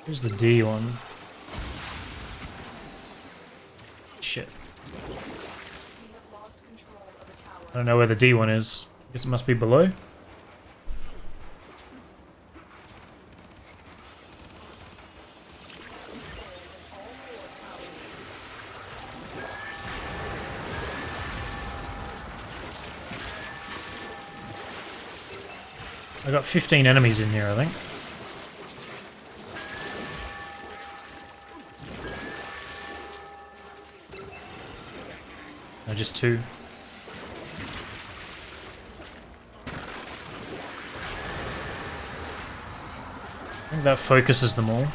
Here's the D one. Shit. I don't know where the D one is. I guess it must be below. I got 15 enemies in here, I think. No, just 2. I think that focuses them all.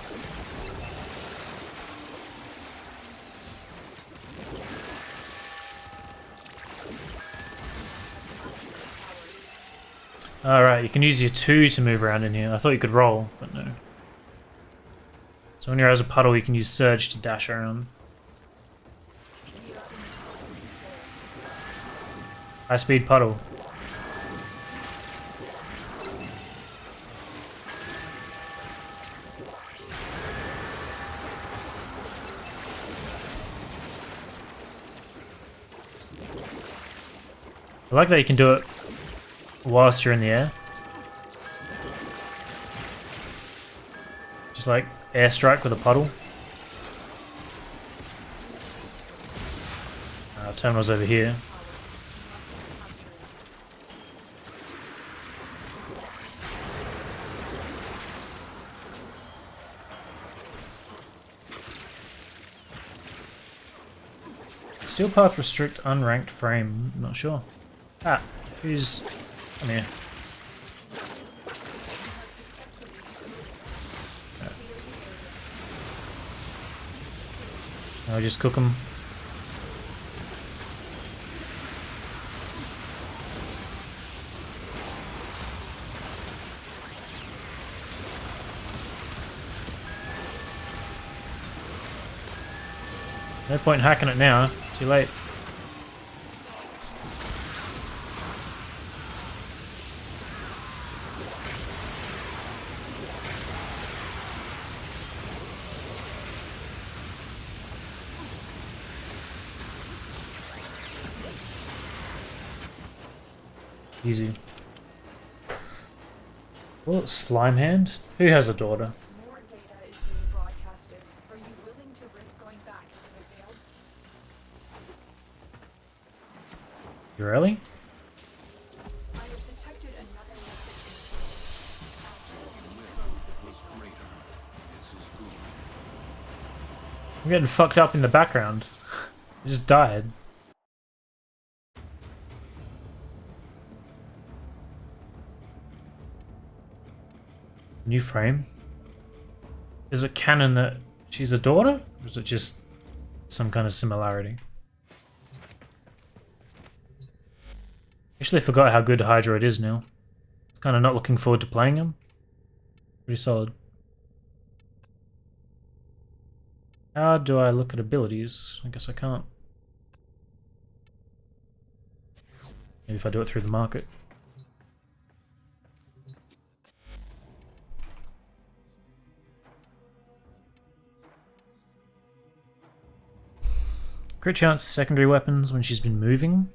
Alright, you can use your 2 to move around in here. I thought you could roll, but no. So when you're as a puddle, you can use Surge to dash around. High speed puddle. I like that you can do it whilst you're in the air. Just like airstrike with a puddle. Terminal's over here. Steel path restrict unranked frame. Not sure. Ah, who's... Come here. I'll just cook them. No point hacking it now. Too late. Easy. Well, slime hand? Who has a daughter? More data is being broadcasted. Are you willing to risk going back into the field? You really? I have detected another message in the code. Alter and decode the signal. Greater. This is good. I'm getting fucked up in the background. I just died. New frame? Is it canon that she's a daughter? Or is it just some kind of similarity? Actually forgot how good Hydroid is now. It's kind of not looking forward to playing him. Pretty solid. How do I look at abilities? I guess I can't. Maybe if I do it through the market. Crit chance secondary weapons when she's been moving.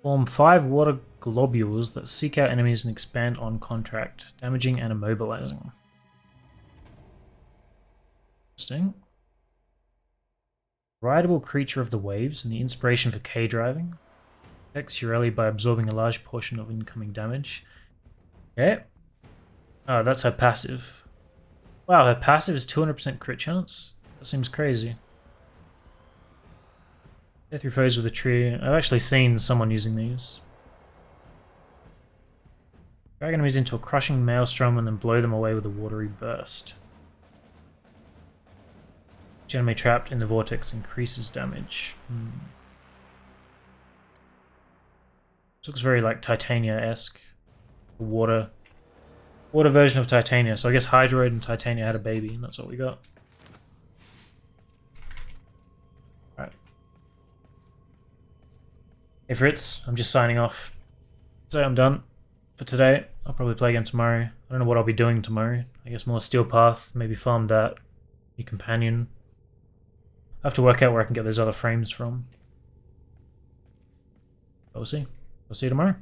Form 5 water globules that seek out enemies and expand on contract, damaging and immobilizing. Interesting. Rideable creature of the waves and the inspiration for K driving. Protects Ureli by absorbing a large portion of incoming damage. Okay. Oh, that's her passive. Wow, her passive is 200% crit chance? That seems crazy. Death through foes with a tree. I've actually seen someone using these. Drag enemies into a crushing maelstrom and then blow them away with a watery burst. Each enemy trapped in the vortex increases damage. This looks very like Titania-esque. Water version of Titania. So I guess Hydroid and Titania had a baby, and that's what we got. Alright. Hey Fritz, I'm just signing off. So I'm done for today. I'll probably play again tomorrow. I don't know what I'll be doing tomorrow. I guess more Steel Path, maybe farm that. New companion. I have to work out where I can get those other frames from. But we'll see. I'll see you tomorrow.